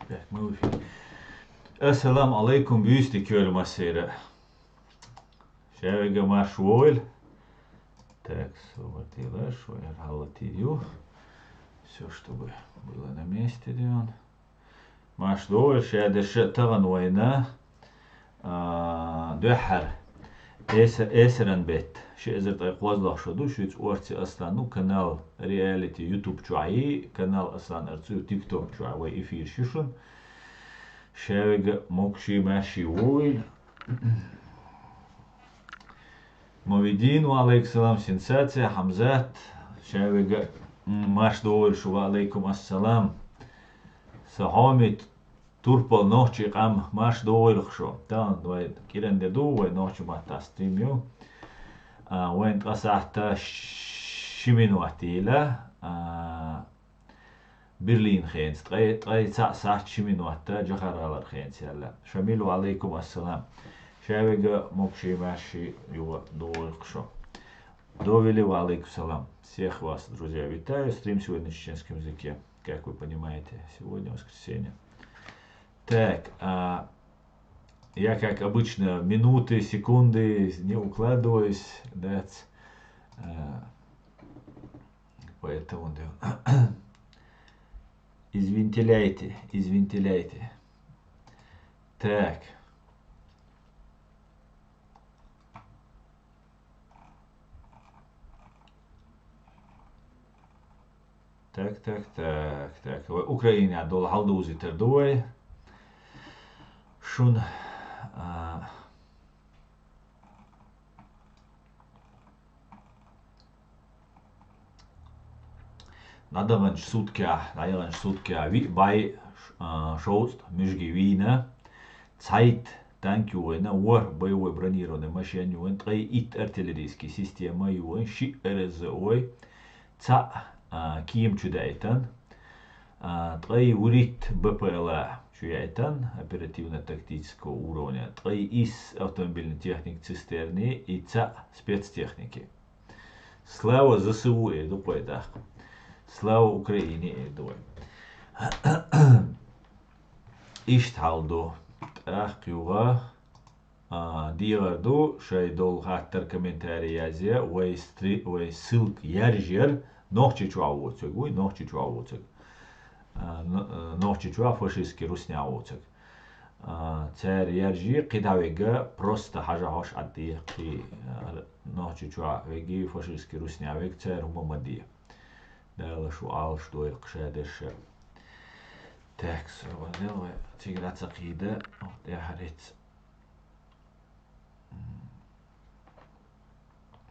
Так, мы в эфире. Ассаламу алейкум, бюсти кёльмасера. Шавига машвойль. Так, вот и лашвойль, халатирю. Все, чтобы было на месте, Дион. Машвойль, шадыша таганвайна. Духар. Эсерен бет. Шезерт айқвазлах шаду, шуиц уарти Аслану, канал РЕАЛЬНОСТЬ, YouTube чуаи, канал Аслан Арцуев, TikTok чуаи, эфир шишун. Шавига мокши маши вой. Мовидин, ва алейкум сенсация, Хамзат. Шавига маш доир шу, ва алейкум ассалам. Сахамит турпал нохчи қам маш доир шу. Тан, вай кирен деду, вай нохчи мата стримю. وين قصحت شمينواتيلا برلين خينس تغي ساعة شمينواتا جخر خينس يلا شميلو عليكم السلام شاويقا مокши маши его долгшо довели алейкум салам. Всех вас, друзья, витаю. Стрим сегодня на чеченском языке, как вы понимаете, сегодня воскресенье. Так, я, как обычно, минуты, секунды не укладываюсь, да, поэтому да. Извинтеляйте. Так. Так. Украина дол халдузи тердуй. Шун. Надаванч суткя бай шоуст межги вина цайт танкюена ур боевой бронированной машине уэн трей ит артиллерийские системы юэн ши РЗО ца кием чудайтан трей урит БПЛА чудайтан оперативно-тактического уровня трей из автомобильной техники цистерны и ца спецтехники. Слава ЗСУ и дупайдах. Слава Украине и двой. Ишталду ахюга диарду шайдол хаттер комментарии язя вай ссылк яржер нохчи чуавоцек нохчи чуа фашистский руснявоцек царь яржи кидавега просто хажахош адди нохчи чуа веги фашистский руснявек царь умамади. Да, что я кшадеше. Так, свободил, тиграться кида, вот я харец.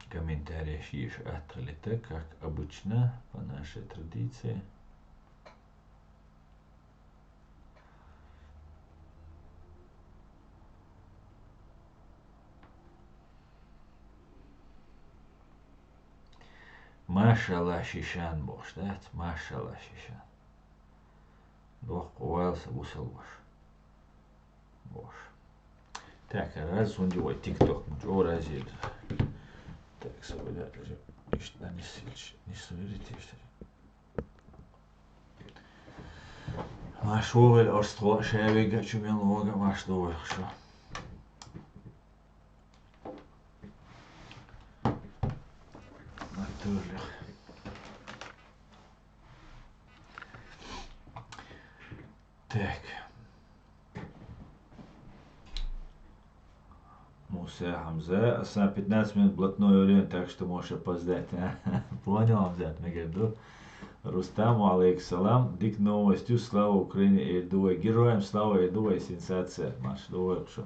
Комментарии шиш открыты, как обычно, по нашей традиции. Машалла шишан бош, да? Машалла шишан. Дох ковался бусал бош. Так, раз он делает тикток, мучо разил. Так, свобода, что не смотрите, что. Машовел орство шевига чумел лога машдовел что. Так. Муса Хамза, сам 15 минут блатное время, так что можешь опоздать. Понял, Хамза, мы говорим, Рустаму алейксалам, дик новостью, слава Украине и Эрдуай. Героям слава Эрдуай, сенсация. Маш, довольно что.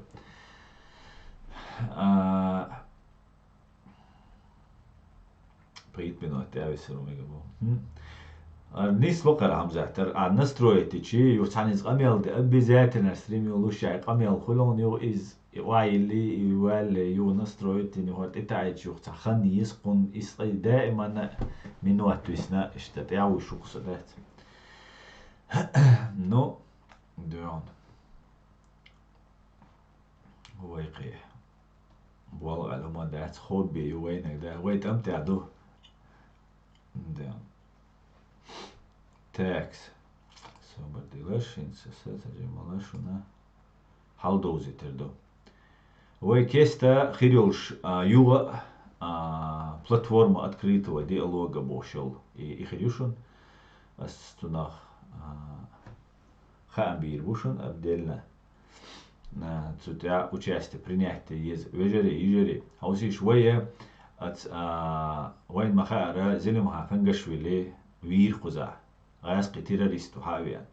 Поит минут, я весело мы говорим. نيس وقر همزة تر عن نستروي تيجي يوتانيز قميل ده بزيادة نستريم يلوشة قميل خلون يو إز وايلي يوالي يو نستروي تيني هو تتعيش يو تخني يسقون إسقي دائما من وقت وسنا اشتتعو شخص ذات نو دون هو يقيه والله على ذات خود بي وينك ده ويت أمتع دو دون. Так, Собардилаш, инсеса, таджималаш, уна халдоузи тердо. Ой, кеста хирилш юга платформа открытого диалога бошел и хирюшун астунах хаамбир бушун отдельно цутя участие принятие из вежери ижери аусиш вая от вайн махара зелимха хангашвили вир хуза гас террористу хавия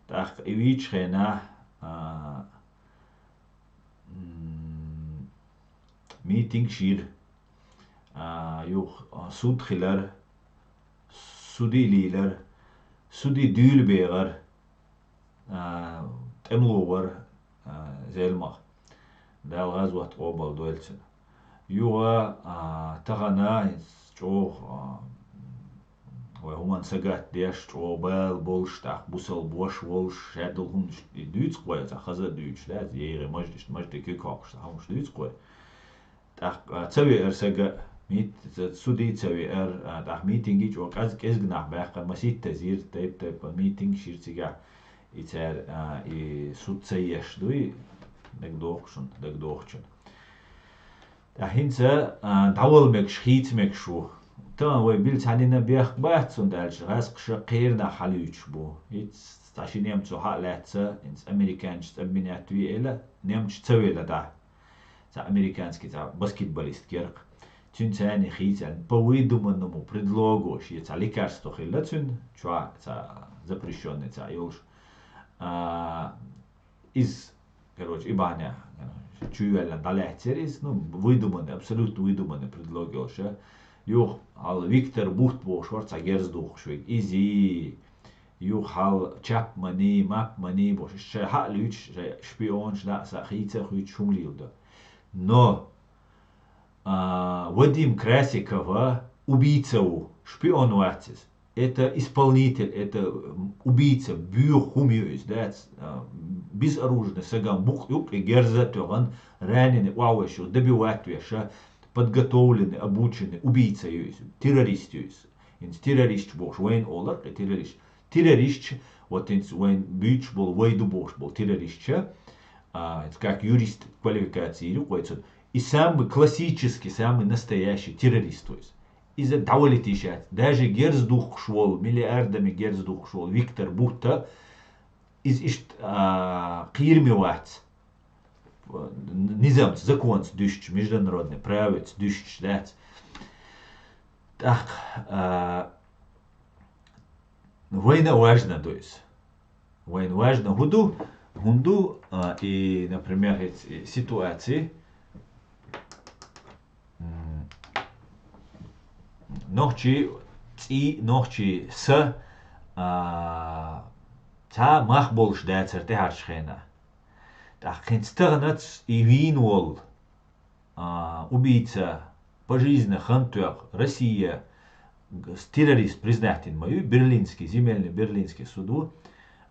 так ивич хена meeting шир юх суд хилар суди лилар суди дюлбегар темловар зелмах дал газват обал дуэльцен юга тагана чох Human сагат деш обал болштах бусал бош волш шадл хун дюц кой за хаза дюц да ере можете кикок что хун дюц кой так цави сага мит суди цави так митинги чо каз кезгнах баха масит тазир тайп митинг ширцига итер и суд цаеш дуи дагдохчун да хинца давал мек шхит мек шу Dann wo bil tanina biach bat und als raskische Kehrna Halüch bo. Jetzt stashi nem zu haletze ins amerikanisch miniatuelle nem zwele da. За американский за баскетболист керк. Тюнцани хитен повидуманному предлогу ши за лекарство хилацун чва за запрещенный за юж. Из короче ибаня чуяла далетерис ну выдуманный абсолютно выдуманный предлоги уже. Юх ал Виктор Бухтбо шварца герздух швег изи юх ал чапмани мапмани бош ша лüch шпион шда сахица хуй шумлилда но Вадим Красикова убийцу шпион ватис это исполнитель это убийца бюхумиус да безоружный сагам бух юк и герзатоган раненый вауэшу добивать веша подготовленный, обученный убийца есть, террорист есть. Террорист был, воин олар, террорист. Террорист, вот воин бич был, войду был террорист. Как юрист квалификации руководится. И самый классический, самый настоящий террорист. Из-за того летишат, даже герздух швол, миллиардами герздух швол, Виктор Бухта, из кирмивать. Низам, закон, дющ, международный, правец, дющ, да. Так, война важна, то есть. Война важна, хунду, и, например, эти ситуации, ночи с, та махбол ждать, те харшхена. Так, инстагнат и винвол, убийца, пожизненно хантур, Россия, террорист признателен мою, берлинский, земельный берлинский суду,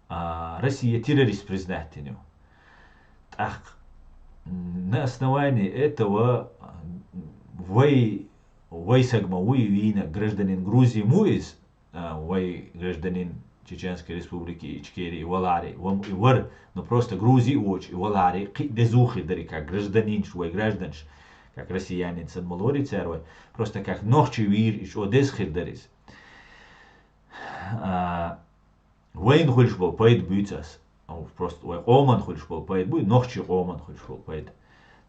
Россия террорист признателен. Так, на основании этого войсагмауи вина гражданин Грузии муиз, гражданин Чеченской республики Ичкерии, Валари, вар, но просто Грузии очень, Валари, дезухи дари, как гражданин, свой граждан, как россиянин, сан малори цервой, просто как ночи вир, еще дезхи дарис. Вейн хульш был поэт бюцас, просто оман хульш был поэт бюц, ночи оман хульш был поэт.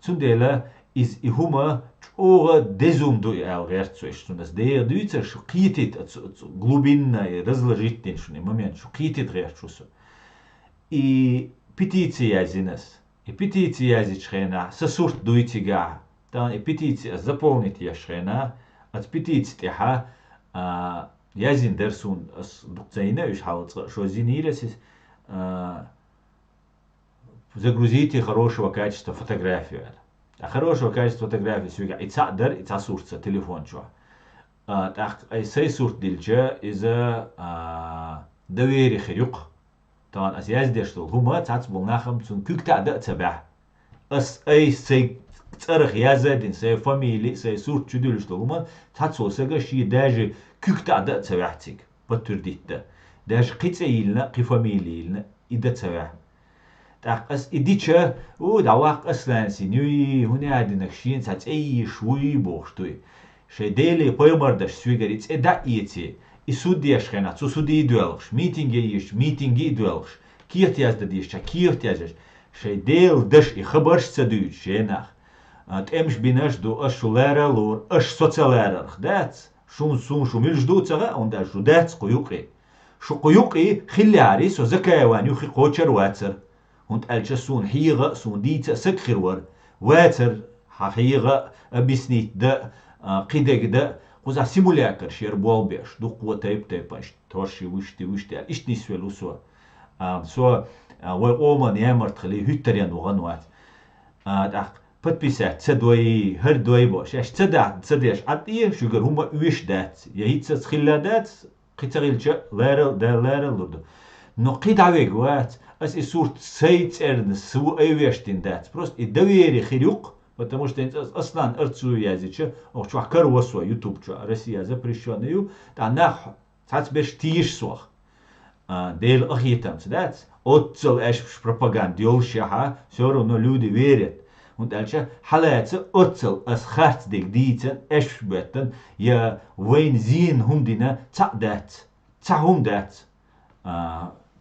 Цундела из ихума чога дезумду алгерцу, что нас дея дюца, что китит глубинное разложительный момент, что китит герцусу. И петиция зинас, и петиция зичхена, сосурт дуйтига, там и петиция заполнить яшхена, от петиции ха язин дерсун с дукцейна, уж халца, что зинирасис, загрузите хорошего качества фотографию. А хорошего качества фотографии свега и цадер и цасурца телефон чё. Так ай сей сурт дилча из-за доверия хирюк. Тан аз язде что гума цац был нахам цун кюкта да цаба. Ас ай сей царх язадин сей фамилии сей сурт чудил что гума цацо сага ши даже кюкта да цаватик. Подтвердить-то. даже قيتيلنا قفاميليلنا إذا تسوى تاقس إديتشا ودعواق أصلا سينوي هنا عندنا كشين سات أي شوي بوشتوي شي ديلي بيمردش سويغريتس إدائيتي إسوديش خينا سودي دوالش ميتينجي دوالش كيرتياز دديش كيرتياز شي ديل دش إخبرش سدوج شيناخ تأمش بيناش دو أش لارا لور أش سوتسالارا خدات شو ميلش دو تغا وندا شو دات قيوقي شو قيوقي خلي عريس وزكاوان يوخي قوتشر واتر هند ألش سون حيغة سون ديتا سكخر واتر حيغة بسنيت دا قيدك دا قوزا سيمولاكر شير بول بيش دو قوة تايباش توشي وشتي إيش نسوي سو سو وقوما يامر تخلي هتريان وغنوات подписать دوي هر دوي باش اش تداش عطيه شوغر هما ويش دات يهيت تخيل دات قيتغيلجا لارل لورد نو قيدعويق وات اس اسورت سيت ارن سو ايويشتين دات بروست الدويري خيريق потому что Аслан Арцуев او чу карвосо YouTube чу Россия запрещенную да нах цац беш тиш сох дел ахитам дат отцел эш пропаганда ёлшаха всё равно люди верят und dальше халаца отцел as харт дик дитен эш беттен я вейн зин humdina цахум дат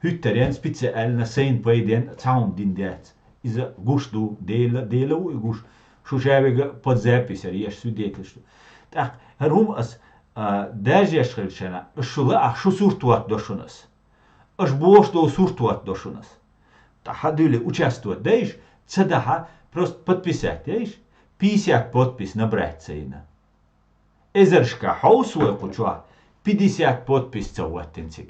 hütterien специально sein пойден цахум дин дат из-за гушду делу и гуш шушавега под запись еш свидетельство так рум as даже ешхельшена шула ах шу суртуат дошунас аш бошто суртуат дошунас та хадуле участвовать даешь цадаха просто подписать, видишь? 50 подпись набрать цейна. Эзершка хаусуэ кучуа 50 подпись цауаттинцик.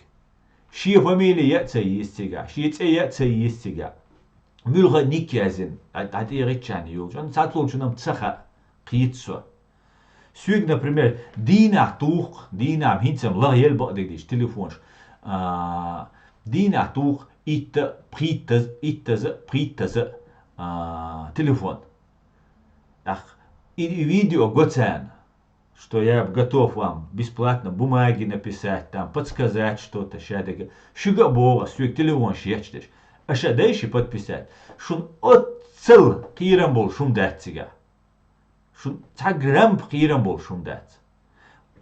Ши фамилия цаистига, ши цаистига. Мюлга никязин, атиричан юлж. Он цатлучу нам цаха қиитсуа. Сюг, например, дина тух, дина хинцам лагел бадыгдиш телефонш. Дина тух итта притаза телефон. И видео гоцен, что я готов вам бесплатно бумаги написать, там, подсказать что-то, шадыга. Шуга бога, свой телефон шечтеш. А шадайши подписать. Шун отцел кирам бол шум датсига. Шун цаграм кирам бол шум датс.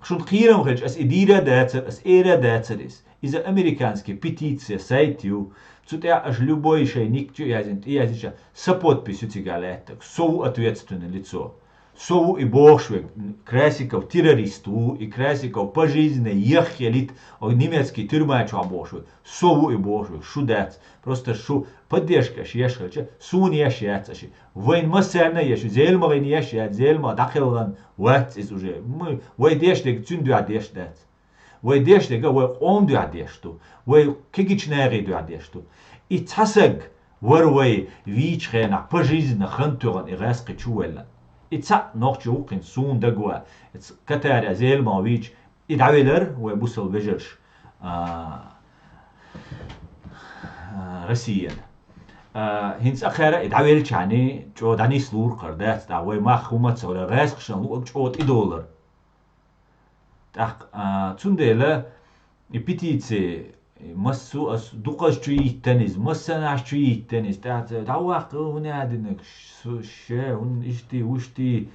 Шун кирам хэч, ас идира датсер, ас эра датсерис. Из-за американской петиции, сайтью, цутя аж любой шейник, язича, со подписью тигалеток, сову ответственное лицо. Сову и бошвек, красиков террористу, и красиков пожизненно ехелит, немецкий тюрьмач обошвек, сову и бошвек, шудец, просто шу, поддержка шешхача, сун ешецаши, войн масерна ешу, зельма войн ешет, зельма дахилган, ват из уже, мы, войдештек, цюндю адештец. ويديش ويقوم دو عديشتو ويكيجناري دو عديشتو اتحسق وروي ويش خينا بجيزنا خنتوغن إغاسقي تشوولا اتسا نوخ جوقين سون دقوا كتاري زيل ما ويش ادعويلر ويبوصل بجرش رسيا هنس أخيرا ادعويل يعني جو داني سلور قردات دعوي ما خومت ولا غاسقشن لوق جوت $1 так цундела петиции массу ас дукашчуи тенис массанашчуи тенис давак унадинек ше он ишти ушти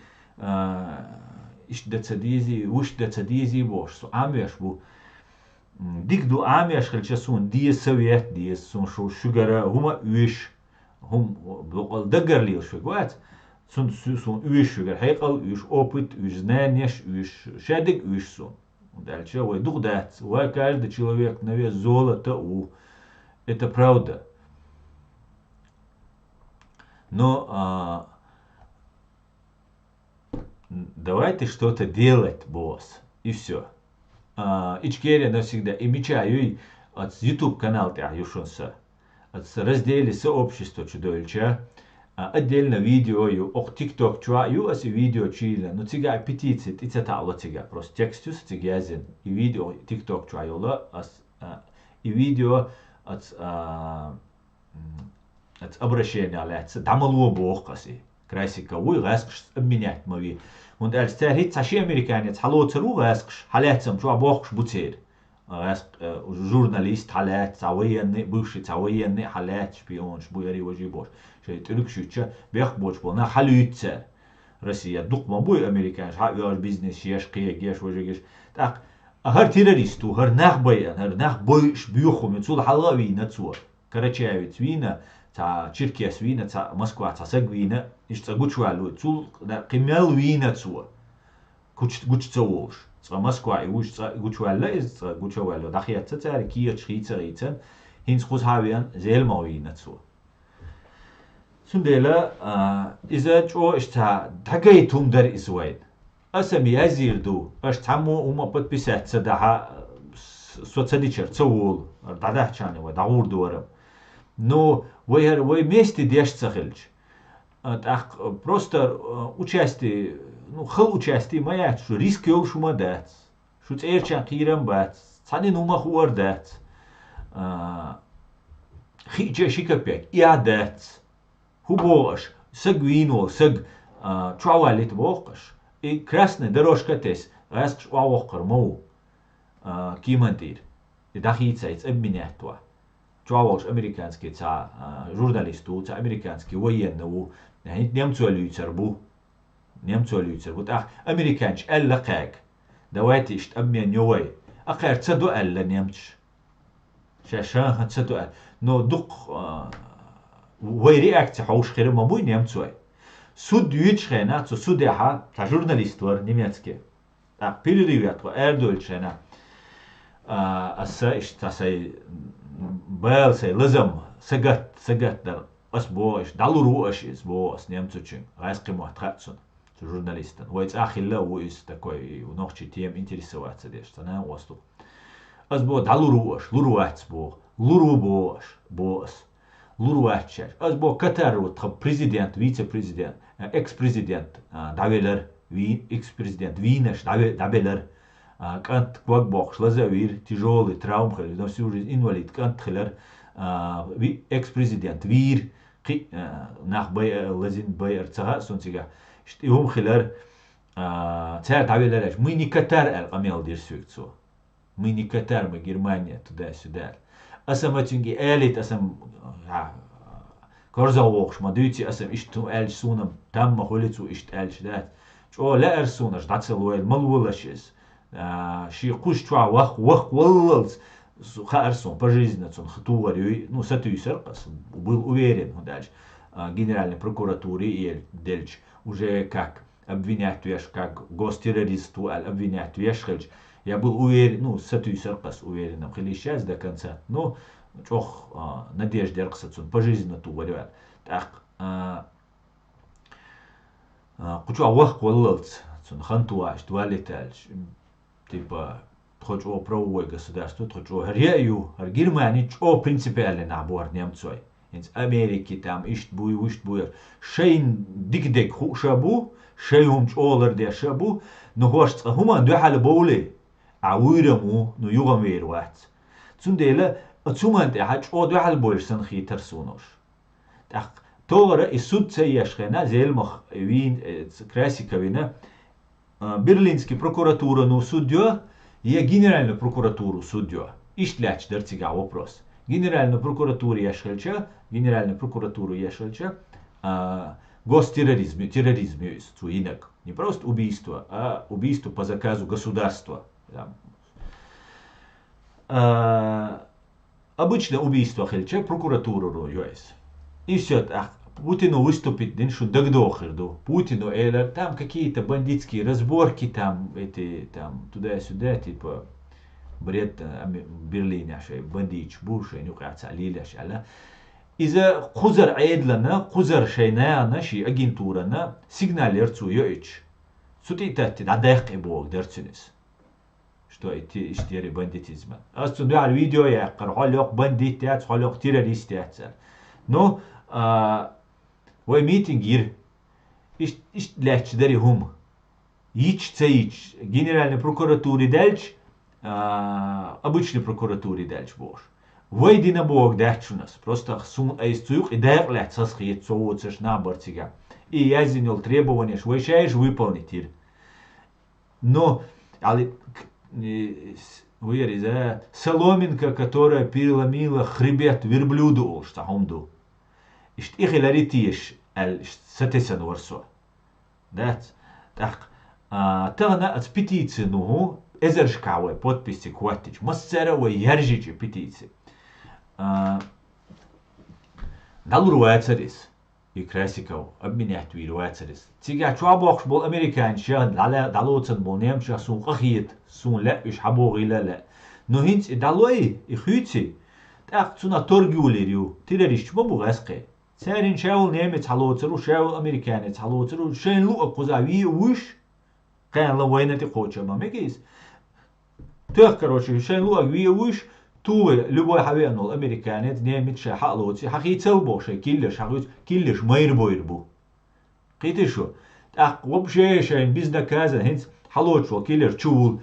ишдацадизи бош су амеш бу дикду амеш хелчасун совет сун шугара хума уиш хум блокал дагерли шугват сун уиш шугар хайкал уиш опыт уиш знанияш уиш шадик уиш сун дальше ой дугдат ой каждый человек на вес золота это правда но давайте что-то делать босс и все Ичкерия навсегда и мечаю от YouTube канал тя юшонса от разделе сообщества чудовища отдельно видео ю ох TikTok чуа ю аси видео чила но тига петиции тица тала тига просто текстус тигязин и видео TikTok чуа юла и видео от обращения лец дамалу бог аси красика уй раск обменять мови und als der hit sashi amerikanец hallo цру раск халецам чуа бог бутер журналист халят, военный, бывший военный халят, шпион, шбуяри вожибош. Шей тюркшуча бех боч был на халютце. Россия дукма буй американш, хавяж бизнес еш киегеш вожигеш. Так, هر террористу, هر نخ باید، هر نخ بایش بیوخم، цул حلقه وینه цور. کرچیویت وینه، تا چرکیس وینه، تا مسکو تا سگ وینه، ایش تا گوش والو، цул قمیل وینه цور. گوش цووش. تا مسکو ایوش تا گوش والو، ایز تا گوش والو. دخیات تا تر کیه چخیت ریتن، هینس خوش هاویان زیل ما وینه цور. سندلا إذا جو إشتا دقيتهم در إسوين أسمي يزيردو أشتمو وما подписаться ده соцсетичер цеул داده чане و داور دورم но вы вместе держится хильч так просто участие ну хил участие моя что риск ёл шума дать что церчан кирам бат цани нума хуар дать хиче шикапек я дать хубош сагвино саг чуалит бокаш и красная дорожка тес раск шуавокар мou кимантир и дахица из обменятва чуавош американский ца журналисту ца американский военного немцу люцербу так американч элла как давайте ишт обмен нёвой ахер цаду элла немч шашан цаду но дук وی ریاکت حوش خیره مبوی نیمتوی سود دیوچ خینا تو سوده ها تا ژورنالیست ور نیمتکی تا پیری ریویت و اردول خینا اسا اشتاسای بال سای لزم سگت در اسبوعش دلروش اسبوع نیمتوچین راس قیمت خاتون تو ژورنالیستن ویت آخیلا ویس تکوی و نخچی تیم اینترسوات سدیش تنها وستو اسبوع دلروش لروات اسبوع لروبوش Лурвачер. Аз бо Катар вот президент, вице-президент, экс-президент Давелер, экс-президент Винеш Давелер, кант квакбок шлазавир, тяжелый травм, на всю жизнь инвалид, кант хилер, экс-президент Вир, нах бай лазин бай РЦХ сонцига, штиум хилер, царь Давелер, мы не Катар амел дирсвикцу, мы не Катар, мы Германия туда-сюда. أسمع تنجي آلت أسمع كرزة ووخش ما دوتي أسمع إشتو آل سونم تم خلتو إشت آل شدات شو لا أرسونش داتس الويل ملولشيز شي قوش توا وخ وللز خا أرسون بجيزنا تون خطوة يوي ну сату يسرقس был уверен дальше генеральной прокуратуре и дельч уже как обвинять веш как гостеррористу обвинять вешхельч я был уверен, ну, с этой саркас уверенным, хили сейчас до конца, но чох надежде арксацун пожизненно ту вариант. Так, кучу авах коллалц, цун хантуаш, дуалитальч, типа, хочу правовое государство, хочу РЕАЛЬНОСТЬ, Германии, чо принципиально набор немцой. Из Америки там ишт буй, шейн дик шабу, шейум чолар де шабу, но хошц хуман духал боуле. عويرمو نو يوغم ويروات تسنديلا اتسومان تي حاج او دو حال بولشن خيتر سونوش تاق تورا السود سياشخنا زي المخ وين كراسيكا وينا بيرلينسكي прокуратура ну судья я генеральную прокуратуру судья ишляч дертига вопрос генеральную прокуратуру яшельча гостерроризм терроризм есть инак не просто убийство а убийство по заказу государства. Обычно убийство хельча прокуратуру есть. И все так. Путину выступит день что дагдохерду. Путину элер там какие-то бандитские разборки там эти там туда-сюда типа бред Берлине шей бандич буше нюкаца лиляш аля. Из-за хузар айдлана хузар шейна наши агентурана сигналерцу йоич. Сутитати дадех ебог дерцинис. Что эти иштери бандитизма. Астунда ал видео я qarxoloq banditят, xoloq terroristят. Но вы митингир иш лячдери хум. Ич цеич генеральной прокуратуре дальч обычной прокуратуре дальч бош. Войди на бог дальч у нас. Просто сум айстук и дай лять сасхиет соуцеш на бортига. И я зенил требования, что вы выполнить. Но соломинка, которая переломила хребет верблюду, что хомду. Их ларитиш, сатесан ворсо. Да, так. Тана от петиции, ну, эзершкавой подписи кватич, массеровой яржичи петиции. Далуруацарис и красиков обменять вируацарис. Тига чуабокш был американча, далуцан был немча, сун қахиет, сун ля, иш хабоги ля. Но хинц и далуи, и хюти, так цуна торгюлерю, террорист мобу гаске. Царин шаул немец халуцару, шаул американец халуцару, шейн лу акузави уш, кан лавайна ти хоча мамегис. Так, короче, шейн лу акви уш, تو لبوي حبيبنا الامريكانات نامت شي حقلوتي حقي تسوبو شي كيلش ماير بويربو قيت شو اق وبشي شي بيزنا كازا هنت حلوتشو كيلر تشول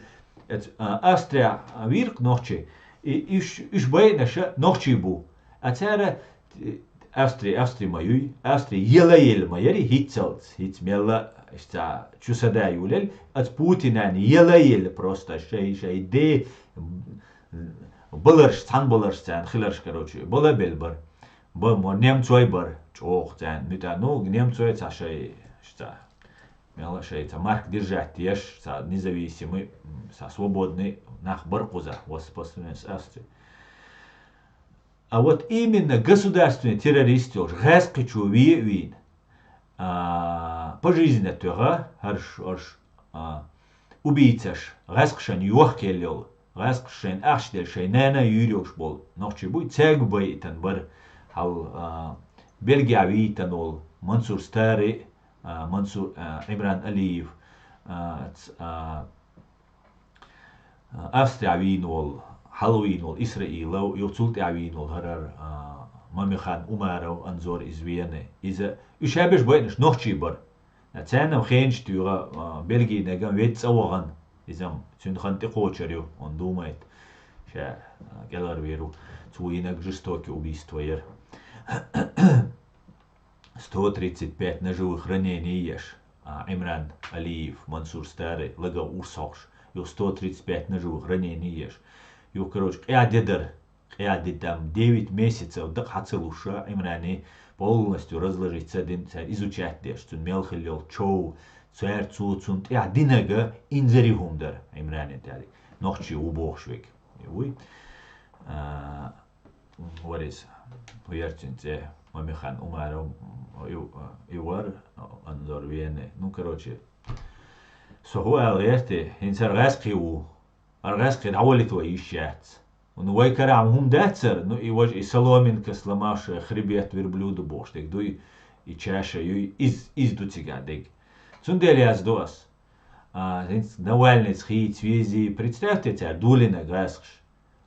استريا ويرك نوتشي ايش باينا شا نوتشي بو اتارا استري مايوي استري يلا مايري هيت ميلا اشتا شو سدا يولل ات بوتينان يلا просто شي دي Былырш, сан былырш зән, хиларш, короче, была бельбар. Был немцой бар, чох зән, мита, ну, немцой ца шей, что, мела шей, ца марк держать, еш, ца независимый, ца свободный, нах бар куза, воспоследование с Австрии. А вот именно государственные террористы, гэскичу вин, пожизненно тюга, убийцаш, гэскшан юахкелел, Раскшен ахштел шейнена юрioш бол. Нохчи буй цег бай тан бар хал Бельгияви танол Мансур Старый, Мансур Имран Алиев, Австриявинол, Халуинол, Исраилов, Юцултявинол, Харар Мамихан Умаров, Анзор из Вены. Из Ишабеш байнш нохчи бар. Ценам хенштюра Бельгии негам ветцаваган. Изам сюнханты хочерю, он думает, что гелар веру, цуинак жестокие убийства ер. 135 ножевых ранений ешь. Имран Алиев, Мансур Старый, лага урсош. Ю 135 ножевых ранений ешь. Ю, короче, я там 9 месяцев, да хацелуша, Имрани полностью разложить, изучать деш, цун мелхилел, чоу, Цер цуцунт я динага инзерихумдер Имрани тали. Нохчи убохшвик. Уй. What is? Уярчинте Мамихан Умаров Ивар Анзор Вене. Ну, короче. Сохуа алгерте инсаргаскиу. Аргаски давали твои ищать. Ну, вай карам хум дацер. Ну, и вот и соломинка сломавшая хребет верблюда боштик. Дуй и чаша и из дуцигадик. Цундели дос. Навальный схит связи. Представьте себе, Дулина Гасш.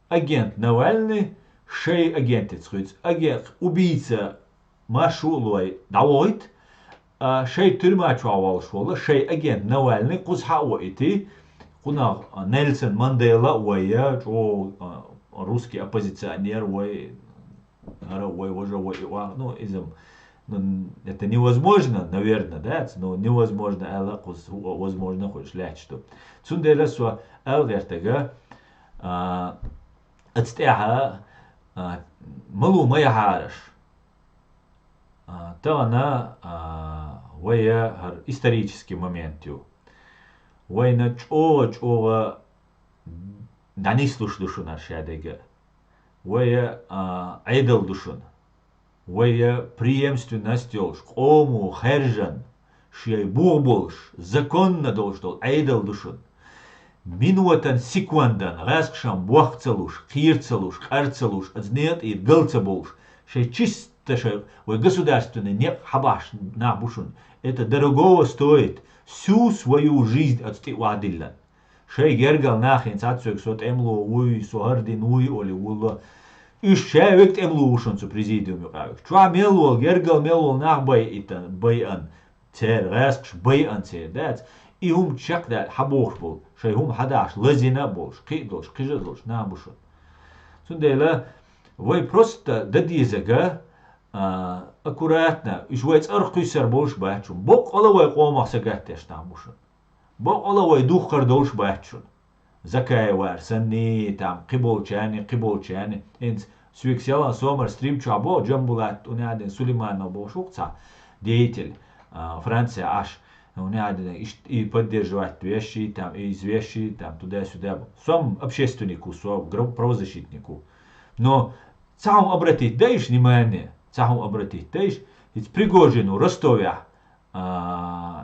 Агент Навальный, шей агент агент убийца Машулой Давойт, шей тюрьма чуавал шола, шей агент Навальный кузхау идти, куна Нельсон Мандела, уая, русский оппозиционер, уай, ну, изом. Это невозможно, наверное, да, но невозможно, возможно, хоть шлять, что. Цундера суа алгертага отстяга малу моя хараш. То она вая исторический момент. Война чо да не слуш душу наша дега. Вая айдал душун. Вая преемственность кому хержан, шей бурболш, законно должен айдал душун. Минуатан секундан, раскшам буахцалуш, кирцалуш, харцалуш, отзнет и галцаболш, шей чисто шей, вай государственный не хабаш набушун. Это дорогого стоит всю свою жизнь отстивадилlan. Шей гергал нахин цацуек сот эмло уй, сухардин уй, оли улла. Üç şevik emluğuşun su prezidium kavik. Çua melol gergal nach bayan ter resk bayan ter dat. İhum çak dat haboş bol. Şey hum hadaş lazina bol. Qidolş qijadolş nabuşun. Sundela vay просто дадизага аккуратно. Üşvayts arqysar bolş bahçun. Bok ala vay qomaq sagat teş nabuşun. Bok ala vay duxqar dolş bahçun. زكاة وارسني تام قبول شاني إنس سويكسيلا سومر ستريم شابو جنبولات ونادن سليمان نبو شوكتا деятель Франция аж ونادن и поддерживать вещи там и извещи там туда-сюда сам общественнику сам правозащитнику но цахом обратить даешь внимание цахом обратить даешь ведь Пригожину Ростове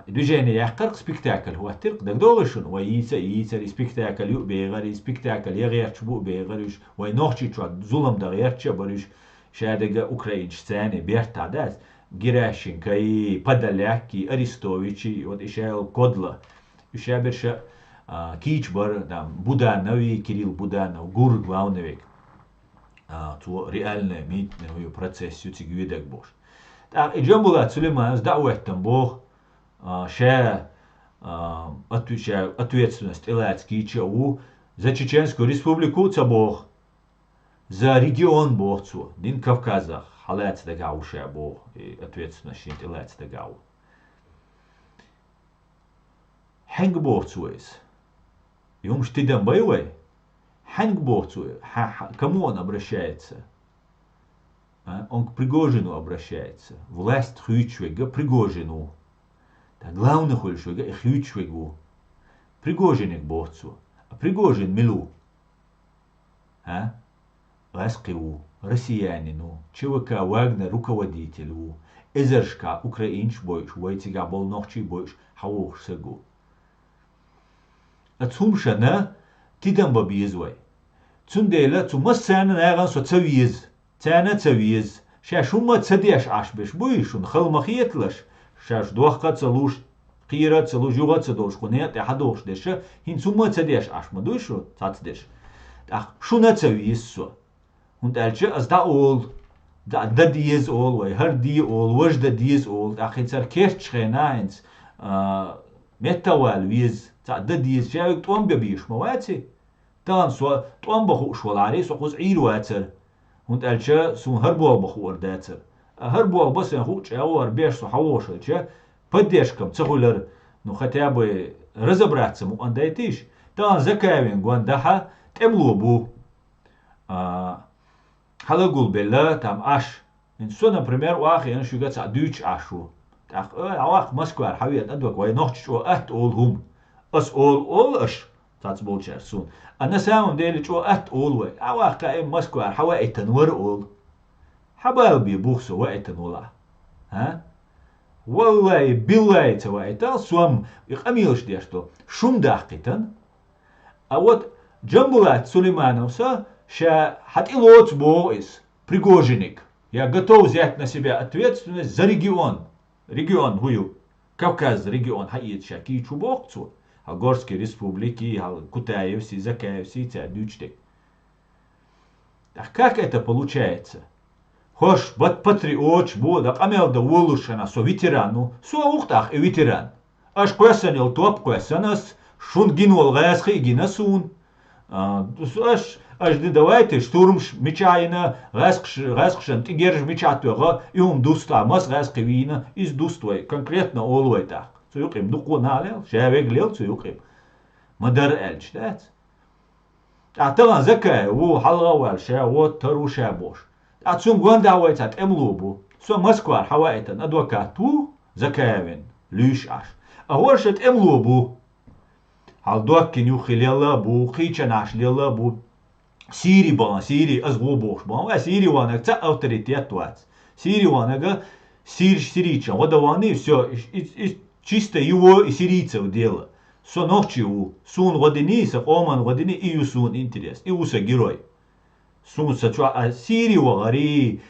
движение яхкар спектакль هو ترك دك دوغشون وييسا спектакль يبيغر спектакль يغيرش بو بيغرش وينوخشي تشوا ظلم دغيرش برش شادق اوكراينش ثاني بيرتا داس Геращенко и Подоляки, Арестовичи, вот еще Кодла, еще больше Кичбар, там Буданови, Кирилл Буданов, Гур главный то реально митный процесс сюда видок бош. Так и Джамбула Сулейман сдавает там Бог, ше ответственность Илацкий ЧАУ за Чеченскую республику ца Бог, за регион Бог цу, Дин Кавказах. حالات دقاو شعبو ответственно شينت إلات دقاو حنق بوغتويس يوم штидам боевой حنق богцуй кому он обращается он к Пригожину обращается власть хючвега Пригожину так главный хульшвега и хючвегу Пригожиник богцу а Пригожин милу Раскрывайте россиянину, ЧВК Вагнер руководителю, Эзершка украинч бойш, войцега бол ночи бойш, хаух сегу. Отсумшана тидам бабизвай. Цундела цумассана наган со цавиз, цана цавиз, шашума цадеш ашбеш бойшун халмахиетлаш, шаш дуахка цалуш, قيرة цалуш юга цадош, кунет яхадош деша, хин цума цадеш ашмадойшу, цацдеш. Ах шуна цавиз со. Und als da all, da dies all, weil her die all, was da dies all, ach jetzt erkehrt eins, metawal wies, da dies, ja ich tuam bebisch, ma wati, dann so tuam bachu schwalari, so kus iru atzer, und als so herbol bachu ordatzer, herbol bas en хуч, ja арбеш so hawosh, ja, поддержкам цахулер, ну хотя бы разобраться му андайтиш, dann закавин гуандаха темлобу, حلقوا بالله تام أش إن سو نبريمير واقع إن شو جت سعدوش عشو تأخ عواق مسكوار حويت أدوك وين نحش شو أهت أول هم أس أول أش تاتبول شرسون أنا سامم ديلي شو أهت أول وين عواق كائن مسكوار حوائي تنور أول حبايل بيبوخسو وائي تنولا ها والله بالله توائي تا سوام يقاميوش ديشتو شوم داقيتن أوت جنبولات سليمانوسا ша хатилоц боис Пригожиник. Я готов взять на себя ответственность за регион. Регион хую. Кавказ регион хаит шаки чубокцу. А Горские республики, Кутаевси, Закаевси, Цядючтек. Так как это получается? Хош бат патриот бода амел да волушана со ветерану, со ухтах и ветеран. Аж квесанил топ квесанас шун гинул гасхи гинасун. Аж давайте штурм мечайна раскшен тигерж мечатуга и дуста мас расквина из дуствой конкретно олвай так. Суюким дукуналел, шавеглел суюким. Мадар эльч, да? А талан закай, у халавал ша вот тару шабош. А цум гвандавайт от эмлубу. Со Москва хавайтан адвокату закаевин люш аш. А воршет эмлубу. Халдуаккин юхилела бу, хичанаш лела бу. Сири бана, Сири азгубош бана, Сири ванак ца авторитет вац. Сири ванага сирича, водованы все чисто его и сирийцев дело. Со ночи у сун водини, са оман водини и у сун интерес, и уса герой. Сун са чуа, а Сири вагари,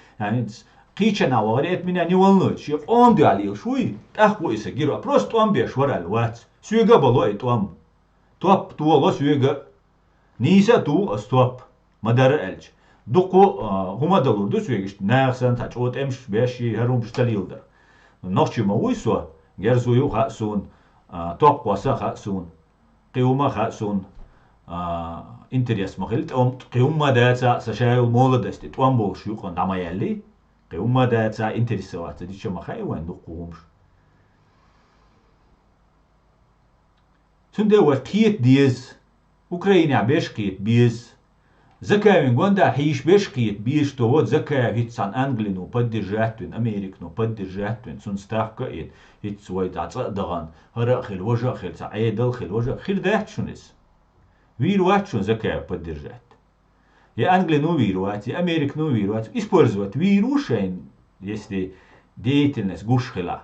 хичана вагари, это меня не волнует. Че он далил шуй, так уиса герой, просто он беш варал вац. Сюега балой туам. Туап туало сюега. Ниса ту астуап. Мадар эльч. Дуку хумадалур ду сюегиш нахсан тач от эмш беши харум шталилдер. Нохчи мауисо герзую хасун топ кваса хасун قيوما хасун интерес махилт قيوما дается сашайл молодости туам болш юкон дамаялли قيوما дается интересоваться дича махай ван дукумш. Тунде вакиет диез Украина бешкит без. Закавин гонда хиш бешкит без, что вот закав хит сан Англину поддержатвин, Америкну поддержатвин, сун ставка хит свой даган, хара хил вожа хил саэдал хил вожа хил датшунис. Вирватшун закав поддержать. Я Англину вирвать, я Америкну вирвать, использовать вирушайн, если деятельность гушхила.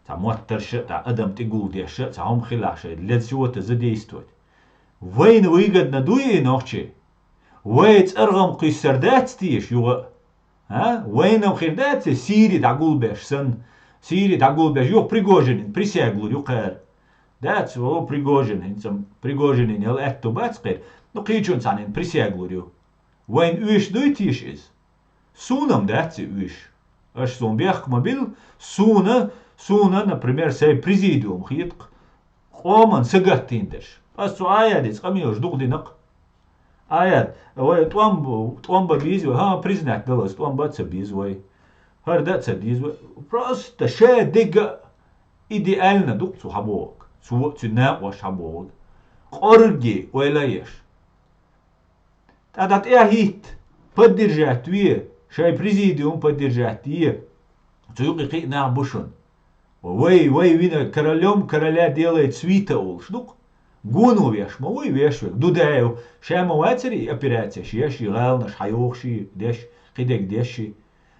Та мотторша, та адам тигулдеша, та хомхилаша, для чего-то задействовать. Войн выгодно дуе ночи. Войц аргам кисардат тиш, юга. Войном хирдат, Сирии дагулбеш, сан, Сирии дагулбеш, юг Пригожин, присяглу, юкар. Дат, о Пригожин, сам Пригожин, ел эту бацкер, но кичун санин присяглу, ю. Войн уиш дуй тиш из. Сунам дат уиш. Аш сон бях мобил, суна, например, сей президиум хитк, оман сагаттиндеш. Асу аядец, камилш дугдинак. Аяд, ой, туамба бизвой, признак далас, туамбаца бизвой. Хардаца бизвой. Просто ше дига идеально дук цу хабок. Цу ваш хабок. Корги ойлаеш. Тадат хит поддержать ве, шай президиум поддержать ве. Цуюки хит на бушун. Вой, вина королем короля делает свита улшдук. Гуну веш, мой вешвек, дудаю, шема вацери операция, шеши, галнаш, хайохши, деш, хидек деши.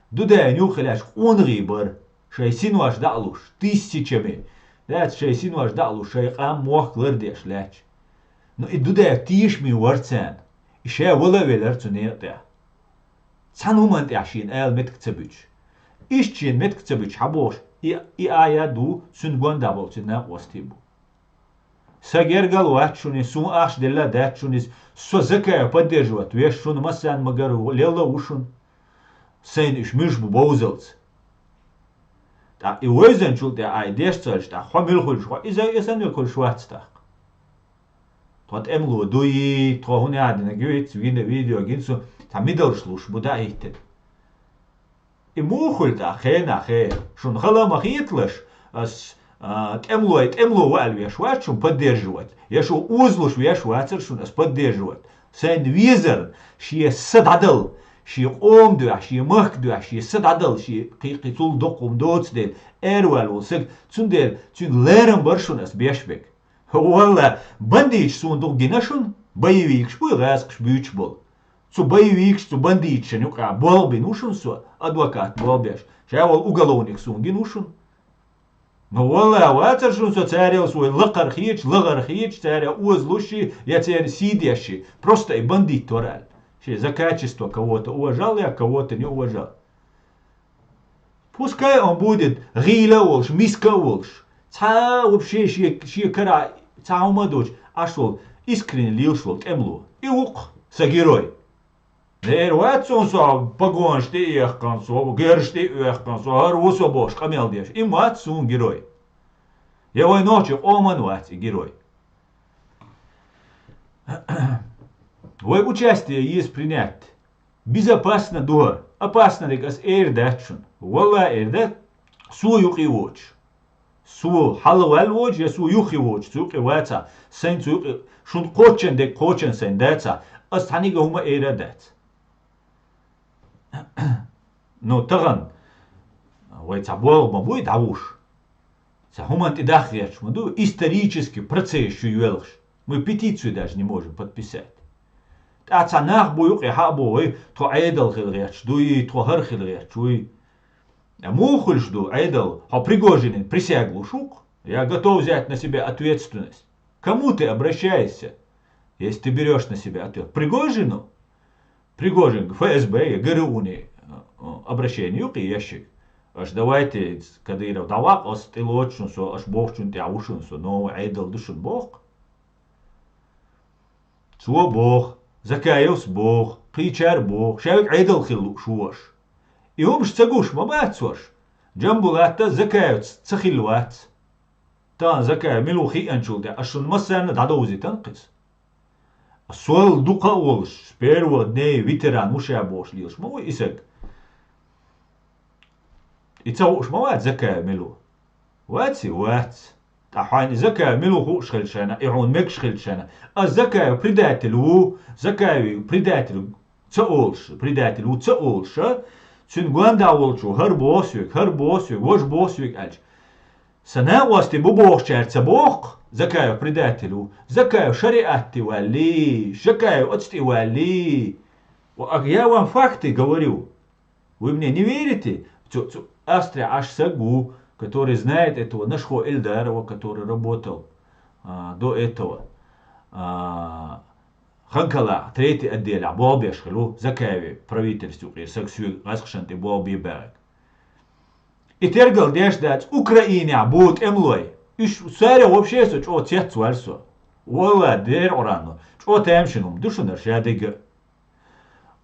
Дудаю нюхаляш, унрибар, шай синуаш далуш, тысячами. Дат шай синуаш далуш, шай кам мох лырдеш ляч. Ну и дудаю тиш ми варцан, и шай волавелер цунерта. Цанумант яшин эл меткцебüч. Ишчин меткцебüч хабош, и аяду сунгон дабол цина остибу. Сагергал ватшунис, сун аш делла датшунис, со закая поддерживать, вешшун масан магару, лела ушун. Сейн иш мишбу боузелц. Та и уэзен чул те ай дешцальш, та хвамил хульшва, и эсен кул швацтах. Тот эмлу дуи, то хуне адина гюиц, вина видео гинсу, та мидал шлуш, буда ихтет. И мухуль та хена хе, шун хала махитлаш, ас темло валь вешвать, шум поддерживать. Я шо узлуш вешвать, шум нас поддерживать. Сайн визер, ши сададал, ши омдуа, ши махдуа, ши сададал, ши кикитул докум доцдел, эрвал волсек, цундел, цун лерен баршун нас бешбек. Валла, бандич сун док гинашун, боевик шпой раскш бюч был. Цу боевик, цу бандич, шанюка, болбин ушун су, адвокат болбеш. Шавал уголовник сун гинушун. Ну валла, ватаршун со царил свой лакар хич, царя узлущий, я царь сидящий, просто и бандит торал. За качество кого-то уважал, я кого-то не уважал. Пускай он будет гила волш, миска волш. Ца вообще ши кара, ца умадоч, ашол искренне лил шел эмлу. И ук, са герой. Ватсон со погоншти эхкан со, гершти эхкан со, арвусо бош, камел деш. И матсун герой. Его ночью оман вати герой. Вой участие есть принять. Безопасно дур, опасно рекас эрдачун. Валла эрдат су юки воч. Су халвал воч, я су юки воч, су юки ваца. Сайн су юки, шун кочен дек кочен сайн даца. Астанига хума эрдат. Но таган, вой цабол бабуй давуш. За хуманти дахряч, маду исторический процесс юелш. Мы петицию даже не можем подписать. Та цанах буюк и хабой, то айдал хилряч, дуи, то хар хилряч, уи. А мухуль жду, айдал, а Пригожин присягу шук. Я готов взять на себя ответственность. Кому ты обращаешься, если ты берешь на себя ответственность? Пригожину? Пригожин, ФСБ, ГРУ, обращение, юк и ящик. Аж давайте, Кадыров, давак, ас тилочун, аж богчун, ты аушун, но айдал душун бог. Цо бог, закаевс бог, причар бог, шавик айдал хилу шуаш. И омш цагуш мабацуаш. Джамбулата закаевс цахилуац. Тан закаев милухи анчулда, ашун масана дадоузи танкис. Сол дука олш, с первого дня ветеран уша бош лилш, мой исек. И цауш мават закаев милу. Ватси, ватс. Ахани закаю милуху шхельшена, и он мек шхельшена. А закаю предателю предателю цаолша, цюнгуанда олчу, харбосвик, вож босвик альч. Сана уасти бубох чарца бог, закаю предателю, закаю шариатти вали, закаю отсти вали. Я вам факты говорю. Вы мне не верите? Австрия аж сагу, который знает этого нашего Эльдарова, который работал до этого. Ханкала, третий отдел, Болбешхалу, Закаеви, правительству, и сексуальный расхшанты Болбиберг. И тергал деждать Украине будет эмлой. И саря вообще со чё цецуальсо. Уолла дер орано. Чё темшинум, душунар шадыга.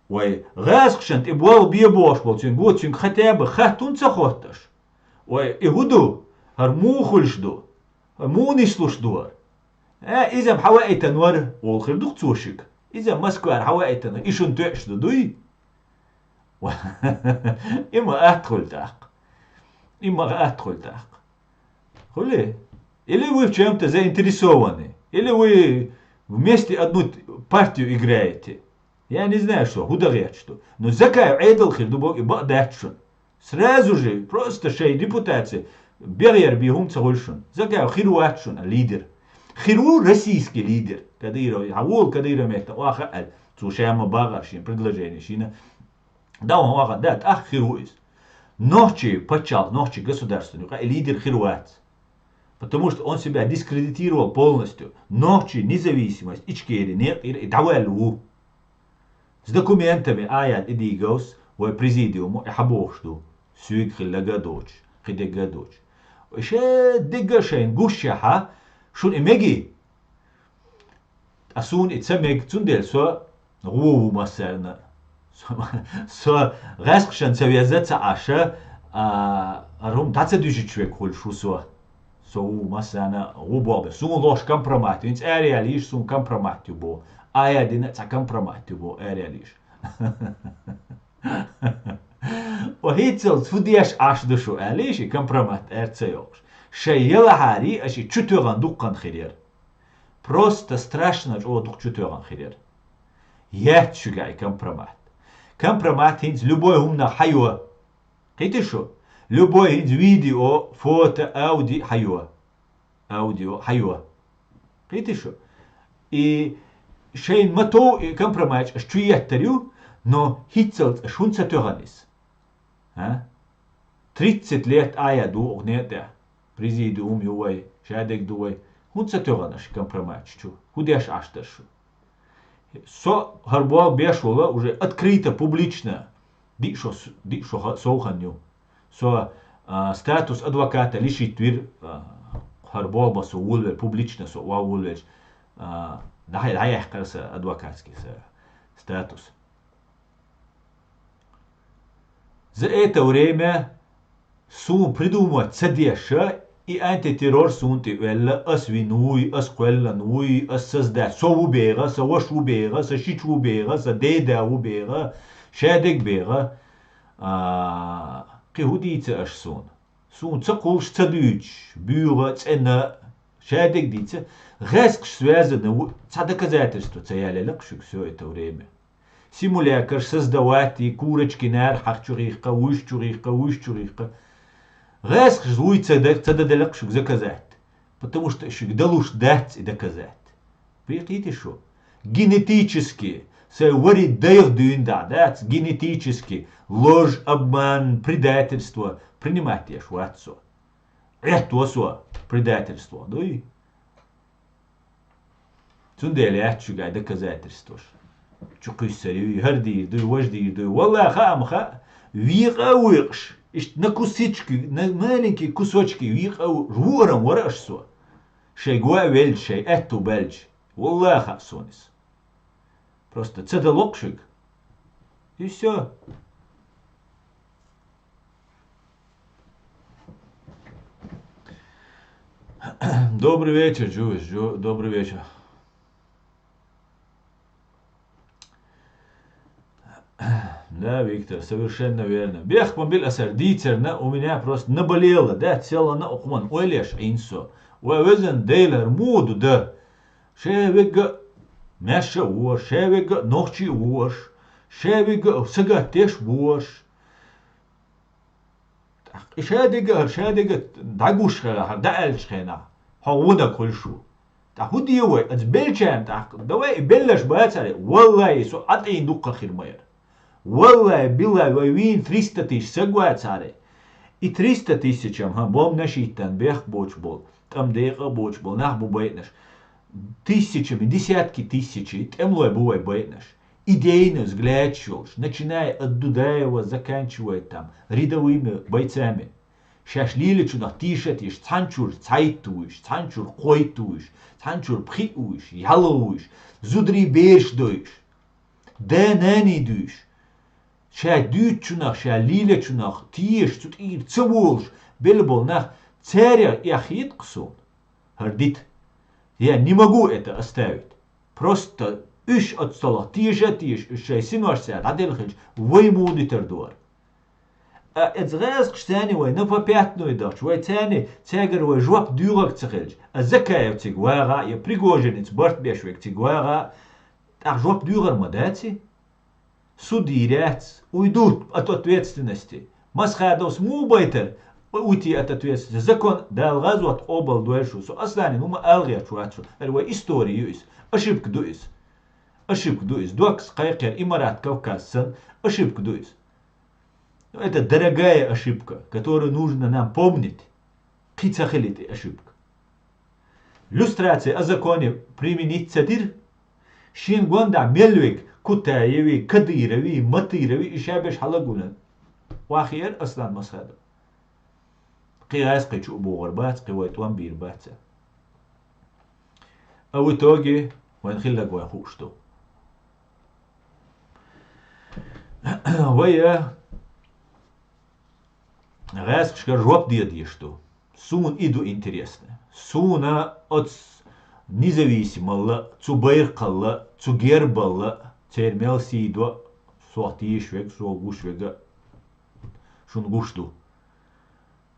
Ой, расхшант и Болбибош болтин гутин хотя бы хатун цахотташ. Ой, и гуду, хармухульшду, мунислушдуар. إذا حوائي تنور والخير دوك توشك إذا مسكوار حوائي تنور إيشون تأشدو دوي إما أدخل تاق خلي или вы в чем-то заинтересованы, или вы вместе одну партию играете. Я не знаю что, хударят что. Но закаю эйдл хирдубок и бадатшун. Сразу же, просто шей репутация. Берьер бигум цахульшун. Закаю хируатшун, лидер. Хиру российский лидер, Кадыров, Кадыров это, уаха, слушаем багашин, предложение, шина. Да, он уаха, да, хируис. Ночи государственный, лидер хируац. Потому что он себя дискредитировал полностью. Ночи независимость, Ичкерия, нет, и давалу. С документами, аят и дигос, в президиуму, и хабошду, сюик хиллагадоч, хидегадоч. Еще дигашен, гушаха, شون إمجي أسون إتسمج تندل سو غو مثلا سو غاسق شن سويزات عشا أرهم تعتدوش شوي كل شو سو مثلا غو بابا سون لوش كمبرمات إنت أرياليش سون كمبرمات يبو آيا دينا تا كمبرمات يبو أرياليش وهيتسل تفديش عش دشو أليش كمبرمات أرتسيوش شيلا هاري أشي чутёган дуккан хирер. Просто страшно, что дук чутёган хирер. Я чугай компромат. Компромат хинц любой умна хайо. Кайте шо? Любой хинц видео, фото, аудио хайо. Аудио хайо. Кайте шо? И шейн мато компромат чуяттарю, но хитцелт шунца тёганис. 30 лет ая ду огнета. Президиум ювай, шадек дуай, хунца тёганаш компроматчу, худяш ашташу. Со харбуал бешула уже открыто, публично, дикшо соуханью. Со статус адвоката лишит твир харбуал басу улвер, публично со улвер, дахай кажется адвокатский статус. За это время сум придумать садеша и антитеррор сунти велла асвинуй, асквеллануй, ассоздать совубера, савашубера, сашичубера, садедавубера, шадекбера, кихудица аш сун. Сун цакулш цадуч, бюра, цена, шадекдица, резк связаны, ца доказательства цаяли лакшик все это время. Симулятор создавать и курочки нар, хахчурихка, ущурихка. Резк жлуйца цададалекшик заказать. Потому что еще далуш дать и доказать. Видите что? Генетически, варит дайхдуин да, генетически, ложь, обман, предательство, принимать я шуатсо. Это осо, предательство, да и? Цундели ачугай доказательство. Чукуссарю, хардир, дуй, вождир, дуй, валла хамха, виqawirш. На кусочки, на маленькие кусочки, жвором ворашсо. Шейгуа вельч, шей эту бельч. Wallah сонис. Просто цедалокшик. И все. Добрый вечер, Джуис. Добрый вечер. Да, Виктор, совершенно верно. Бех мобиль асардитерна у меня просто наболело, да, цело на ухман. Ойлеш инсо. ووزن ديلر مود ده شابق ماشا ووش شابق نوشي ووش شابق سقاتيش ووش شادق دعوش خلا دعلش خنا هونا كل شو هودي يوي اتبلشان دواء بلش باتسالي والله سو اتين دوقة خير مير والله بالله وين 300 тысяч سقواتسالي и 300 тысячам бом нашитан бех боч бол там дейга боч бол нах бу байтнаш тысячами десятки тысячи темлой бувай байтнаш идейно взглядчиваешь начиная от Дудаева заканчивая там рядовыми бойцами шашлили чунах тишетиш цанчур цайтуиш цанчур койтуиш цанчур пхиуиш ялуиш зудри беш дуиш денени дуиш ша дючунах ша лиле чунах тиш тут ир цвулш белбол нах царя и ахит ксун хардит я не могу это оставить просто үш от стола тиш үш синварся аделхич воймудитер дуар ازغاز قشتاني وي نفا بياتنو يدرش وي تاني تاجر وي جواب دورك تخلج الزكاة تيغواغا يا بريغوجين تبرت بيشويك تيغواغا ах جواب دورر مداتي судирят уйдут от ответственности масхадос мубайтер уйти от ответственности закон дал газу от обал дуэшу со аслани нума алгия чуачу это история есть ошибка дуис дуакс кайкер имарат кавказсан ошибка дуис это дорогая ошибка, которую нужно нам помнить. Кицахелит ошибка. Люстрация о законе применить цадир. Шингонда мельвик, кутаеви, кадирови, матирови и шабеш халагуна. Вахир аслан масхаду. Кияс кичу бугрбац, кивайт ван бирбаца. А в итоге ванхилла гвахушту. Вая Раскшка жоп диади что. Сун иду интересно. Суна от независимого, цубайркалла, цугербалла, термел сидва, суатишвек, суагушвега, шунгушту.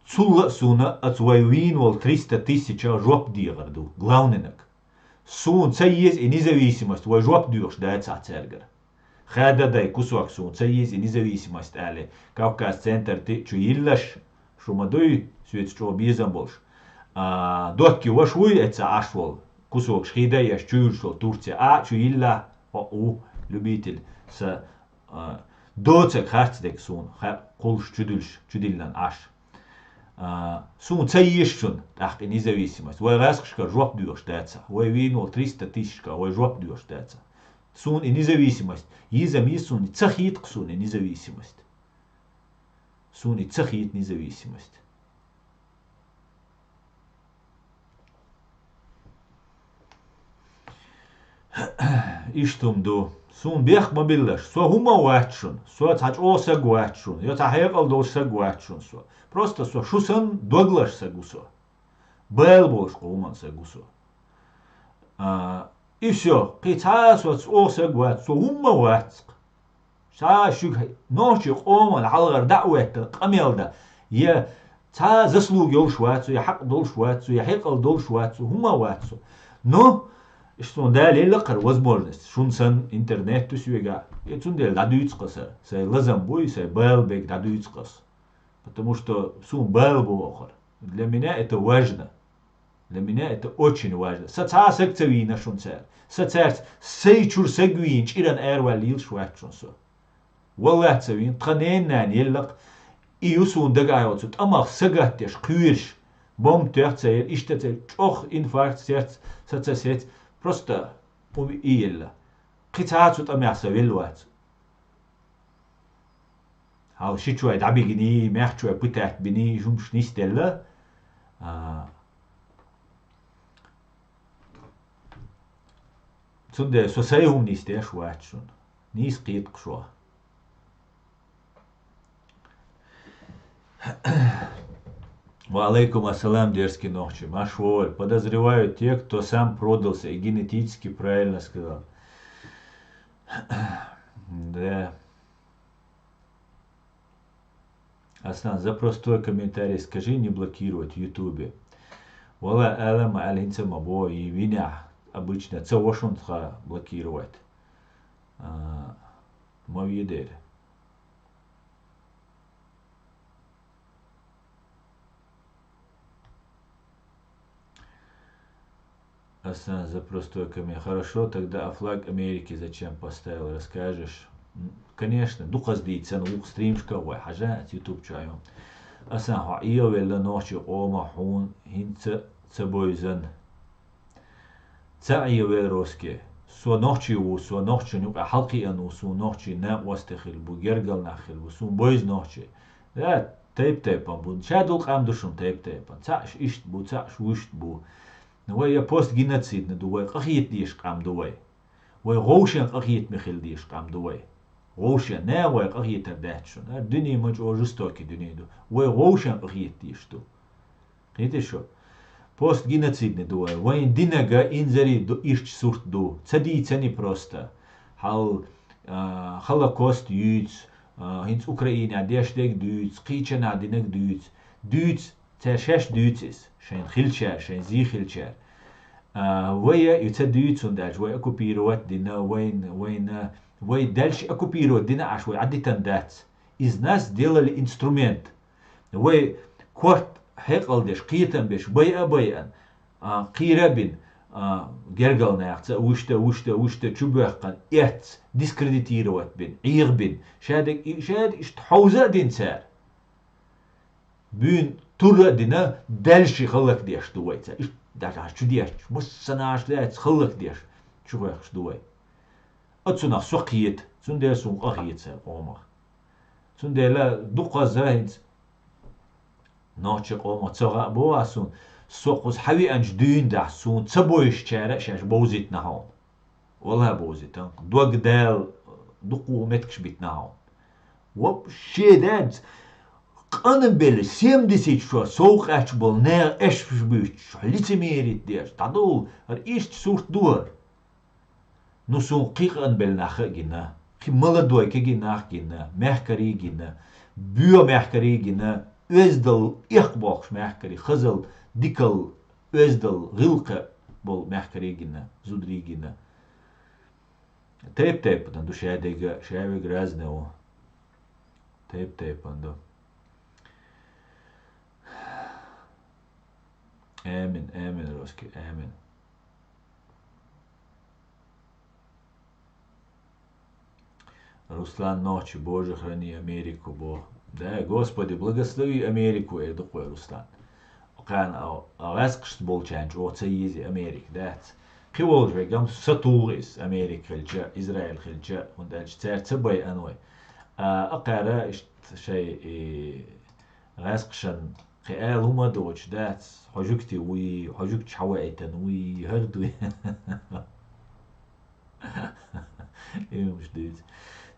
Цулла суна от свайвинвал 300 тысяч жоп диагарду. Главненок. Сун ца есть и независимость, вай жоп диош дается цергар. Хада дай кусок сун, ца есть и независимость али. Кавказ центр ты чуиллаш, шумадуй, свет что объездом больше. Дотки вашуй, это ашвол. Кусок шхида я чуюшел Турция. Чуилла, любитель с доцек харцдек сун, кулш чудильнан аш. Сун ца есть шун, так и независимость. Вай раскшка жоп дюш дается. Вай винул 300 тысяч, вай жоп дюш дается. Сун и независимость. Езами сун цахит сун и независимость. Сун и цахит независимость. И что мду? Сун бех мобилаш. Со хума уатшун. Со цач оса гуатшун. Я цахекал долша гуатшун. Просто со шусан доглаш сагусо. Бел больш куман сагусо. И все. Китас вот оса гуат. Со хума уатск. Ша шук ночи оман алгар дауэта камелда. Я ца заслуги олшватсу, я хак долшватсу, я хекал долшватсу, хума уатсу. Но что дали лакар возможность. Шунсан интернет тусвега. И цундел дадуицкаса. Сай лазамбуй, сай белбек дадуицкас. Потому что сум белбу. Для меня это важно. Для меня это очень важно. Саца секцевина шунцер. Сацерц сейчур сегвинч иран эрвалил шватшунсо. Wallah цевин тханен нан еллак. И юсун дагайотсут. Амах сагаттеш кюрш. Бом тёрцер иштецер. Чох инфаркт сердц. Сацесец. Просто иелла. Китаацут амяса вилвац. Хау шичуай дабигини, мягчуай пытать бини, жумш нистелла. Цунде сосайхум нистеш вачун. Нис кит кшо. Валейкум ассалам, дерзкий ногчи. Машволь. Подозревают те, кто сам продался и генетически правильно сказал. Да. Аслан, за простой комментарий скажи не блокировать в Ютубе. Вала алама алинца мабо и виня обычно цавошунтха блокировать. Мавидер. Аслан за простой коммент. Хорошо, тогда флаг Америки зачем поставил, расскажешь? Конечно, дуказдийца, ну стримшка, вай хажа, ютуб чаем. Аслан, ио велла ночи ома хун, хинца цабойзан. Ца ио вел русски. Су ночи нюк, а халки ану, су ночи на вастахил, бу гергал нахил, бу су бойз ночи. Да, тейп-тейпан, бу чадул камдушум тейп-тейпан. Цаш ишт бу, цаш ушт бу. ويا بوست جيناتسيد ندوي قخيت ديش قام دوي وي غوشن قخيت مخيل ديش قام دوي غوشن نا وي قخيت ترداتشون الدنيا مج اوجستوكي دنيا دو وي غوشن قخيت ديش دو قيت شو بوست جيناتسيد ندوي وين ديناغا انزري دو ايش سورت دو تسدي تاني بروستا حال هولوكوست يوتس هينس اوكراينا ديش ديك دوتس قيچنا دينك دوتس تشاش دوتس شين خلشار شين زي خلشار ويا يتدويت ونداج ويا أكوبيروات دينا وين دالش أكوبيروات دينا عشوي عدي تندات إز ناس ديلا الإنسترومنت وي كورت حقل ديش قيتن بيش بيئا قيرابين جرجل ناقص وشتا تشبهقن إت ديسكريديتيروات بين عيغ بين شاد إشتحوزة دين سار بين تورا دينا دالشي خلق ديش دويتا إش داش شو ديش مش سناش لات خلق ديش شو خلقش دوي أتسونا سوقيت سندل سون قخيت سا قومر سندل دقة زاهد ناتش قومر تسرع بوا سون سوقس حوي أنج دين ده سون تبويش شارع شاش بوزيت نهون والله بوزيت دوق دال دقو متكش بيت نهون وب شيداد قانون بله سيم ديسيت شو سوق أشبال نير إيش بيش حليت ميريت ديش تعدول هر إيش صورت دور نسون قيقان بل نخ جنا خي ملدوي كجنا جنا محكري جنا بيو محكري جنا أزدل إخباقش محكري خزل ديكل أزدل غلقة بول محكري جنا زودري جنا تيب بدن شاوي غرازنو تيب بدن آمن روسكي آمن Руслан ночи, Боже, храни Америку, Бог. Да, Господи, благослови Америку, эдукой Руслан. Кан арасқшт болчанч, оцаизи Америк, дат. Кивол жвегам сатурис Америк хилча, Израиль хилча, ундалч цар цабай аной. أقرأ شيء راسقشن قال هما دوتش دات حجوكتي وي حجوكت حوائتن وي هردوي إيه مش ديت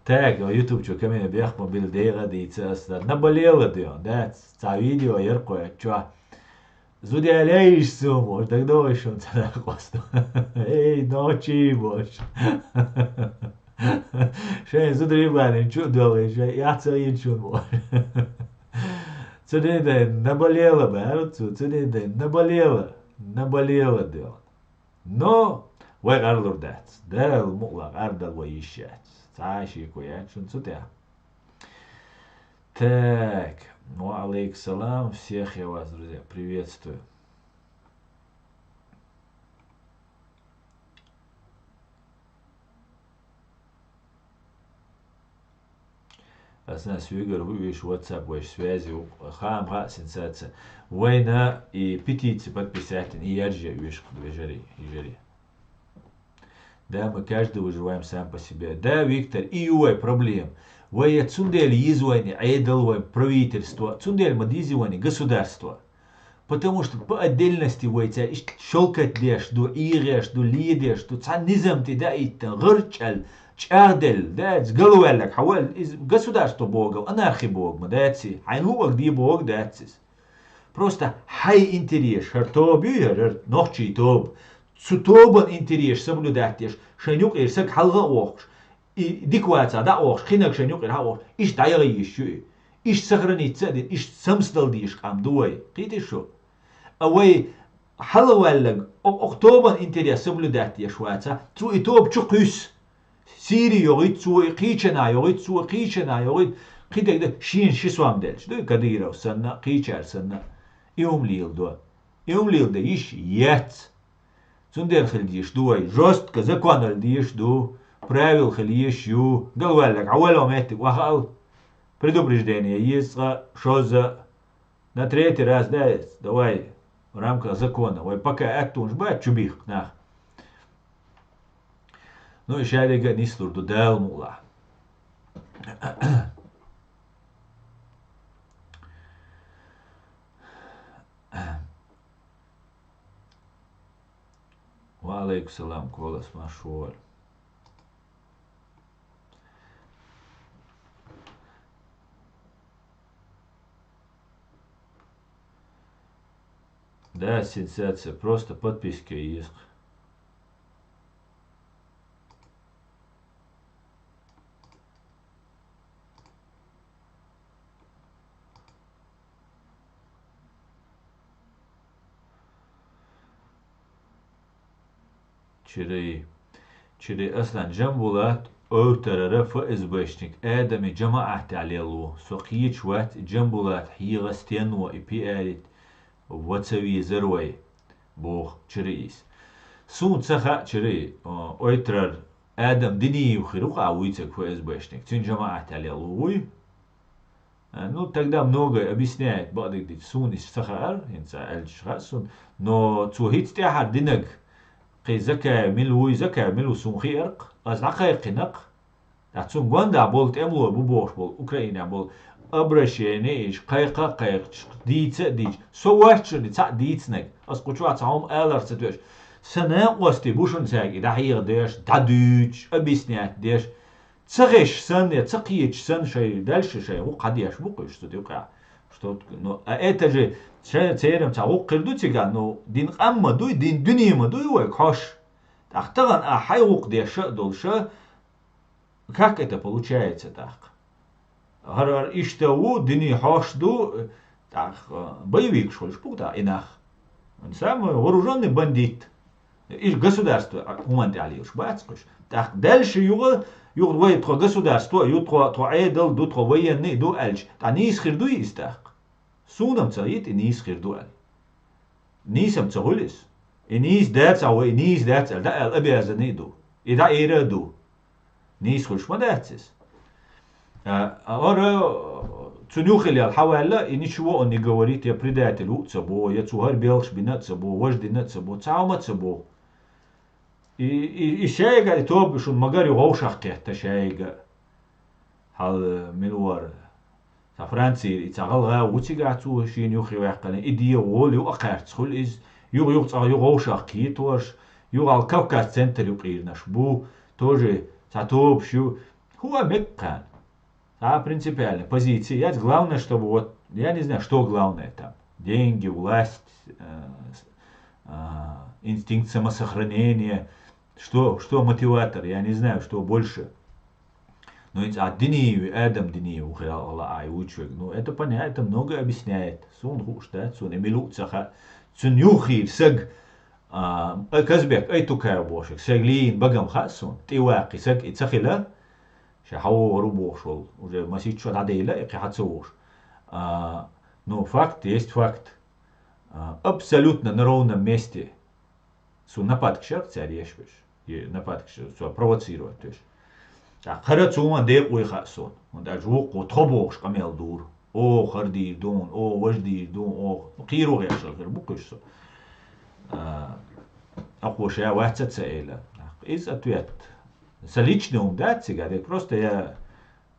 تاج يوتيوب شو كمان بيخبر بالديرة دي تأثر نبليلة ديون دات تاع فيديو يرقوا شو زودي عليش سومو تقدروا شو تلاقوا إيه نوتشي boş. Şey zudribani чудовый, я целый чудо. Цудей наболело бы, цудей наболело дело. Но вы гарлурдат, да, мула гардал воищать. Цаши куять, шун цудя. Так, ну алейк салам, всех я вас, друзья, приветствую. أثناء سويجر ويش واتساب ويش سوازي وخام رأسن ساتسا وينا بيتيت подписайтесь и ярже виш يجري да мы каждый выживаем сам по себе да Виктор и уай проблем вая цундель изуани айдалвай правительство цундель мадизивани государство потому что по отдельности вайца щелкать лишь до иреш до лидеш до цанизм ты да и гырчал чардел да сгалуэлек хавал из государства бога анархи бог мадаци хайнуак ди бог дацис просто хай интерес шартоби нохчи тоб цутобан интерес соблюдатеш шанюк ирсак халга охш и дикваца да охш хинак шанюк ир хавор иш дайри ишю иш сохранится иш самстал диш камдуй қите шо авай حلوة أكتوبر إنتريا سبلودات يشواتا تو إتوب تشقيس سيري يغيد سوى قيشنا يغيد سوى قيشنا يغيد قيد شين شسوام دلش دو كديرة وسنة قيشار سنة يوم ليل دو يوم ليل ده يش يات سندر خلديش دوي جوست كذا كوانل ديش دو правил خليش يو قالوا عوالو ماتي وخال предупреждение есть что на третий раз да давай в рамках закона ой пока это уж бать чубих нах ну и шарика нислур до далмула وعليكم السلام كولس مشهور Да, сенсация, просто подписки есть. Çiri aslan jambulat ötərərə فإزبشنك آدم جماعة عليلو سقيت وات جنبولات حيغستين وإبي آلت وتسوي زروي بوخ تشريس سون سخا تشري أوترر آدم دني وخيروق عويتك فإزبشنك تين جماعة عليلو ну тогда много объясняет بعد سون سخار إنسا الشخص سون но توهيت تحر دينك قي زكا ملوي زكا ملو سون خيرق أزعقا يقنق تحسون غواندا بولت أملو ببوش بول أوكرانيا بول обращение иш кайка дица дич совачни ца дицнек аскучва цаум элар цетвеш сана ости бушун саги да хир деш дадуч объяснять деш цегеш сан я цекич сан шей дальше шей у кадеш букуш что тюка что ну это же церем ца укырду тига ну дин амма дуй дин дюнима дуй ой кош тахтаган а хайук деш долша как это получается так هر اشتوو دني حاشدو так боевик что ли пута инах он сам вооруженный бандит из государства гуманитариуш бацкош так дальше юго юго то государство ютро то айдл ду то военный ду альч та не исхирду есть так сунам цаит и не исхирду аль нисам цахулис и нис дац ау нис дац да обязаны ду и да ираду нис хуш мадацис أرى تنوخلي الحوالة إني شو أني جواريت يا предателю تبو يا تهر بيلش بنا تبو وجدنا تبو تعاوم تبو الشيء قاعد يتوب شو المجاري غوشة كهتا شيء هال منور فرنسي يتعغلها وتي قاعد تو شين يخي ويحقنا إديه وولي وأقارت خل إز يغ غوشة كيت وش يغ الكوكاس سنتر يقيرنا شبو توجي تعتوب شو هو مكان А принципиально позиции. Я главное, чтобы вот я не знаю, что главное там. Деньги, власть, инстинкт самосохранения, что мотиватор, я не знаю, что больше. Но дини, Адам дини, ну это понятно, это много объясняет. Сун хуш, да, сун эмилу цаха, сун юхир, саг, казбек, ай тукая бошек, саглин, багам хасун, тиваки, саг, и цахила. شحو ربوشل уже масить что надо حتسوش но факт есть факт абсолютно на ровном месте су нападки шарцар ешбеш нападки су провоцировать то есть так харацума де ой хасон он даже у тобош камел дур о харди дон о вожди дон о قيرو يشل غير بوكش اخوش يا واحد تسائل из ответ с личным, да, цыгане, просто я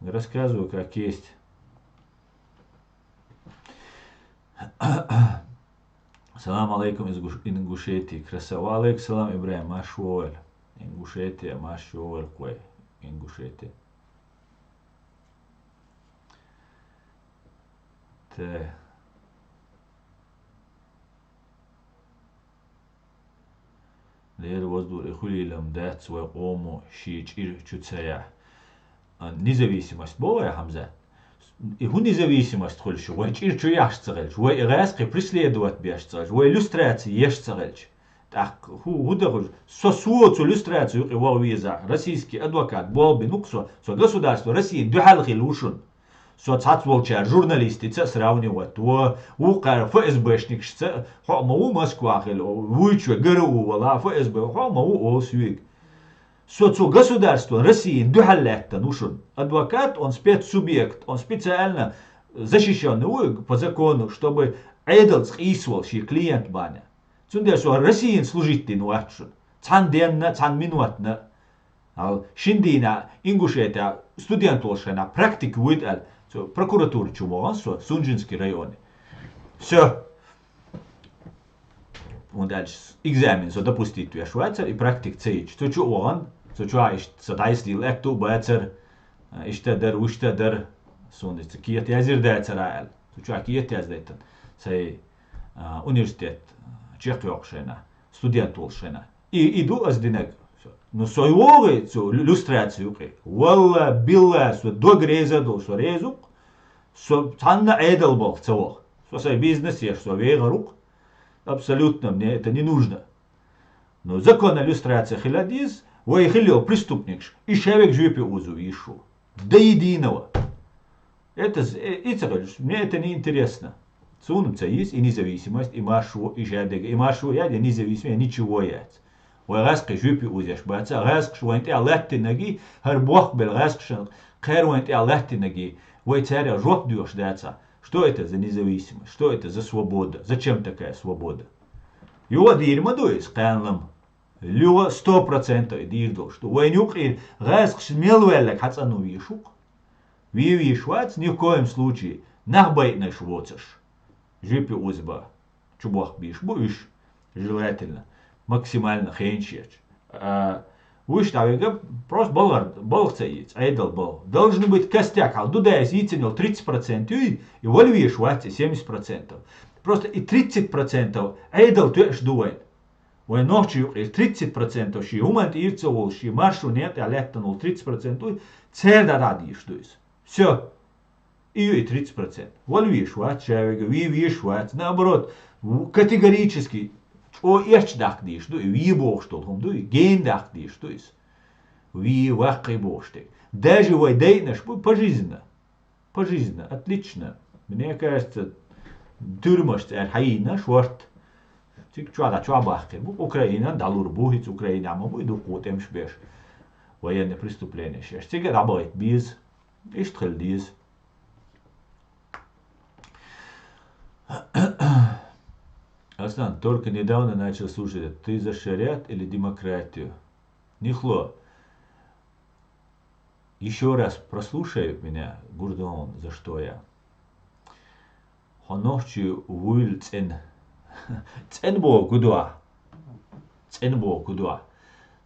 рассказываю, как есть. Салам алейкум из Ингушетии. Красава алейк, салам Ибраим, Машуэль. Ингушетия, Машуэль, кой. Ингушетия. Те. Лер воздух хулилам дать свой ому щич и чуцая. Независимость была, Хамза. и ху независимость хольш, вы чирчу яшцарельч, вы резки преследовать бешцарельч, вы иллюстрации ешцарельч. Так, ху дагож, сосуоцу иллюстрацию его виза, российский адвокат, болби, ну со государство России дюхалхи лушун. Со цацволчар, журналисты, це сравнивать, укар ФСБшник, це хомау Москва, вычу, ГРУ, вала, ФСБ, хомау Освиг. Соцу государство России дюхалетта нушун. Адвокат, он спецсубъект, он специально защищенный по закону, чтобы эдалск исвал, ши клиент баня. Цундер со Россиин служитель нуатшун. Цан денна, цан минуатна. Ал шиндина, ингушета, студент волшена, практик выдал, прокуратура чумова, Сунжинский район. Все. Und als Examen, so допустить в Швейцар и практик цеич. То что он, то что ist, so da ist die Lektor besser, ist der, wo ist der, so und jetzt kiet yazir der Zerael. To что kiet yaz deten. Sei Universität, Чехия, студент волшена. И иду аз денег. Но союги, so иллюстрацию, валла билла, so до греза до so резук, so цанна эдел был цевох. So sei бизнес ешь, so вегарук. Абсолютно мне это не нужно. Но закон о иллюстрациях хиладиз, вы хилил преступник, и человек живет узу ишу. До единого. Это, мне это не интересно. Цунуца есть и независимость, и машу, и жадег, и машу, я независимый, ничего есть. Вы раск живет узяш, баца, раск, что они аллахти ноги, харбох бел раск, что они аллахти ноги, вы царя жоп дешь, даца. Что это за независимость? Что это за свобода? Зачем такая свобода? Его дирмадуй с каналом. Лё 100% дирдол, что войнюк и раск смелвелек хацану вишук. Вишвац ни в коем случае нахбайт не швоцаш. Жипи узба. Чубах биш буиш. Желательно. Максимально хенчеч. Выш тавига просто балгца яйц, айдал бал. Должен быть костяк, ал дуда я яйценил 30%, и вольви шваце 70%. Просто и 30% айдал туэш дуэйн. Вой ночью и 30% ши умант ирцевол, ши маршу нет, а леттанул 30%, церда радиш дуэс. Все. И 30%. Вольви шваце, чавига, ви шваце, наоборот, категорически. О, eerst dag die is, wie boostel, geen dag die is, wie вахкой боштик. Даже вы дейнеш, пожизненно, отлично. Мне кажется, тюрьмаш хайна, шварт, тик чуада чуабахкин, Украина, далур бухиц, Украина, мы буду котем шбеш, военное преступление шеш. Тик работает без, иштрел диз. Аслан, только недавно начал слушать, ты за шариат или демократию? Нихло. Еще раз прослушай меня, Гурдон, за что я. Хонохчи уил цен. Ценбо гудуа.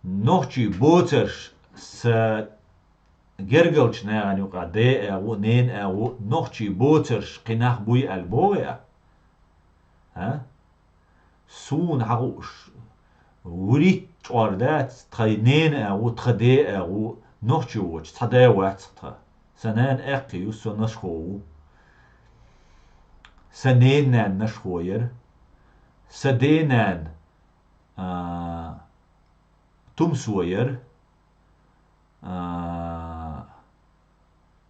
Нохчи боцерш с гергалч на анюка де эву, нен эву, нохчи боцерш кинах буй альбоя. А? Сун хауш урит ордат тайнен ау тхаде ау нохчуч таде ватта санан эки сонашхоу саненан нашхоер саденан тумсоер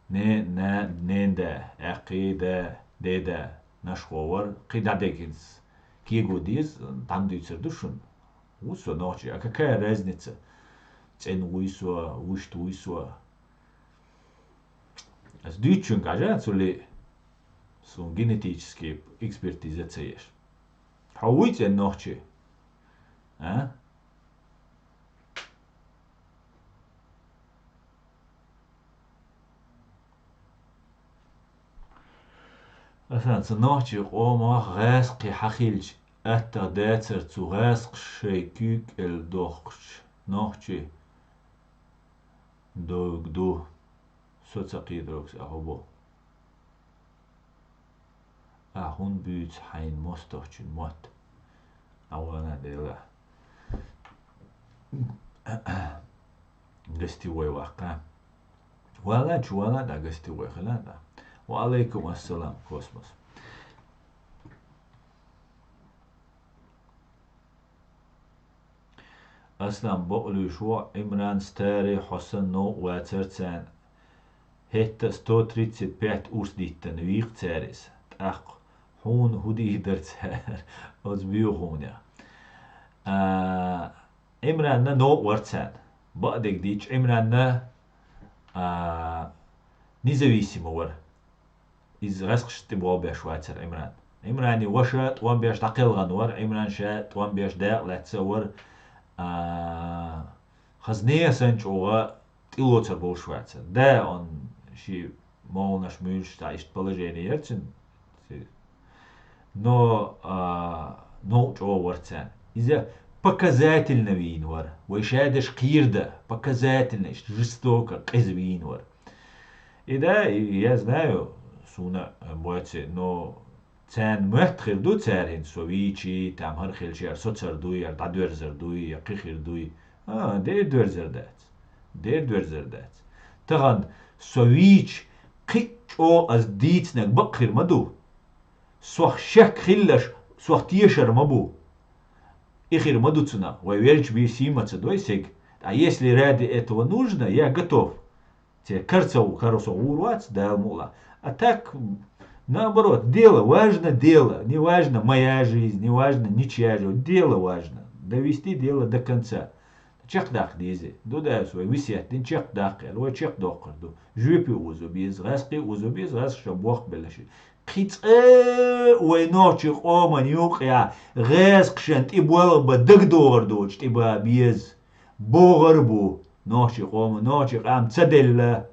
ненда эки деда нашховер кидадегинс Кигудиз, там даются душун. Усо ночи. А какая разница? Цен уйсо, ушт уйсо. С дючун кажется ли сун генетические экспертизы цеешь. Хауйте ночи. А? مثلا نوعتي قوما غاسق حخيلج أتا داتر تو غاسق شيكوك الدوخش نوعتي دو سوتساقي دروكس أهوبو أهون بيت حين مستوحش موت أولا ديلا قستي وي واقع ولا جوالا دا قستي وي خلادا وعليكم السلام كوسموس. أصلا بقولوا شو عمران ستاري حسن نو واترتان هتا 135 أورديتن ويق تاريس تأق هون هودي درتار أزبيو هونيا عمران نو ورتان بعدك ديش عمران независимо ور из расқшты болбеш ватер عمران عمراني وشات وان بيش تقلغن ور عمران شات وان بيش داق لاتسا ور خزنية سنчуга тилоцер болшваца. Да, он ши мол наш мюльш таишт положение ерцин. Но чуга ворцан. Из-за показательно винвар. Вайшадеш кирда. Показательно, жестоко, кез винвар. И да, я знаю, суна бойцы, но цен мехтхирду царин совичи, там хархилшер, соцардуй, дадверзардуй, якихирдуй. Дер дверзердац. Таган сович кичо аз дицнак бакхир маду. Суах шак хиллаш, суах тиешер мабу. Ихир маду цуна. Вайверч би симаца дойсег. А если ради этого нужно, я готов. Те карцау хорошо урвать, да мула. А так, наоборот, дело важно, дело. Не важно моя жизнь, не важно ничья жизнь. Дело важно. Довести дело до конца. Чехдах дизи. Дуда свой висят, не чехдах, алой чехдохарду. Жюпи узу без раски узу без рас шабох белаши. Киц уйночих оман юқя рас кшент и болба дагдордуч тиба без богарбу. Ночих оман ночих ам цаделла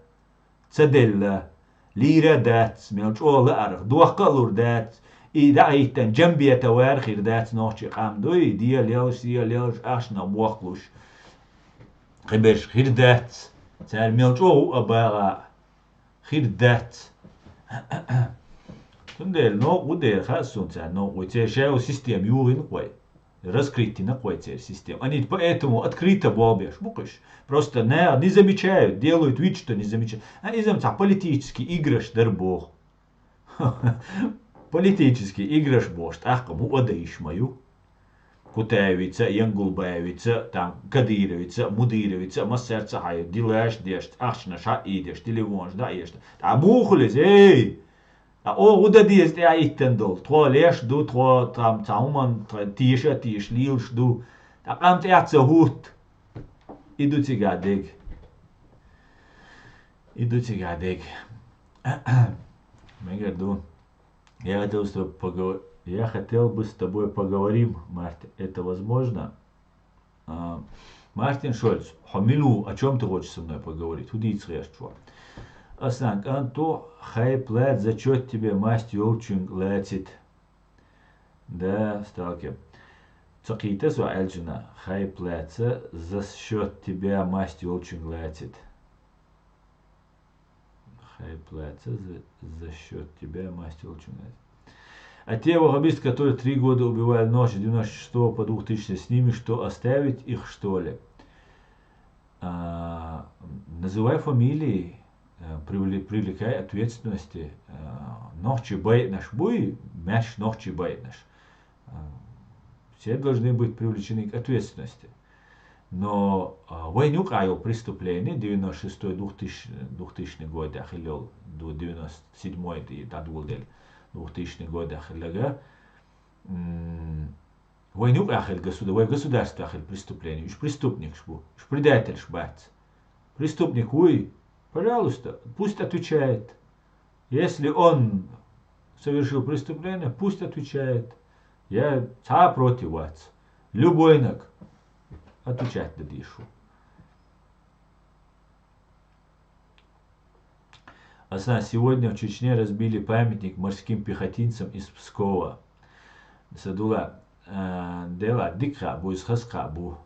лира дат мелч ола арх дуахкалур дат. И да иттен джамбията вархир дат ночих ам дуй диалелш ашна буахлуш. خبرش خيردات تاع ميلجو أبغى خيردات تندير نو ودير خاصون تاع نو وتشاو سيستم يورين قوي раскрытие на قوي تاع систем они поэтому открыто болбеш букаш просто не замечают делают вид что не замечают они замечают политический игрыш дербог политический игрыш бошт ахкому одаиш мою Кутаевица, Янгулбаевица, там Кадыровица, Мудыровица, Массерца, Хай, Дилаш, Дешт, Ахшна, Ша, Идеш, Телевонж, да, ешт. А бухлес, эй! А о, уда диес, да, иттендол. Тво леш, ду, тво, там, тауман, тиша, тиш, лилш, ду. А кам театца хут. Иду тигадег. Мегаду. Я хотел, чтобы поговорить. Я хотел бы с тобой поговорим, Мартин. Это возможно? Мартин Шольц, Хамилу, о чем ты хочешь со мной поговорить? Худить срежчу. Аслан, Анто, хай плат, зачет тебе масть елчин летит. Да, сталкер. Цакита су альджина, хай платца, за счет тебя масть елчин летит. Хай платца, за счет тебя масть елчин летит. А те ваххабисты, которые 3 года убивали ночью 96 по 2000, с ними что, оставить их что ли? Называй фамилии, привлекай ответственности. Ночью бает наш буй, мяч ночью бает наш. Все должны быть привлечены к ответственности. Но войнук аял преступление 96-2000 год, ахилел до 97 и тадвулдель. 2000 годах лага войну ахил государство ахил преступление уж преступник шбу уж предатель шбат преступник уй пожалуйста пусть отвечает если он совершил преступление пусть отвечает я против вас любой нак отвечать дадишу. Аслан, сегодня в Чечне разбили памятник морским пехотинцам из Пскова. Садула, дела дикха, буис хаска, бу,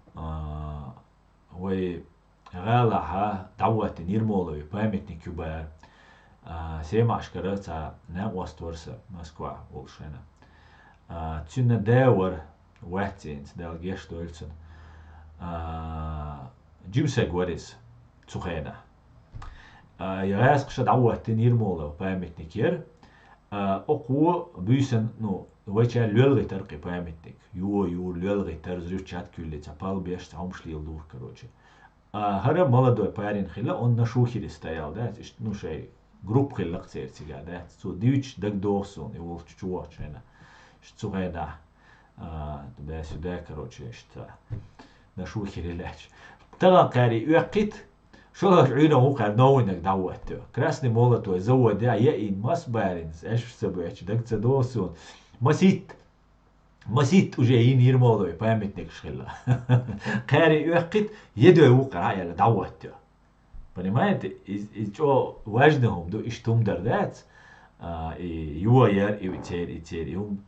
ой, галаха, тавати, нирмолови, памятник юбар, семашкара, ца, не остворса, Москва, волшена. Цюна девар, ватинц, делге штольцен, джимса горис, цухена. يغاس قشد عواتين يرمولا памятник ير أقوى بيسن نو وجه لولغي ترقي памятник يو لولغي ترزريو чат كله تапал беш таумшли лдур короче. Хара молодой парень хила, он на шухере стоял, да, ну шей групп хила церцига, да, цу дивич даг досун, и волк чувачена, что гайда, туда-сюда, короче, что на шухере ляч. Тага кари уакит, шо عيونه هو قاعد نوينك دعوته красный молотой заводя я и мас баринс эш собач даг цадосун مسيت وجايين يرموا памятник шхила. Кари уакит еду его края дعوته. Понимаете? И что важно до и что дардать и его яр и тер и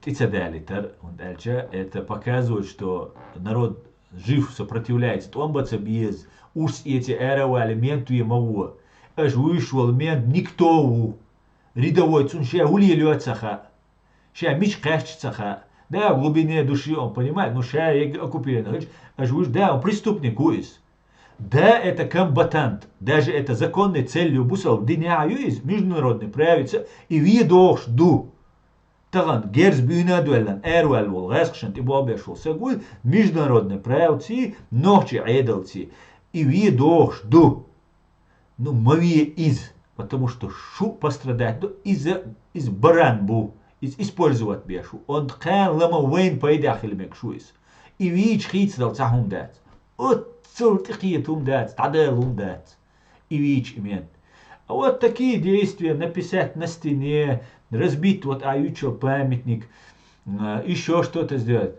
тицадалитер он дальше это показывает, что народ жив сопротивляется. Он баца без уж эти эровые элементы ему аж вышел элемент никто рядовой цунше хули лёцаха ша мич кашцаха. Да, в глубине души он понимает, ну шая оккупированный, да, он преступник уис. Да, это комбатант, даже это законной целью бусал диняю из международной правица и видош ду. Таган герз бюна дуэллан эрвал вол гаскшант и бобешул сагуй международной правицы ночи эдалти и видош ду. Ну мавие из, потому что шу пострадать из баранбу. Использовать бешу. Он ткан лама вين поедахил мекшуис. И вич хиц дал цахум дат. Вот цуртихиетум дат, тадалум дат. И вич имен. А вот такие действия, написать на стене, разбить вот аютчо памятник, еще что-то сделать.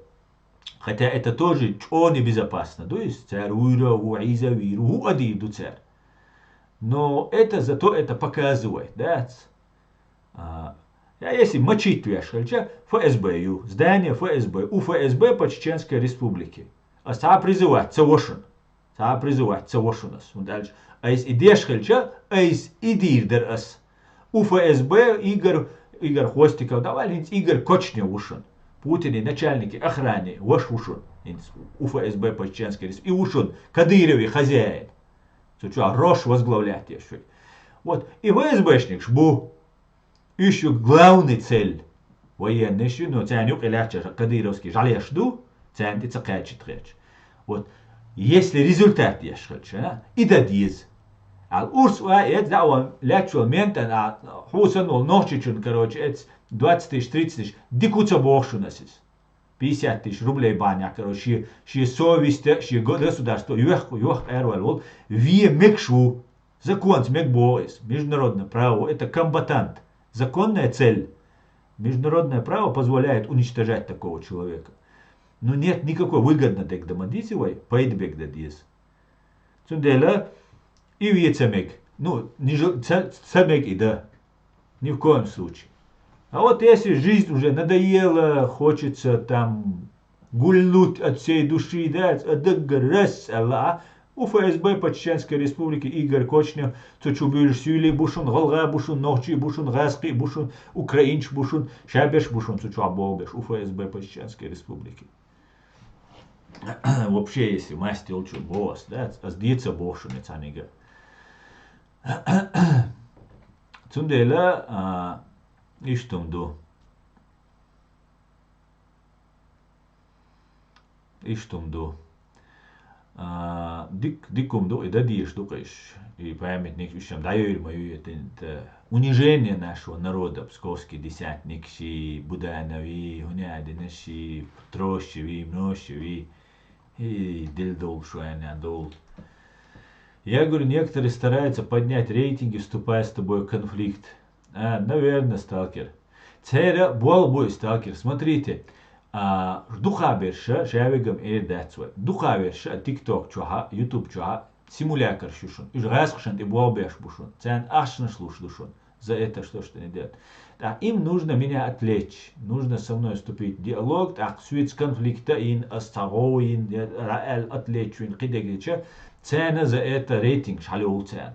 Хотя это тоже очень небезопасно. То есть царь уйра, уиза, виру, уадиду царь. Но это зато это показывает, да. А если мочить вешальча, ФСБ, здание ФСБ, у ФСБ по Чеченской Республике. А стала призывать цавошин. Стала призывать цавошинас. Дальше. А если идешь хальча, а если идир дер ас. У ФСБ Игорь Хвостиков, давали Игорь Кочнев ушин. Путин начальники охраны, ваш ушин. У ФСБ по Чеченской Республике. И ушин Кадырове хозяин. Что, Рош возглавлять еще. Вот. И ФСБшник шбу. Еще главная цель военная, но ценюк или кадыровский жалеешь ду, цен ты цакачит реч. Вот если результат есть, и дадиз. А урс это да он лечил ментан, а хусан ол ночичун, короче, это 20 тысяч, 30 тысяч, дикуца богшу насис. 50 тысяч рублей баня, короче, ши совесть, ши государство, юх эрвал, вие мекшу, закон мекбоис, международное право, это комбатант. Законная цель. Международное право позволяет уничтожать такого человека. Но нет никакой выгодной дек дамадизивой, поедбек дадиз. Цундела и вецамек. Ну, не самек и да. Ни в коем случае. А вот если жизнь уже надоела, хочется там гульнуть от всей души, да, адаграс Аллах. У ФСБ по Чеченской Республике Игорь Кочнев, Цучубюль Сюли Бушун, Голга Бушун, Нохчи Бушун, Гаски Бушун, Украинч Бушун, Шабеш Бушун, Цучуаболбеш, у ФСБ по Чеченской Республике. Вообще, если мастер учу босс, да, сдится Бошун, это анига. Цундела, иштумду. Дикум и дадишь дукаешь и памятник еще даю мою это унижение нашего народа псковский десятник ши буданови гунядинаши трощеви мнощеви и дельдол шуанядол. Я говорю, некоторые стараются поднять рейтинги, вступая с тобой в конфликт. Наверное, сталкер. Цера болбой сталкер. Смотрите. Духаберша, шавигам эрдацвай. Духаберша, тикток чуха, ютуб чуха, симулятор шушун. И жгасхшан и болбеш бушун. Цен ашна слуш душун. За это что не делать. Так, им нужно меня отвлечь. Нужно со мной вступить в диалог. Так, свиц конфликта ин астагоин, раэль отвлечуин, кидегича. Цена за это рейтинг шалюл цен.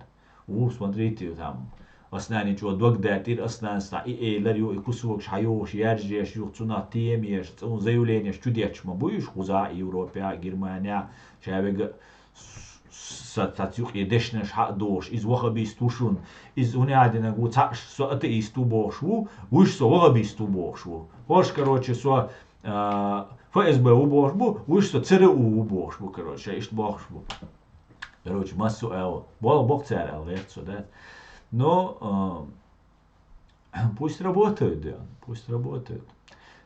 Смотрите, там. Основание чего догдатир основанства и эйларю и кусок шайош яржеш юхцуна темеш заявление что дечма будешь хуза Европа Германия шавега сатюх едешнеш хадош из вахабистушун из унядина гу цаш со атеисту бошву уж со вахабисту бошву хош короче со ФСБ у бошбу уж со ЦРУ у бошбу короче ишт бошбу короче массу эл бол бог царь алверцо да но пусть работают да пусть работают.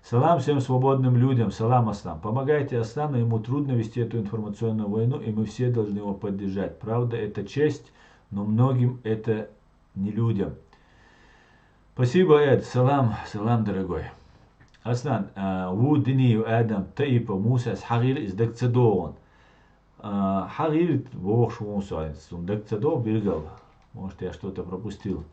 Салам всем свободным людям, салам Аслан. Помогайте Аслану, ему трудно вести эту информационную войну, и мы все должны его поддержать. Правда, это честь, но многим это не людям. Спасибо, Эд. Салам, салам, дорогой. Аслан, ву динию Эдам таипа муса с хагир из декцедоон. Хагир бог шумуса, декцедо биргал. Может, я что-то пропустил.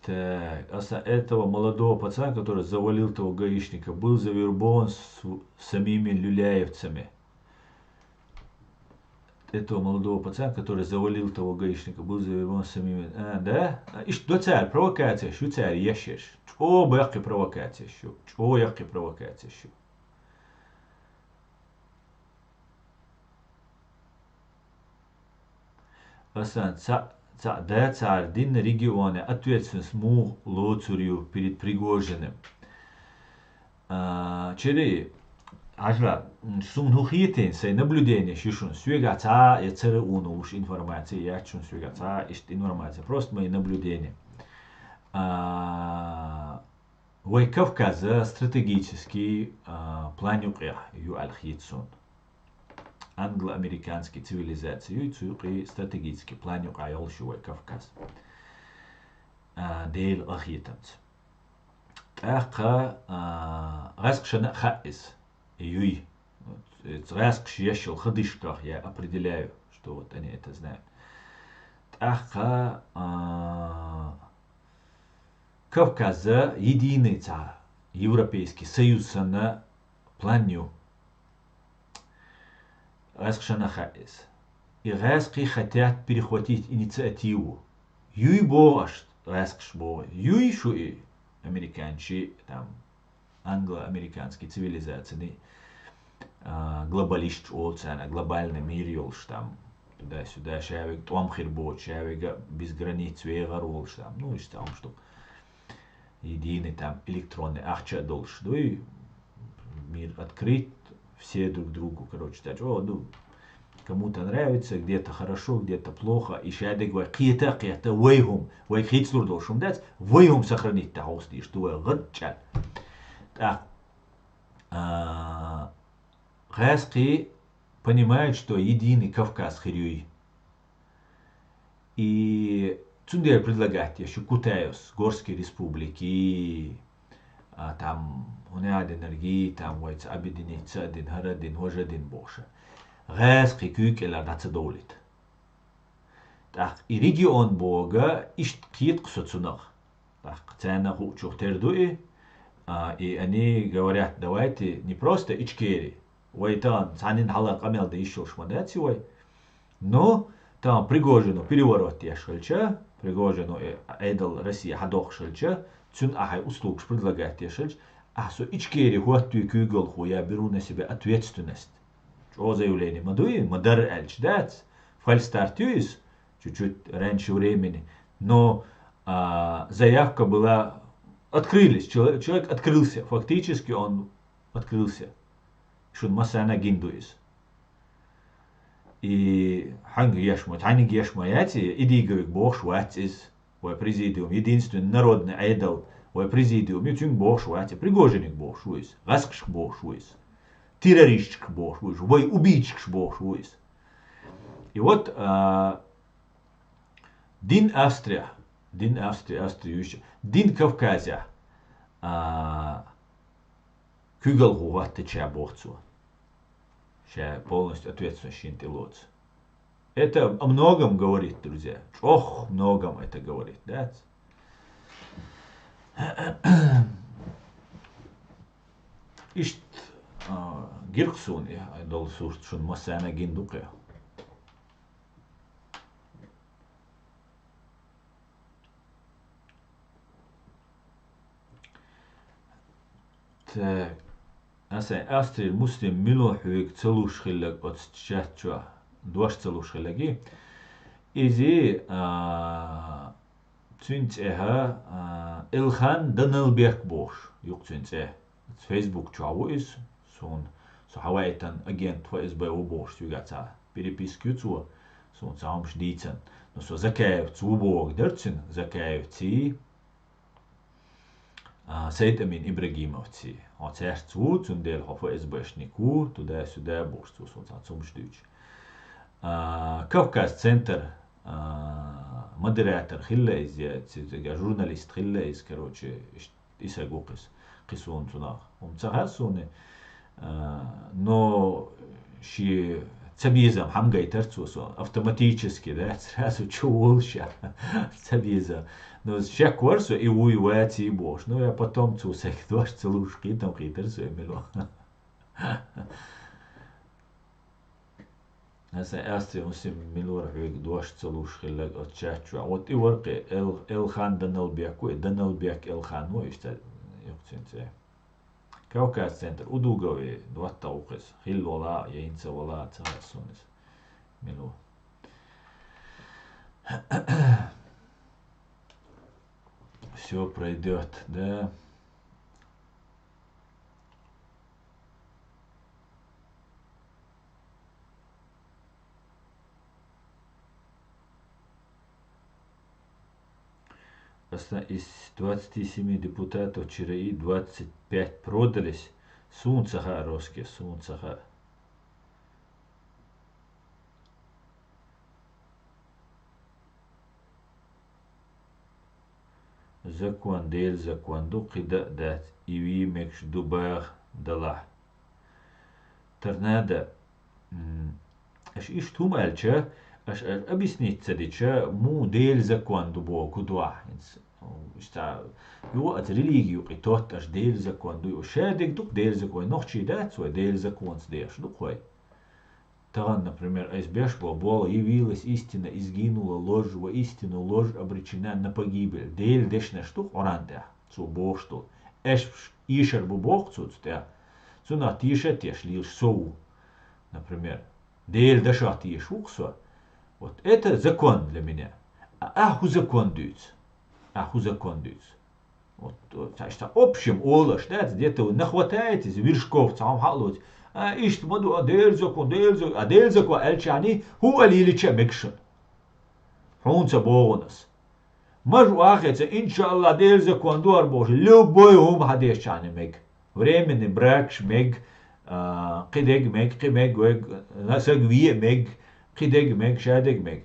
Так, этого молодого пацана, который завалил того гаишника, был завербован с самими люляевцами. Этого молодого пацана, который завалил того гаишника, был завербован с самими... да? И что царь? Провокация. Что царь? Ящешь. Чего бэхки провокация? Чего яхки провокация? Да, царь, дин регионе, ответственность му лоцурью перед Пригожиным. Чили, ажра, сумнухитин, сей наблюдение, шишун, свегаца, я ЦРУ, но уж информация, я чун свегаца, ишт информация, просто мои наблюдения. Вой Кавказа стратегический план ю алхитсон. Англо-американской цивилизации и стратегический план укаял шуй Кавказ. Дейл ахитанц. Таха раскшена хаис. Юй. Раскш ящил ходышках, я определяю, что вот они это знают. Таха Кавказа единый Европейский Союз на планю. Раскшанахаис. И раски хотят перехватить инициативу. Юй бораш раскш бор. Юй шуи американчи там англо-американские цивилизации глобалист оцена глобальный мир ёлш там туда-сюда шавик томхир бот шавига без границ вегарол там ну и там что единый там электронный ахча долш. Ну и мир открыт. Все друг другу, короче, так, ну, кому-то нравится, где-то хорошо, где-то плохо, и шайдек вай қиета, вайгум, вай хитслур должен дать, вайгум сохранить тахости, что вай гадчал. Так, Хаски понимает, что единый Кавказ хирюй. И Цундер предлагает еще Кутаевс, Горские республики, там هناك энергии, там вот объединиться один один уже один больше. Резкий кюк или нацедолит. Так и регион Бога ищет кит ксуцунах. Так цена хучух тердуи. И они говорят, давайте не просто Ичкерии. Вайтан цанин халак амел да еще шмадацивай. Но там Пригожину переворот я шельча. Пригожину эдал Россия хадох шельча. Цун ахай услуг предлагает я шельч. А со Ичкерии хуаттую кюгл я беру на себя ответственность. Что заявление? Мадуи, мадар эльчдать. Фальстартюис чуть-чуть раньше времени. Но заявка была... Открылись. Человек открылся. Фактически он открылся. Шун масана гиндуис. И ханги яшмаяти, иди говорит, бог шватис, вой президиум, единственный народный айдол, вой президиум, ютюнг бог швати, Пригожиник бог швуис, раскш бог швуис, террористчик бог швуис, вой убийчик бог швуис. И вот Дин Австрия, Дин Кавказя, кюгал гуватты ча богцу. Сейчас полностью ответственность шинтилоц. Это о многом говорит, друзья. Ох, многом это говорит, да? Ишт гирксун я должен шун масана гиндуке. Так. Астрил муслим милохвик целуш хиллак от чатча. Дуаш целуш хиллаги. Изи цюнц илхан даналбек бош. Юк цюнц Facebook чаву из сон хавайтан агент ФСБ убош югаца переписку цу сон самш дицен. Но со закаев цубог дерцин закаев ти Сейтамин Ибрагимовци. Он церт цу цундел ФСБшнику туда-сюда бош цу сон самш дич. Кавказ центр модератор хилла из журналист хилла из короче исагукис قيسون تناخ ومتغاسون но شي تبيزا حمقا يترتوسو автоматически да сразу чулща تبيزا но шак ворсу и уйвати бош ну я потом цусек дош целушки там хитерсу эмило هسه أستي مسلم ملور هيك دوش تلوش خلق أتشاتشوا وات إورقي الخان دنال بيكو دنال بيك الخان مو يشتى يقتنت كوكاز سنتر ودوغوي دوات توقس خيل ولا ينسى ولا تغسونس ملو все пройдет да. Из 27 депутатов ЧРИ 25 продались. Сунцаха русские, сунцаха. Закон дель закон дукида дат иви мекш дубах дала. Торнадо. Аш иштум альча. Аш объяснить цадича му дель закон дубо кудва. Ишта юат религию и аш дель закон ду шадик дук дель закон нохчи дат свой дель закон сдеш духой. Таган, например, айсбеш бол явилась истина и сгинула ложь, во истину ложь обречена на погибель. Дель дешна штук оранте, цу бог что. Эш ишер бу бог цуцтя. Цу на тише теш лиш соу. Например, дель деша тиш уксо. Вот это закон для меня. Аху закон дюц. Аху закон дюц. Вот, значит, общем олаш, да, где-то вы нахватаетесь вершков, сам халуть. إيش تمدوا أديل زكو ألشاني هو اللي مكشن هون سبونس مجو آخر إن شاء الله ديل زكو أندوار بوش لو بوي هم هديش شاني مك وريمن براكش مك قدق مك قمك وك نسقوية مك قدق مك شادق مك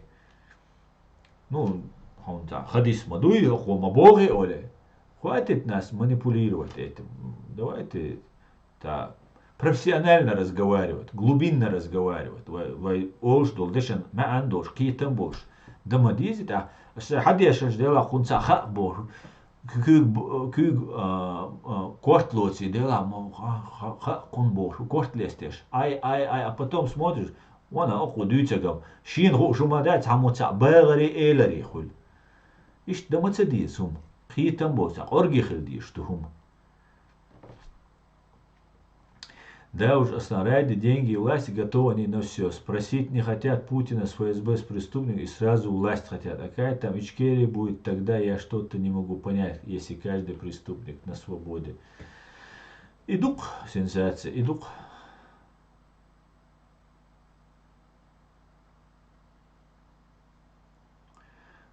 نو هون تا خديس مدوي خو مبوغي أولي خواتت ناس манипулировать этим давайте та профессионально разговаривать, глубинно разговаривать. Олш долдешен ма андош китам бош. Дамадизи та хадиашаш дела хунца ха бош. Кортлоци дела ха кун бош. Кортлестеш. Ай, а потом смотришь, вон оху дюцагам. Шин ху шумадать хамуца багари элари хуль. Иш дамацади сум. Китам бош. Орги хилди штухум. Да уж, ради деньги и власти готовы они на все. Спросить не хотят Путина с ФСБ, с преступниками, и сразу власть хотят. А какая там Ичкерия будет, тогда я что-то не могу понять, если каждый преступник на свободе. Идук, сенсация, идук.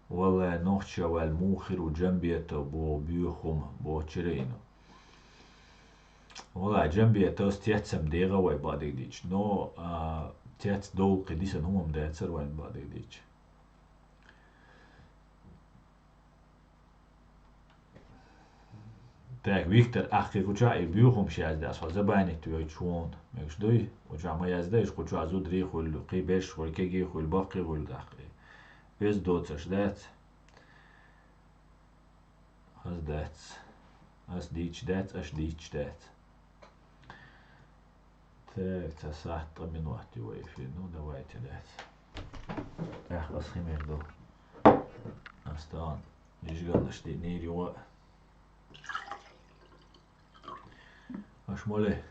Валла нохча валь мухиру джамбиета бо бюхум бо черейну. والله جنبي توست تيتسم ديغا واي بادي ديش نو تيتس دول قديسن هم داتسر وين بادي ديش تاك ويكتر اخي كوچا اي بيوخم شاز داس زباني تو چون مش دوي وجا ما يزداش كوچا زو دري خول قيبش خول كيجي خول باقي خول داخلي بس دوتش دات هز دات هز ديش دات اش ديش دات Так, сахт минут его эфир. Ну давайте дать. Ах, вас химерду. Астан. Лишь гална что не его. أشمله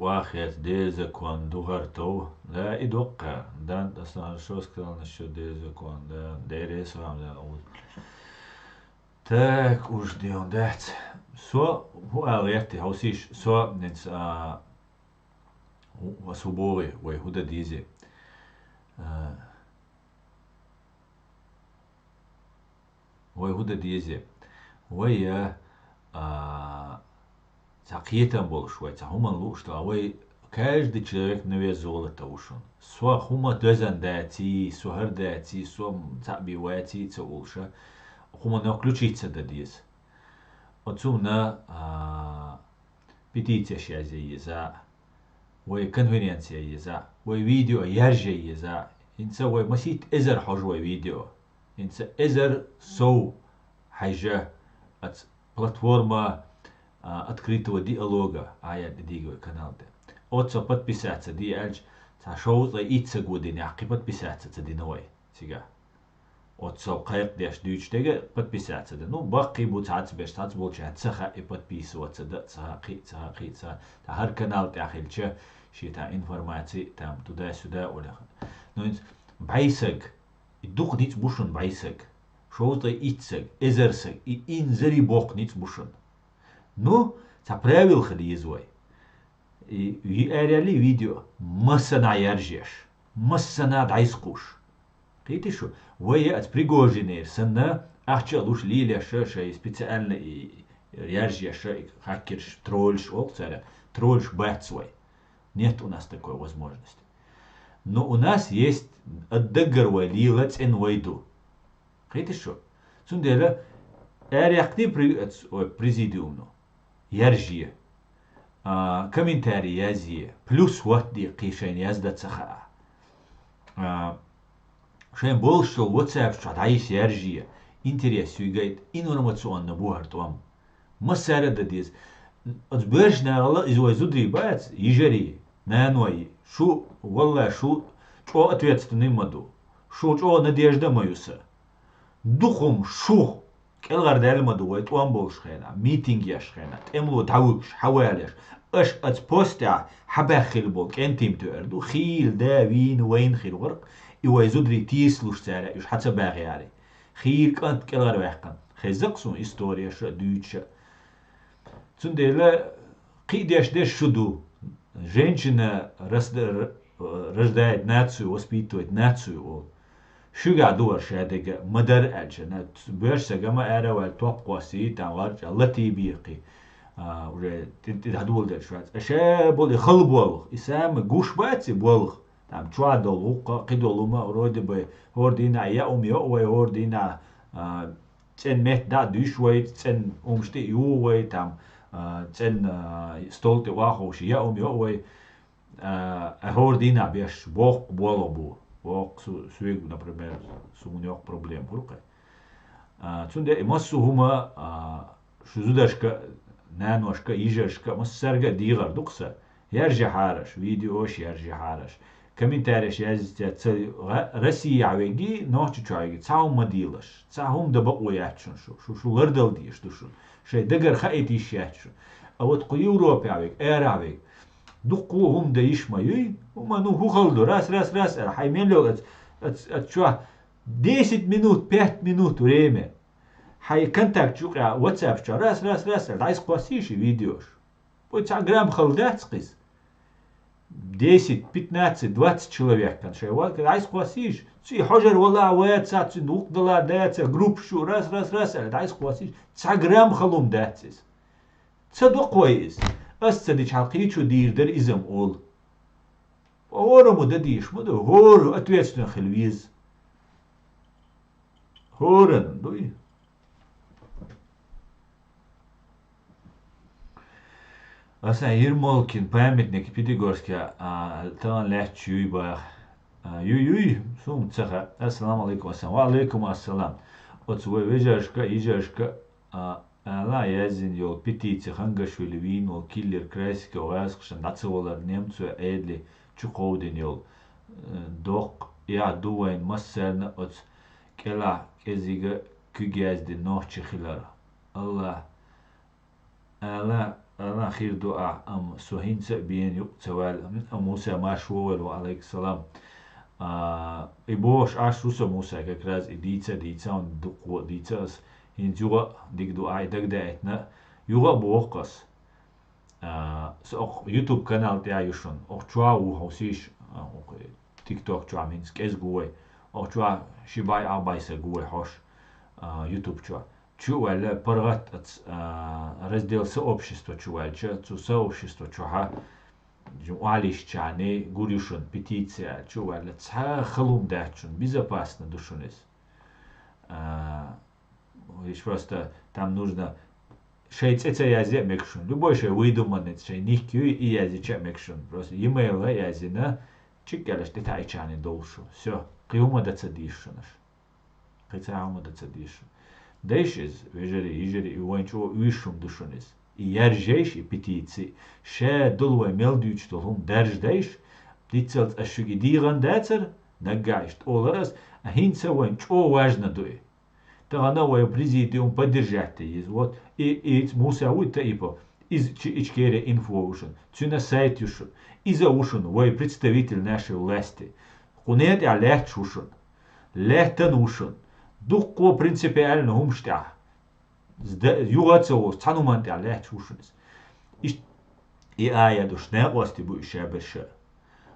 واخد deze kwam doorto لا إدوقع dan أصلا شو سكران شو deze kwam daar is van de oud tak už dion dat so hoe alert how sich so nens was hobore we hoe dat deze we hoe dat deze we Закрытым был швейца, хуман лушта, а вы каждый человек новое золото ушел. Со хума дозан дати, со хардати, со цабивати, со улша, хума на ключица дадис. Отцу на петиция шазе еза, вы конференция еза, вы видео ярже еза, инца вы масит эзер хожу видео, инца эзер соу хайжа от платформа открытого диалога, диговый канал. Отца подписаться, диальч, шоу за ица годы няки подписаться, це диновой, сега. Отца кайк деш дючтеге подписаться, ну баки будет цац цац болча, цаха и подписываться, да цахи. Та хар канал тяхильча, шита информации там туда-сюда оля. Ну байсаг, и дух ниц бушен байсаг, шоу за ицаг, эзерсаг, и инзери бог ниц бушен. Ну, це правил ходізой. І реалі відео масана яржеш, масана дайскуш. Кайте що, ви от пригожинер, сана ахчалуш лиля ша специально и яржеш, хакерш, тролльш, тролльш бэтсвой. Нет у нас такой возможности. Но у нас есть отдагервай лилац ин вайду. Кайте що, цундела реактив президиумно. Яржие, комментарии язие, плюс вот дикишен язда цаха. Шен бол что WhatsApp что дайс яржие, интересую гайд информационно бугартом. Масара дадис, отбежна Allah из зудри бац ежери, на ной, шу валла шу, что ответственный маду, что надежда моюса, духом шу. كالغر دال مدويت وان بولش خينا ميتينج ياش خينا تملو داوكش حواليش اش ات بوستا حباخيل بولك انتيم تردو خيل دا وين خيل غرق ايوا يزودري تيسلوش تارا اش حتى باغي علي خيل كانت كالغر واحقا خيزقسون استوريا شا دوتشا تنديلا قيداش داش شدو женщина рождает нацию, воспитывает нацию. شو قاعدور شادق مدر أجنة بيرس جماعة أروى توب قاسي تعارج التي بيقي تهدول ده شوات أشياء بولي خل بولغ إسام جوش باتي بولغ تام شوات دولوقا قدولو ما أراد بي هوردينا يوم يوم هوردينا تن مت دا دوشوي تن أمشتي يووي تام تن ستولت واخوش يوم هوردينا بيش بوق بولغ Вок суег, например, сумунёк проблем хурка. Цунде массу хума шузудашка наношка ижашка массарга дигар дукса. Яржи хараш, видеош яржи хараш. Комментариях язите Россия авеги ночи чайги. Цаум мадилаш. Цаум да бакуячун шу лардал диш душу. Шей дагар хаити шячун. А вот ку Европе авег, авег. دقوهم ده يشمعي وما نو خلدو راس حيمين لو شو 10 minut 5 minut время حي كونتاكت شو واتساب شو راس عايز قاسيش فيديوش بوتسع грамм خلدات قيس 10 15 20 человек كان شيء عايز قاسيش سي حجر والله واتساب سي نوق دلا دات جروب شو راس عايز قاسيش 9 грамм خلوم داتس تصدق كويس أستدي حقيقي شو دير در إزم أول Орому дадиш, моду гору ответственно хельвиз. Хорен, дуй. Аса Ермолкин памятник Пятигорске, там легче юйбах. Юй, сум цеха. Ассаламу алейкум ассалам. Ва алейкум ассалам. От свой ижашка, ала язин йол петиция хангашвили вин, ол киллер крайсика, ояскшан, нацеволар немцу эдли чуковдин йол. Док, я дуайн массерна от кела кезига күгязди нохчи хилар. Ала خير دعاء سهينسا بين يقتوال موسى ماشوول وعليك السلام إبوش عشوسا موسى كراز ديتا ودقو ديتا هنجوا ديك دعاء دك دايتنا يوغا بوقس يوتيوب канал تاعي يشون أخشوا وهوسيش تيك توك شوا مينس كيس جوي أخشوا شباي عبايسا جوي حوش يوتيوب شوا чувал паргат раздел сообщества чувал сообщество чуха алишчане гуришун петиция чувал халум дачун безопасно душунес лишь просто там нужно шейцеца язе мекшун любой шей выдуманный шей нихкю и язе ча мекшун просто e-mail язе на чикалаш ты тайчане долшу все киума да цадишунаш кицаума да цадишун Deixes, vejere, o ancho uishum dushunis. I яржейш и петиции. Ше дулвай мелдюч толхум держ дейш. Дицelt a shugidiran dacer, нагаишт оларас, а хинца ванчо важно дуй. Тагана вай президиум поддержати из вот и муса уйта ипо из Ичкерия инфоушен. Цюна сайт юшун. Иза ушун вай представитель нашей власти. Хунет а лехт ушун. Лехтан ушун. Духко принципиально умштя. Югацо цануманте аллах чушунис. И ая душне гости бу шаберша.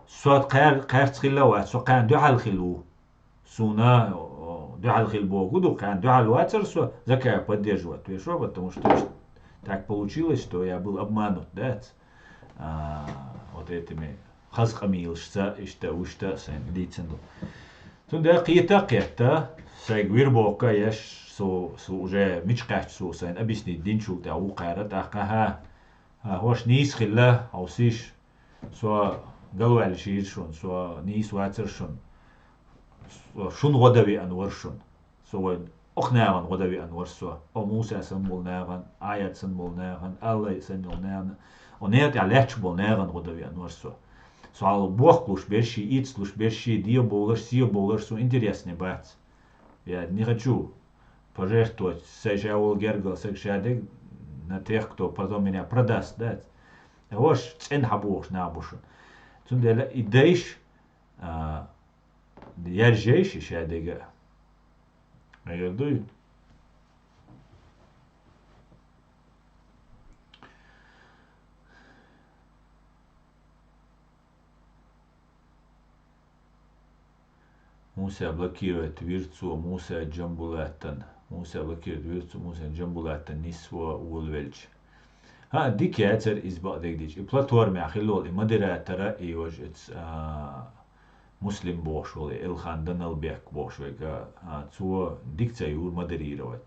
Сот қайрцхилла со кан духал хилу. Суна духал хилбо гуду кан духал ватер со закая поддерживать. То есть что, потому что так получилось, что я был обманут, да? Вот этими хазками илшца ишта ушта сэн лиценду. Тунда қиета Сайгвир бока яш со уже мичкач со сэн объяснить динчул та у қайрат ахаха хош нис хилла аусиш со галвал шир шун со нис ватер шун шун годави анвар шун со охнаган годави анвар со о муса сэн болнаган аят сэн болнаган аллах сэн болнаган онет я леч болнаган годави анвар со ал бог луш берши иц луш берши дио болар сио болар со интересный бац. Я не хочу пожертвовать сэжаул гергал сэкшадек на тех, кто потом меня продаст, да? Вош цен хабуш на бушун. Цундела идейш яржейши шадега. Айдуй. Musa блокирует вирцу, Musa джамбулатан. Musa блокирует вирцу, Musa джамбулатан нисва улвельч. Дикятер из бадегдич. И платформе ахилол и модератора и ожец муслим бошвол, Илхан Даналбек бошвега. Цуа дикция юр модерировать.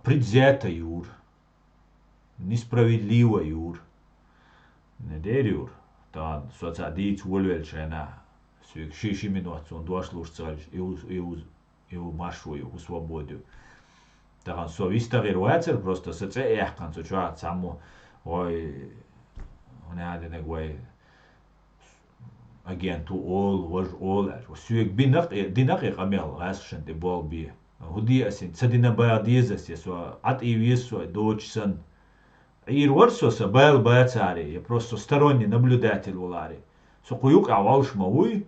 Предвзято юр. Несправедливо юр. Недер юр. Та соцадиц улвельчена. Шиши минут он дошлуш царь и маршу и свободу. Так со вистагируется просто соце эхкан со чуа само ой он яде негой агенту all сюек бинак динак камел расшен де болби худи асин цадина баадизас со от и весо дочсан ирворсо сабал бацари я просто сторонний наблюдатель улари со куюк авалш мауи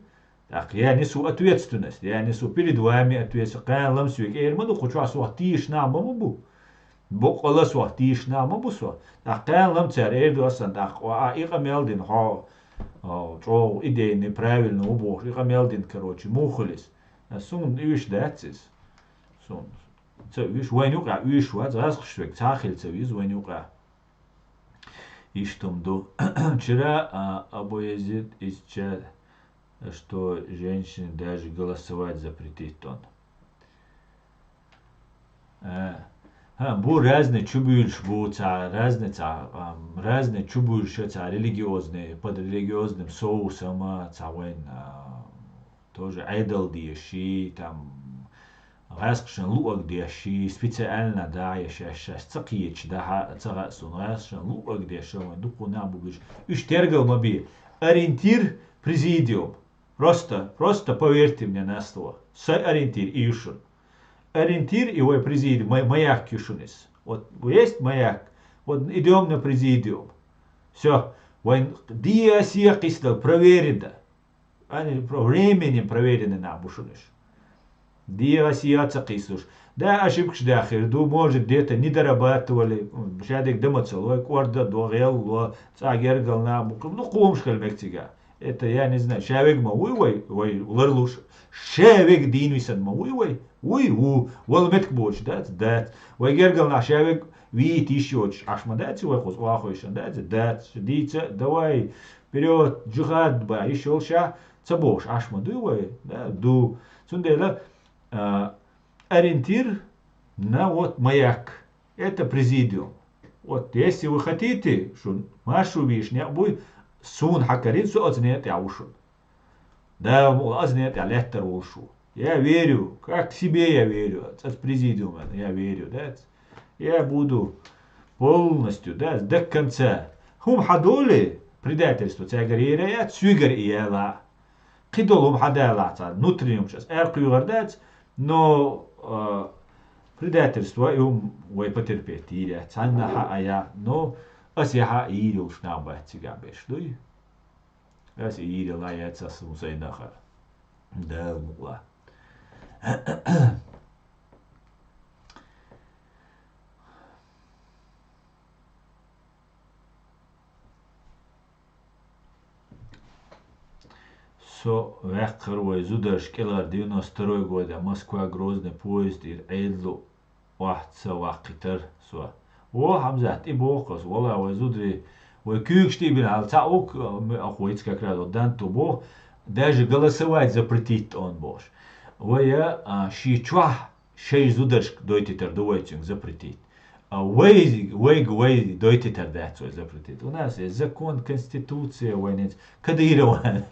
так я несу ответственность, я несу перед вами ответственность. Канал сюек эрману хочу асуатиш на маму. Бог Allah суатиш на маму со. Так канал царь эрду асан так а и камелдин ха то идея неправильно убог. И камелдин короче мухлис. Сун иш датис. Сун. Це иш войнука иш вот разгшвек цахил це виз войнука. Иштумду. Вчера Абу Язид исчез, что женщине даже голосовать запретит он. Бу разные чубюльш, разные чубюльш, религиозные, под религиозным соусом, тоже айдол деши, там, раскшен луак деши, специально, да, еще сейчас цакиеч, да, царасун, раскшен луак деши, дуку набубиш. Иштергал моби, ориентир президиум. Просто поверьте мне на слово. Ориентир и юшун. Ориентир его президиум, маяк кюшунис. Вот есть маяк, вот идем на президиум. Все, диасия кистал, проверено. Они временем проверены на бушуниш. Диасия цакисуш. Да, ошибки дахир, ду может где-то не дорабатывали, шадик дымацелой, корда, догел, цагергал на буку, ну кумшкал мектига. Это я не знаю, шавик ма уй, ларлуш. Шавик динвисан ма уй, волметк боч, да. Гергал на шавик вид еще, ашма дать, хус вахойшан, да, дица, давай, вперед, джихад, ба, еще ша, цабош, ашма дуй, да, ду, сундела, ориентир на вот маяк. Это президиум. Вот если вы хотите, что машу вишня будет сун хакарин су ознет я ушел. Да, ознет я леттер ушел. Я верю, как себе я верю, от президиума я верю, да. Я буду полностью, да, до конца. Хум хадоли предательство, цагарира я цюгар иела. Кидолум хадала, внутренним сейчас эркюгардать, но предательство и потерпеть, или цанна я, но асиха ирил шнабать тебя бешлуй. Аси ирил аяца сумсайнахар. Да, мула. Со векхарвой зударш келар 92 года Москва Грозный поезд ир эйдлу вахтса вахтар со. О хамзат и бокос вала вой зудри вой кюкштибин алца ок охуиц как раз дан тубо даже голосовать запретит он бош. Вой шичва шей зударш дойтитер дуайтинг запретит. Вей дойтитер дать свой запретит. У нас есть закон, конституция, войнец. Кадирован,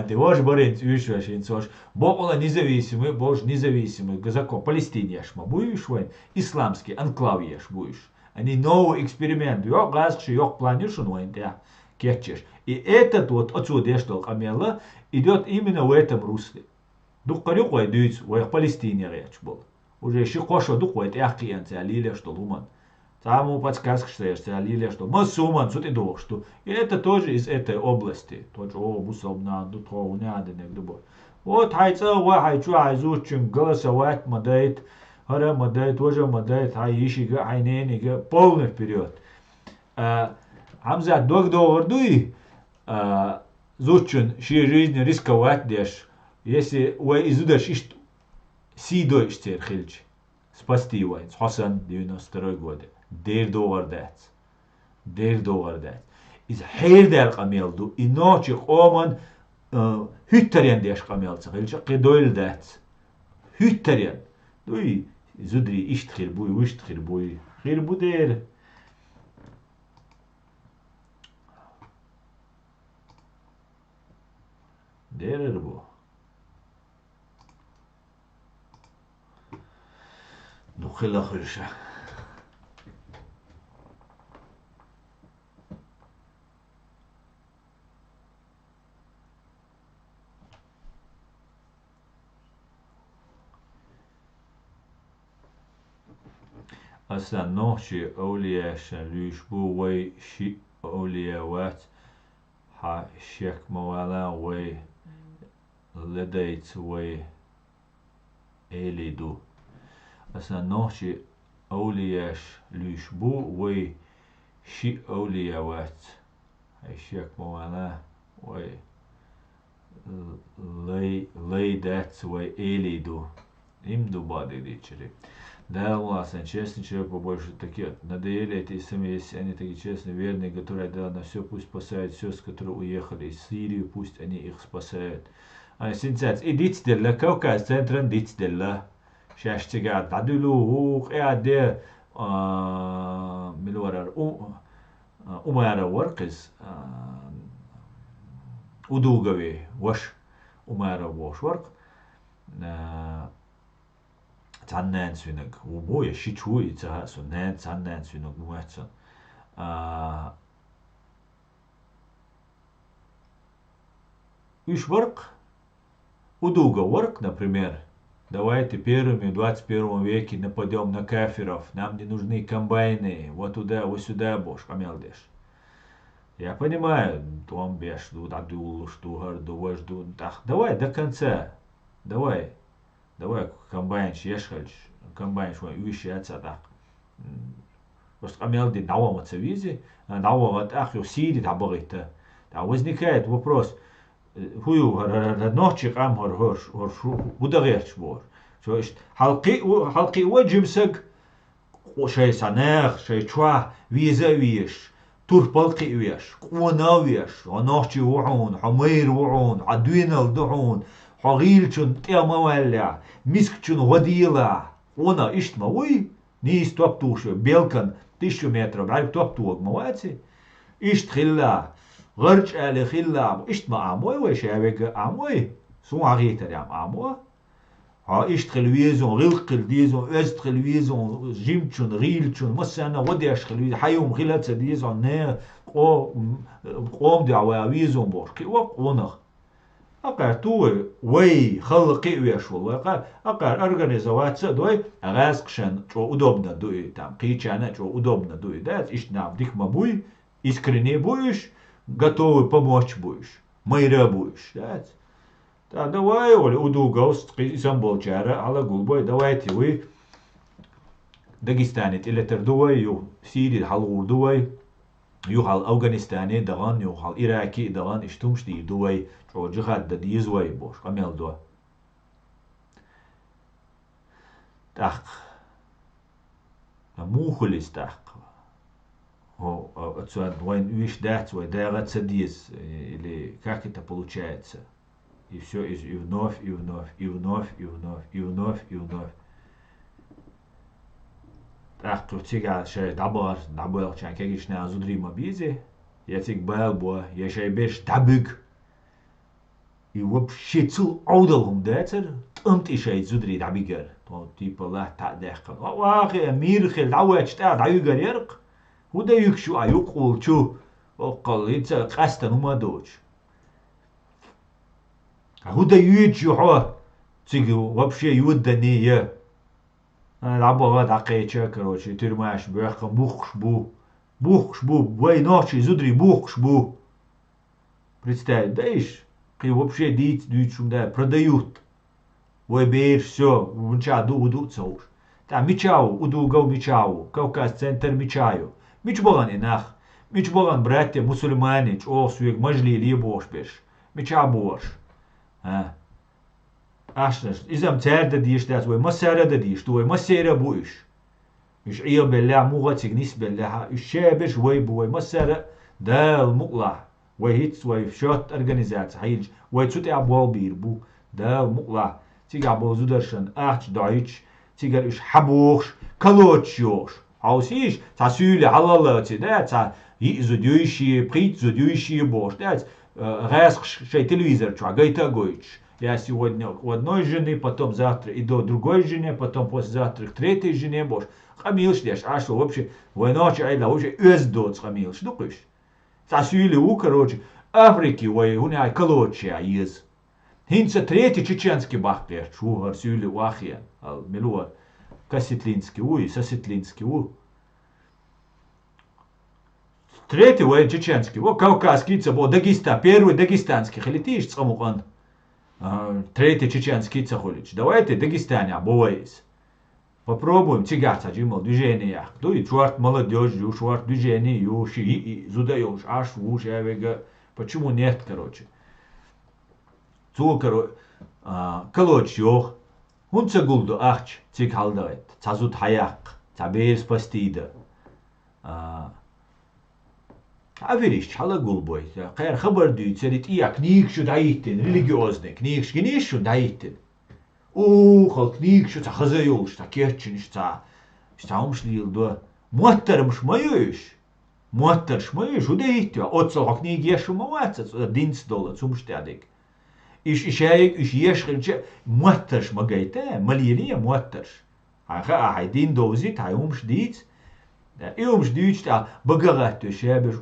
ты ваш борец, вишваш, ваш. Бог независимый, бож независимый, закон. Палестине ешма, будешь войн, исламский анклав еш будешь. Они новый эксперимент, ёк газкши, ёк планишь он войн, да, кетчешь. И этот вот отсюда ештол камела идет именно в этом русле. Дуккарюк вой дюйц, вой в Палестине речь был. Уже еще коша духует яхиен лилия что луман. Саму подсказка что есть лилия что масуман сути дух что. И это тоже из этой области. Тоже бусобна дутро уняды негдубо. Вот хайца ва хайчу хайзучин голосовать мадает. Хара мадает, тоже мадает, хайишига, хайненига, полный вперед. Хамза дог доордуй зучин ши жизнь рисковать дешь. Если вы изудаш ишь Сидой Хильч спасти его, Хасан 92 года. Дер доордать. Из хейдер камелду и ночи оман хюттерен деш камелца. Хильч кидойлдать. Хюттерен. Ну и зудри ишт хирбуй. Хирбудер. Дербу. Ну, хила хырша. Аслан нохши оулияша люшбу вай ши оулияват ха шек мавала вай ледайц вай элиду. Аслан нохши оулияш люшбу вай ши оулияват ха шек мавала вай лейдац вай элиду. Им дубады дичери. Да, властно, честный человек побольше такие. Надоели эти семьи, если они такие честные, верные, которые да, на все пусть спасают, все, с которых уехали из Сирии, пусть они их спасают. А синцец, идите дела, Кавказ центр, идите дела. Шаштига, дадулу, ух, эаде, милуарар, умара воркис, удугови, ваш, умара ваш ворк. Цаннэн свинок, убоя, щичуй, цахасу, нэн, цаннэн свинок, муэцэн. Иш ворк, удуга ворк, например. Давайте первыми в 21 веке нападем на кафиров. Нам не нужны комбайны. Вот туда, вот сюда, бош, камелдеш. Я понимаю, том беш, дадул, штугар, дуваш, так. Давай до конца. Давай комбайн ешхальч, комбайн шо вещаться так. Просто камелди наваматься визи, навамат ах ё сиди таборита. Да возникает вопрос. Хую ночик ам хор ударерч бор. Что есть халки уджимсак шей санер, шей чва виза виш. Турпалки виш, куна виш, ночи уун, хамир уун, адвинал дуун. حغيلشون تيامواليا ميسكشون وديلا وانا اشت موي نيس توبتوش بيلكن 1000 متر بعد توبتوك مواتي اشت خلا غرج على خلا اشت ما اموي وشابك اموي سو عغيتر يا اموي ها اشت خلويزون غلق ديزون است خلويزون جيمشون غيلشون مسانا وديش خلويز حيوم خلات ديزون نه قوم دعواويزون بوش كي وقونخ أقار توي وي خلقي ويش والله أقار организоваться دوي أغاسقشن شو удобно دوي там قيچانا شو удобно دوي да иш нам дих мабуй искренне будешь готовый помочь будешь майра будешь да давай оли удугаус самболчара ала гулбой давайте вы Дагестане илетер دوي ю Сирии халур دوي يوحال أفغانستاني دغان يوحال إراكي دغان اشتمش دي دوي شو جهاد دا دي زوي بوش قميل دو تاق مو خلص تاق هو отсюда войн виш дать свой дается диз или как это получается и все и вновь и вновь и вновь и вновь и вновь и вновь так тут сега ше дабар чан кегиш на зудри мобизе я тик балбо я ше беш дабык и вообще цел аудалум децер тымт и ше зудри дабигер то типа ла та дехка вахе мир хел дауч та даюгер ерк худа юкшу аюқул чу оқал ица қастан умадоч худа юичу ха тиг вообще юддани я Рабова такая, короче, тюрьмаш, бэха, бухшбу, вой ночи, зудри, бухшбу. Представь, да ишь, и вообще дичь, да, продают. Вой бейр, все, вунча, удуться уж. Там мечау, удугау мечау, Кавказ центр мечаю. Меч болан инах, меч болан братья, мусульмане, о, суек, мажли, либош беш, меча бош. Ашнаш, изам церда диш дас вой масара да диш, вой масера буиш. Иш ия белля мугатик нис белля, иш шебеш вой буй масара дал мукла. Вой хитс вой шот организация, хилж, вой цут абол бир бу, дал мукла. Тига абол зударшан ахч дайч, тигар иш хабуш, колочьош. Аусиш, та сюле халалати, да, та зудюющие, прит зудюющие бош, да, раск шей телевизор чуа, гайта гойч. Я сегодня у одной жены, потом завтра иду к другой жене, потом послезавтра к третьей жене, бош. Хамилш деш, а что вообще, войночи айда уже эздот хамилш, дукыш. Засюили у, короче, Африки, вой, уняй колочи айз. Хинца третий чеченский бахтер, чугар сюили у ахия, милуа, касетлинский у и сосетлинский у. Третий вой чеченский, во кавказский, цабо Дагестан, первый дагестанский, халитиш цамукан. Третий чеченский цахулич. Давайте Дагестане обоись. Попробуем тягаться джимал движения. То и чуарт молодежь, чуарт движение, юши и зудаешь, аж уж я вега. Почему нет, короче? Цукор колочьёх. Хунца гулду ахч цик халдает. Цазут хаяк. Цабейс пастида. Авериш чала гулбой. Хайр хабар дюйт. Царит ия книг шу дайтин. Религиозный. Книг шу дайтин. Хал книг шу цахазаюл. Шта керчин шта. Шта умшлил до. Муаттарм шмаюш. Муаттар шмаюш. Удейтю. Отцал книг ешу маваца. $11 цумштядик. إيش يشغل موترش ما جايته مليلية موترش هايدين دوزيت هايوم شديد يوم شديد تا بقرات شابش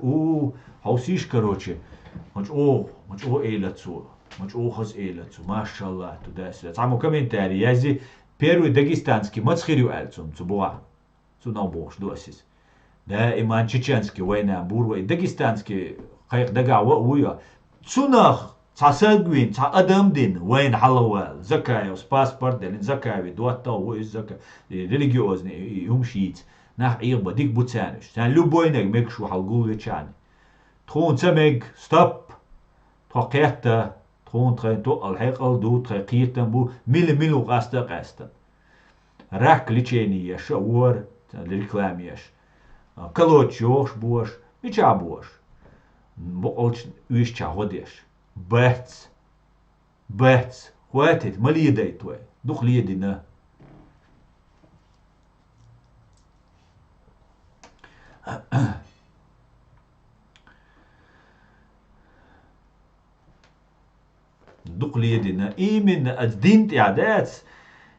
هاوسيش كروتشي مش إيلتسو مش خز إيلتسو ما شاء الله تداس تعمل комментарии язи первый дагестанский мацхирю альцум цубуа цунабош дуасис да иман чеченский война бурвай дагестанский хайх дагава уя цунах цасагвин ца адамдин вайн халавал закаев паспорт делин закави дуатта уис зака религиозный умшит нах ирба дик буцаныш сан любой нег мекшу халгул вечани трон цамег стоп токерта трон трен то алхекал ду трекиртан бу мил qaста рак лечение яша уор рекламе яш колочош бош нича бош болч уишча годеш بات خواتت مالي دايتوي دخل يدنا دخل يدنا من الدين تعداد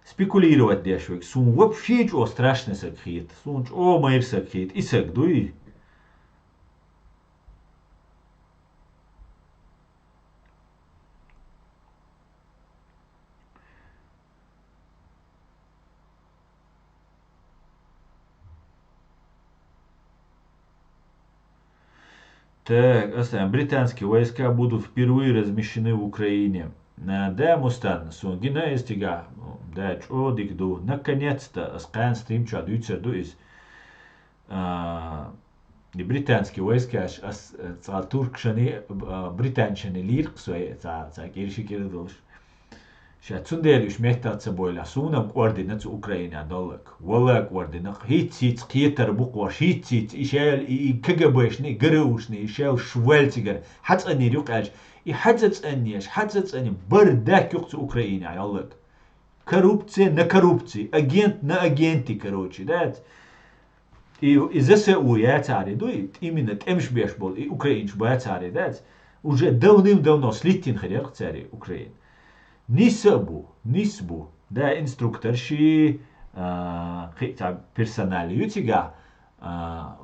спекулировать дешевик сун вообще что страшно сакхит сун о майр сакхит и сакдуй Так, оставим. Британские войска будут впервые размещены в Украине. Да, Мустан, Сунгина истига, да, чодикду. Наконец-то, скан стрим чадуйцерду из британские войска, туркшаны, британчаны лирк свои, киршикирдулш. Сейчас цундериш мехтаться бойла, сунам координацию Украины адалок, вала координак, хитсиц, китер букваш, хитсиц, ишел и КГБшный, ГРУшный, ишел швельцигер, хацани рюкаш, и хацани, бардак юкцу Украины адалок. Коррупция на коррупции, агент на агенте, короче, да. И ЗСУ я цари, именно темшбеш был, и украинш был цари, да. Уже давным-давно слитин харьер цари Украины. Нисбу, да, инструкторши, персонали, ютига,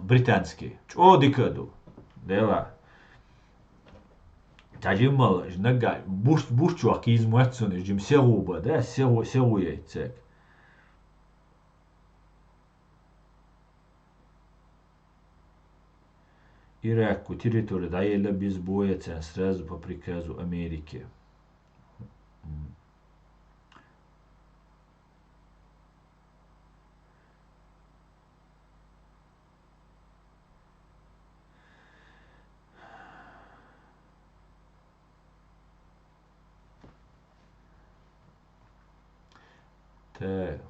британский, чё дикаду, дела. Тажимал, жнага, буш чуваки из Муэцуны, жим серуба, да, серу яйцек. Ираку территорию даела без боя, сразу по приказу Америки. Так.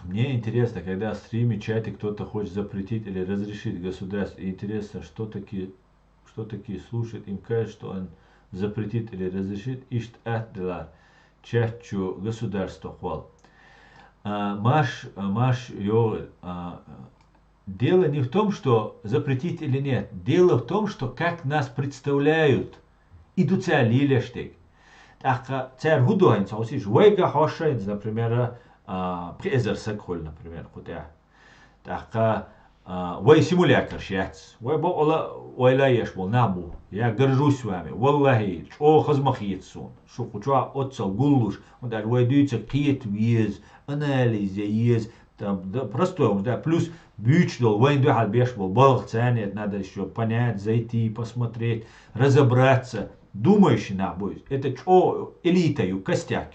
Мне интересно, когда в стриме, чате кто-то хочет запретить или разрешить государству, интересно, что такие слушают, им кажется, что он запретит или разрешит, ищет дела, чачу государство хвал. Дело не в том, что запретить или нет, дело в том, что как нас представляют, идут лилештег. Так, царь Гудуань, саусиш, вайга хошайнс, например, Презерсак холь, например, хотя так вай симулятор шац, вай ла еш бол набу, я горжусь с вами, валлахи, что хазмахитсун, что хоча отцал гуллуш, он даже вай дюйца киет виез, анализ ез, там простой, да, плюс бючдол, вай ду халбеш бол, балх ценит, надо еще понять, зайти, посмотреть, разобраться, думающий набой, это что элитою, костяк,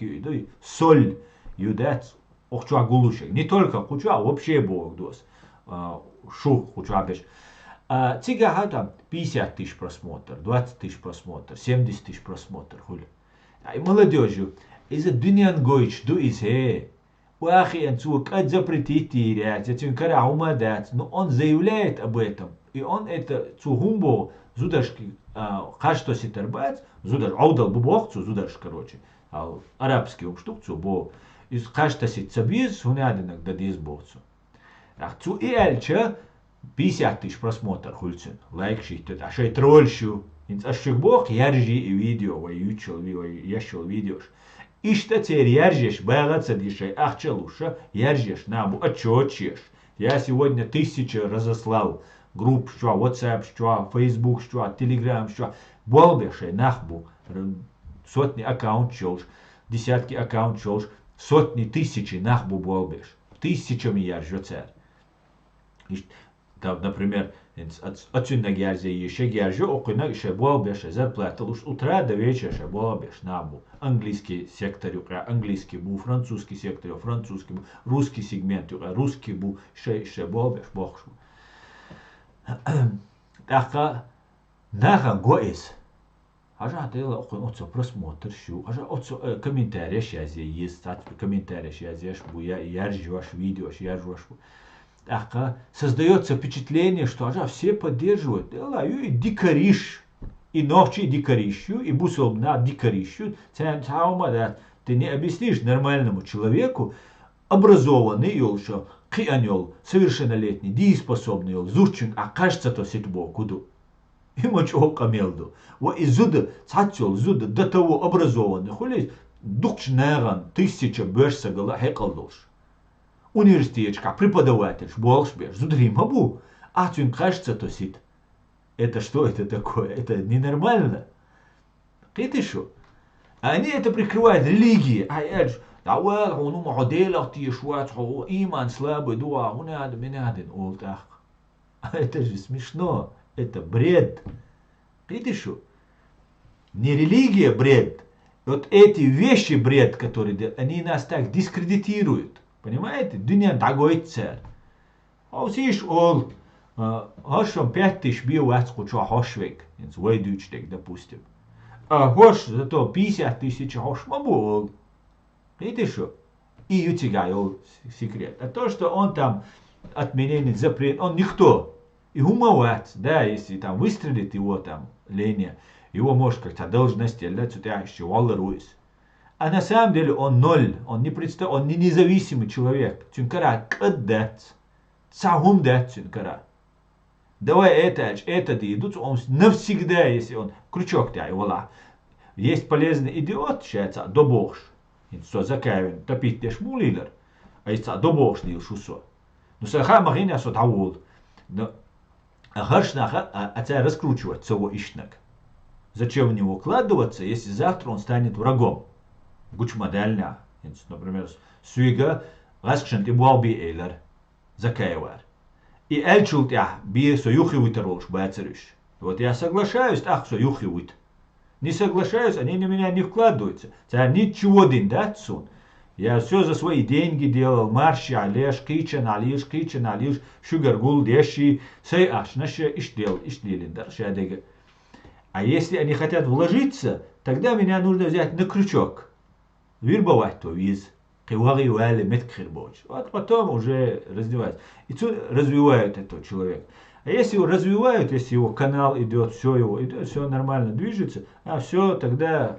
соль, юдец. Охчуа гулушек. Не только хучуа, вообще бог дос. Шух хучуа беш. Цыга там 50 тысяч просмотров, 20 тысяч просмотров, 70 тысяч просмотров. И молодежью. Из-за дуньян гойч, ду из Уахи анцук от запретить терять, этим кара умадать. Но он заявляет об этом. И он это цугумбо зудашки кашто ситербац, зудаш аудал бубохцу, зудаш короче. Арабский штук бо из кашто ситцабиз, унядинок дадиз бохцу. Цу и альча 50 тысяч просмотров хульцин, лайк шитет, а шей тролльщу. Инц аших бог яржи и видео, вай ючел, ящел видеош. И что теперь яржешь, богатся дишей, ахчалуша, яржешь, набу, отчетчешь. Я сегодня 1000 разослал групп, что WhatsApp, что Facebook, что Telegram, что болбешей, нахбу, сотни аккаунт челж, десятки аккаунт челж, сотни тысячи нахбу болбеш, тысячами яржется. Например, отсюда ярзе еще ярже, окуна еще болбеше, зарплата уж утра до вечера еще болбеш набу. Английский сектор, английский бу, французский сектор, французский бу, русский сегмент, русский бу, еще болбеш, бохшу. Так, наха гоис. Ажа дела отцо просмотр шу, ажа отцо комментарии щазе есть, комментарии щазе буя яржешь видео, яржешь. Так, создается впечатление, что ажа все поддерживают. Дела и дикариш, и ночи дикарищу, и бусобна дикарищу. Ты не объяснишь нормальному человеку, образованный елша, кианел, совершеннолетний, дееспособный ел, зурчин, а кажется то сетьбо куду. И мочо камелду. Во изуда, цацел, зуда, до того образованный, хули, дукчнеран, 1000 бешсагала хекалдош. Университетчик, преподаватель, болшбеш, зудримабу, а тюн кажется то сит. Это что это такое? Это ненормально. Это что? Они это прикрывают религией. он معدلك تيشوات هو إيمان слабый, дуа, он один, это же смешно. Это бред. Видишь что? Не религия бред. Вот эти вещи бред, которые они нас так дискредитируют. Понимаете? Дунья такой царь. А усишь ол, хошом 5000 биоватс куча хошвек, инс вейдучтек, допустим. А хош зато 50 тысяч хош мабу. Видишь что? И у тебя секрет. А то, что он там отменяет запрет, он никто. И умовать, да, если там выстрелит его там Леня, его может как-то должность, да, что-то еще валоруис. А на самом деле он ноль, он не независимый человек. Тюнкара каддат, цахум дат тюнкара. Давай это идут, он навсегда, если он крючок да, вала. Есть полезный идиот, считается, добош. Что закавен, топить деш мулилер, а есть добош не шусо. Но саха махина сот аул. Но харшнаха, а тебя раскручивать целого ишнак. Зачем в него вкладываться, если завтра он станет врагом? Гучмодельня, например, суига, раскшен ты буалби эйлер, закаевар. И эльчулт я би союхивит рош бацериш. Вот я соглашаюсь, союхивит. Не соглашаюсь, они на меня не вкладываются. Тебя ничего день дать сун. Я все за свои деньги делал. Марши, алеш, кичен, алиш, шугаргул, деши, сей аш, наше иштелиндар, шадега. А если они хотят вложиться, тогда меня нужно взять на крючок. Вербовать то виз. Вот потом уже развивать. И тут развивают этого человека. А если его развивают, если его канал идет, все нормально движется, все, тогда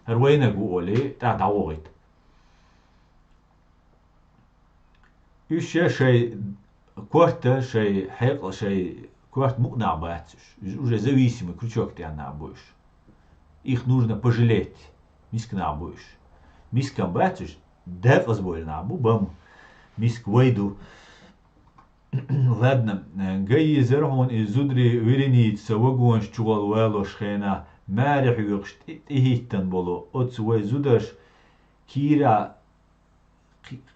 руэна гуоли, давит. И еще шей кварта, шей хекл, шей кварт мукна бациш. Уже зависимый крючок ты она будешь. Их нужно пожалеть. Мискна будешь. Мискам бациш, да возбольно, бам. Миск войду. Ладно, гай зерхон из зудри вереница, вагон щугал велошхена, мэрих юршт, ихтан боло, от свой зудаш, кира,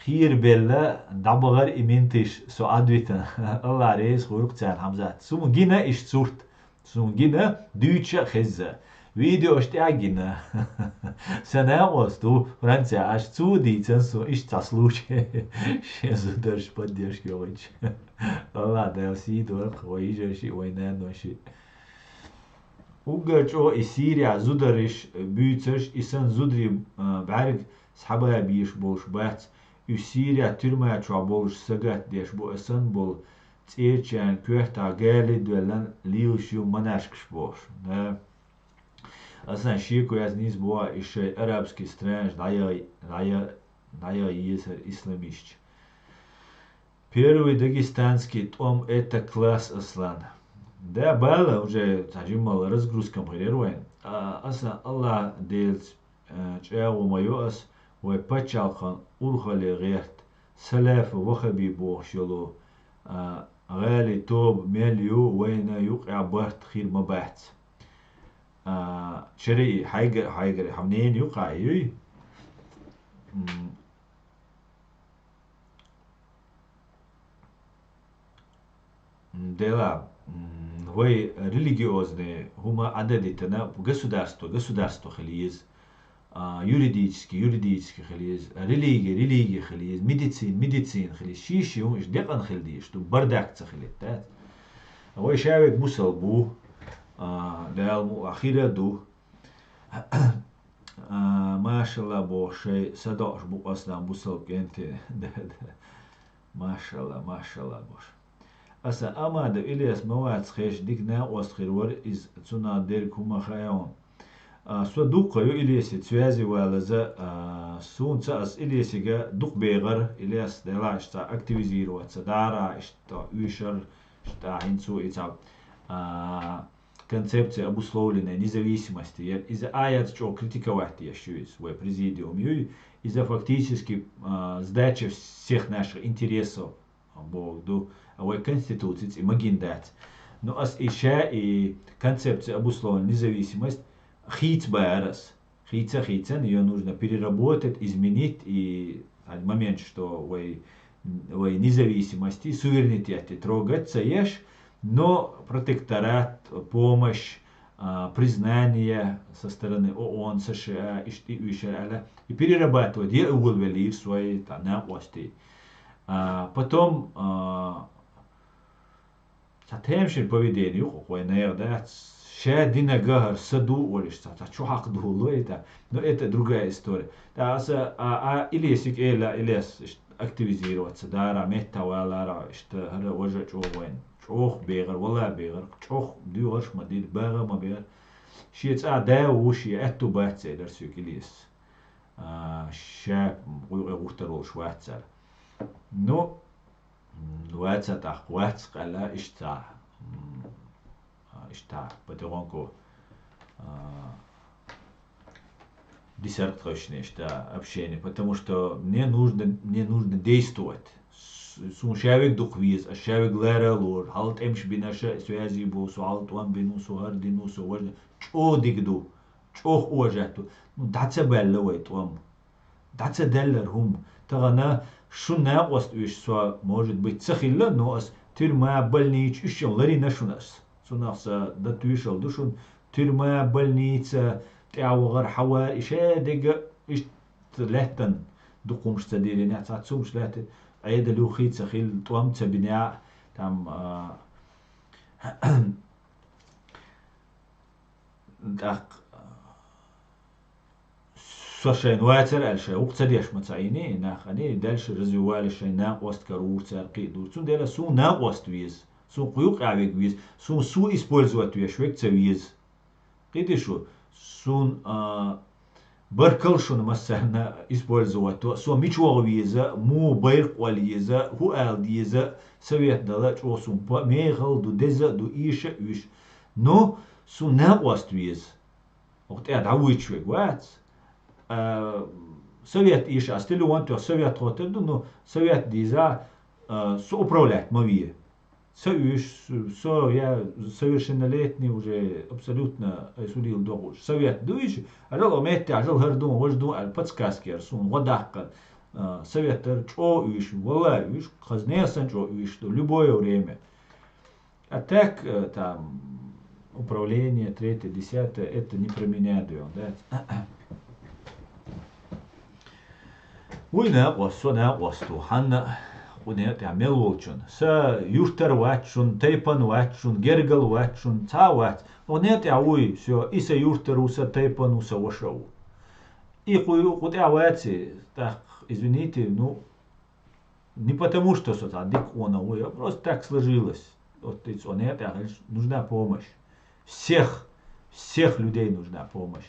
кир белла, дабагар иментиш, со адвитан, алла рейс, хурукцан, хамзат. Сум гина иш цурт, сум гина, дюча хезза. видео штягина. Санамосту, Франция, аж цуди, ценсу, ишта случай. Шезу даже поддержки очень. Ладно, я сидор, хвоижеши, войненоши. Угачо и Сирия зудариш бюцеш, и сан зудри барг схабая биш болш бац. И Сирия тюрьма чуа болш сагат деш бо сан бол цечан кюрта гали дуэлан лиушю манашкш бош. Аслан шику яз низ боа еще арабский страж ная езер исламищ. Первый дагестанский том это класс Аслан. Да, было уже тажимал разгрузкам героин. Аслан Аллах делс чау майос ой пачалхан урхали герт салаф вахаби бохшело غالي توب مليو وين يقع برت خير مبات شري حيقر حمنين يقع يوي дела вы религиозные хума ададитана государство халиез юридический халиез религия халиез медицин халиез шиши уж декан халиез что бардак цахалит да вы шавик мусалбу дал ахира ду машалла бошей садош бу аслан бусал кенте машалла бош Аса амада Ильяс мават схеш дикна осхирвар из цуна деркума хаяон. Свадукаю Ильяси цвязи валаза сунца ас Ильясига дук бегар Ильяс дела что активизироваться дара что вишер что инцу ица концепция обусловленной независимости из-за аят что критиковать еще свой президиум из-за фактически сдачи всех наших интересов Богу ой конституции и магиндат. Но ас еще и концепция обусловленной независимость хиц барас. Хица ее нужно переработать, изменить и в момент, что ой независимости, суверенитете трогаться ешь, но протекторат, помощь, признание со стороны ООН, США и перерабатывать и уволвели свои наости. Потом تهمش поведение какой наверное шадина гар саду олишься что хак дулуэта но это другая история да Ильясик Ильяс активизироваться да рамета вала что هذا وجه جوين чох бегар вала бегар чох дюрш мадил бага ма бегар шиец да уши эту бацэ дерсюк Ильяс шап гутерол шварцар но واتس تاخ واتس قلا اشتا потихоньку десерт общение, потому что мне нужно действовать. Сумшавик духвиз, а шавик лералур, халт эмш бинаша связи бу, суалт ван бину, суардину, суважно, чо дигду, чо уважату. Ну даца белла вайт вам, даца деллер хум, тагана шуна оствиш со может быть цахилла, но ас тюрьма больница еще ларина шунас. Сунаса да туишал душун тюрьма больница تعوغر حوار إشاء دقة إيش لهتن دقومش تديري نعت سومش لهتن عيد لوخيت سخيل طوام تبنيا تام دق سوشين واتر الشيء وقت ديش متعيني ناخني دالش رزوال الشيء ناقوست كرور ترقي دورتون ديلا سو ناقوست ويز سو قيوق عبيك ويز سو использовать ويشوك تسويز قيدي شو سون بركلشون مثلا использовать то سو ميچوغ ويزا مو بيرق وليزا هو ال ديزا سويت دلچ او سون ميغل دو دزا دو ايش ويش نو سو ناقوست ويز وقت دعويچوك وات سويت ايش استلو وانتو سويت хотел но سويت диза су управлять мовие я совершеннолетний уже абсолютно осудил дохуш. Совет дуиш, ажал омете, ажал хардум, вожду, аль подсказки арсун, водахка. Совет чо уиш, вала уиш, хазнесан чо уиш, что любое время. А так там управление, третье, десятое, это не про меня, да. Уйна осона осту ханна уйна тамел волчун. Са юртер ватчун, тейпан ватчун, гергал ватчун, ца ват. Уйна та уй все, иса юртер уса тейпан уса вошау. И куда ватси, так, извините, ну, не потому что что-то дик она уй, а просто так сложилось. Вот это нужна помощь. Всех людей нужна помощь.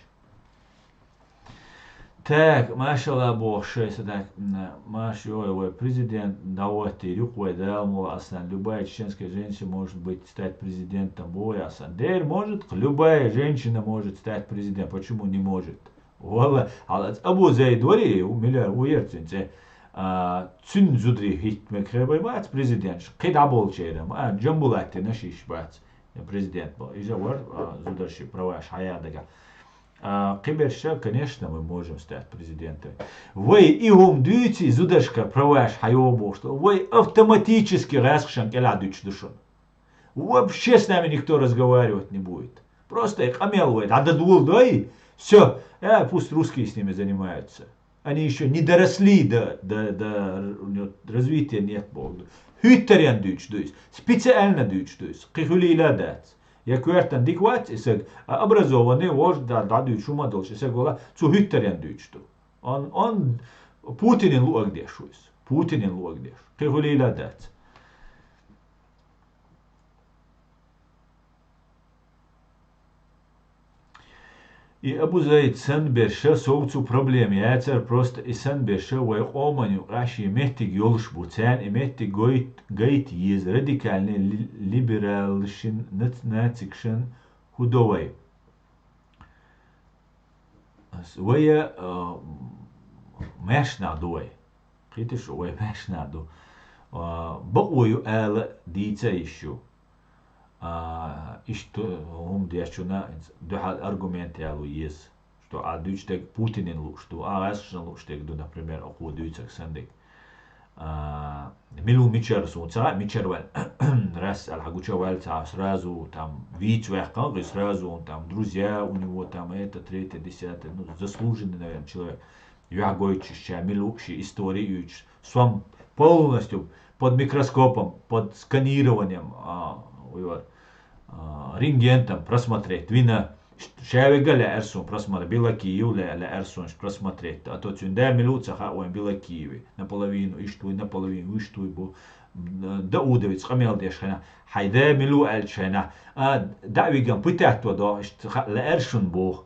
Так, машалла боже, так, машалла, президент давайте рукой дал, мол, Аслан, любая чеченская женщина может быть стать президентом, ой, Аслан, дер может, любая женщина может стать президентом, почему не может? Вала, абу зайдори, миллиар уерцинце, цин зудри хит мекребай бац президент, кида болчерам, джамбулати нашиш бац президент был, и жавар зударши права шаядага. Киберша, конечно, мы можем стать президентом. Вы и умдуете, зудашка, праваш хайобу, что вы автоматически расшан келадуч душон. Вообще с нами никто разговаривать не будет. Просто их омелывает. А дадул, да и все. Пусть русские с ними занимаются. Они еще не доросли до развития нет Бога. Hytteren дуч, то есть специально дуч, то есть кихулила дать. Я квартан дикват, исег образованный вождь даду шума дольше, исег цу hytteren дуч. Он Путинин луагдеш, Путинин луагдеш. Кихулила дать. И обузает сен берше соуцу проблем. Я цар просто и сен берше вай оманю раши метик ёлш буцен и метик гайт ез радикальный либералшин нацикшин худовой. Вая мешнадой. Критиш вай мешнаду. Бакую эла дица ищу. Isto dječuna dohal argumente alu jes što a dučtek Putinin lu što a rasšan lu štek do na primjer oko dučak sandek milu mičer sunca mičerval раз алхагучавал сразу там вич вехкал сразу он там друзья у него там это третье десятое ну заслуженный наверное человек юагойчища милукши историю сам полностью под микроскопом под сканированием рентгентом просмотреть вина шавега ля эрсун просмотреть била Киев ля эрсун просмотреть а то цюнда минута ха он била Киеве наполовину и что бо Даудовец хамел дешхана хайда милу эльчена давигам пытать то до ля эрсун бо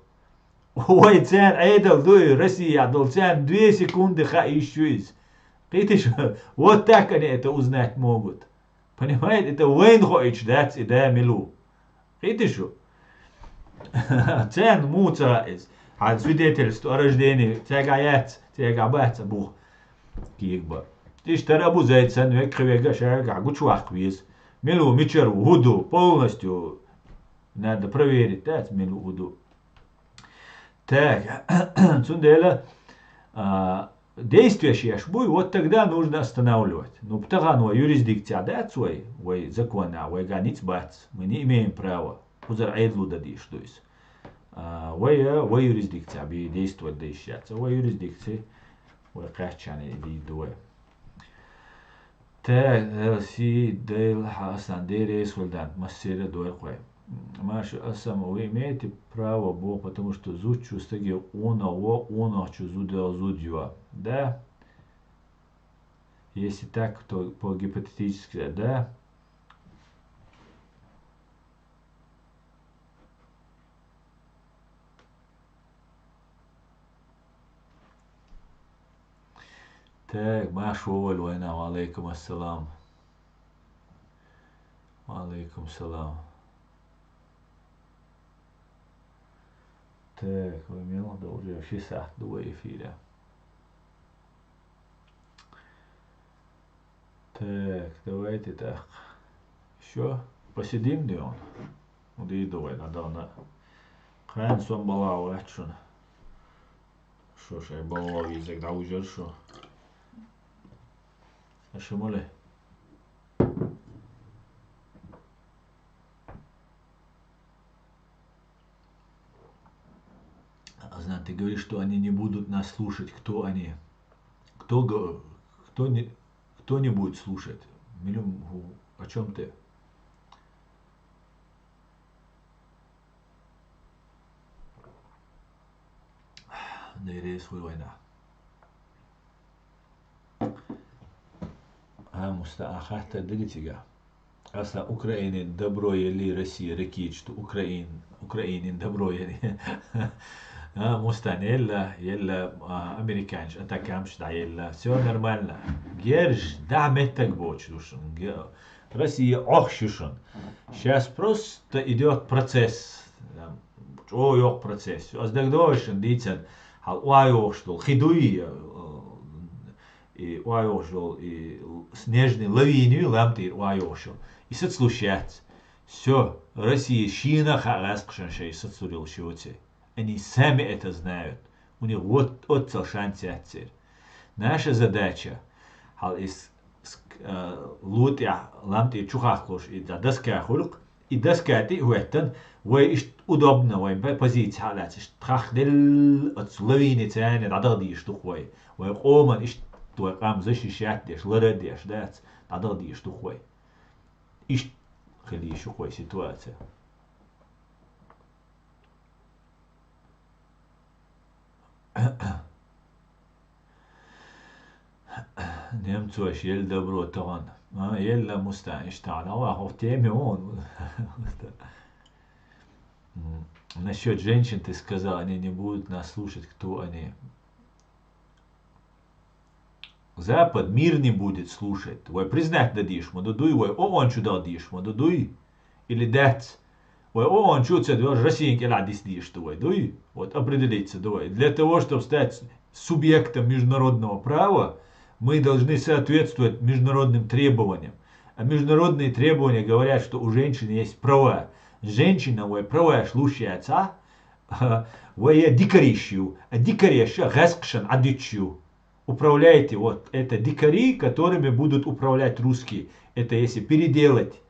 ой цен эйдал дуй Россия дол цен 2 секунды ха еще из видишь вот так они это узнать могут. Понимаете, это вейнхойч дать и да милу. Видишь? Цен муца из. А свидетельство о рождении тега яц, тега баца бух. Кигба. Ты что рабузает цен век кривега шага гучвах виз. Милу мичер худу полностью надо проверить, да, милу худу. Так, цундела действие шешбуй, вот тогда нужно останавливать. Ну, потому юрисдикция дает свой закон, а границ бац. Мы не имеем права. Узар айдлу дадиш, то есть. Юрисдикция би действовать да ищаться. Юрисдикции, качаны идуэ. Так, си дейл хасан дерес вальдан, массера дуэрхуэ. Маш асама, вы имеете право, Бог, потому что зучу стаги она чу зудила, да? Если так, то по гипотетически, да? Так, маш уволь война, алейкум ассалам. Алейкум салам. Так, вы имел да уже 62 эфира. Так, давайте так. Еще посидим, где он? Уди давай, надо на крайне сон балау лечун. Что ж, я балау язык, да уже что? А что моле? Ты говоришь, что они не будут нас слушать. Кто они? Кто не будет слушать? О чем ты? война. Мустаахата дилитига. Асла Украины добро или Россия ракет, что Украине добро или Мустан елла американец атакамш да елла все нормально. Герж да метак бочушен. Россия охшушен. Сейчас просто идет процесс. Yok процесс. Аздагдошен дицен хал уайоштол хидуи и уайошел и снежный лавинию ламтир уайошел. И сет случается. Все, Россия Чина хараскшен шей сотсурил шиоте. Они сами это знают. У них вот отцел шансиацер. Наша задача хал из лутя ламтир чухахлош и даскахулк и даскати уэттен وإيش удобно, وين позиция حالات إيش تخدل أتصلويني تاني عدد يشتوخوي ويقومن إيش توقام زش الشات ديش لرد ديش دات عدد يشتوخوي إيش خلي يشوخوي سيتواتي نمتو إيش يل دبرو طبعا يلا مستعين إيش تعالى هو تيمي هون Насчет женщин ты сказал, они не будут нас слушать, кто они. Запад, мир не будет слушать. Ой, признать дадишь, мадудуй, ой, он чудо дадишь, мадудуй. Или дать. Ой, он чудо, Россия не ладишь, дишь, ой, дуй. Вот определиться, давай. Для того, чтобы стать субъектом международного права, мы должны соответствовать международным требованиям. А международные требования говорят, что у женщин есть права. Женщина, ой, права слушается, ой, дикарищу, а дикариша гаскшан адичу. Управляйте, вот, это дикари, которыми будут управлять русские. Это если переделать.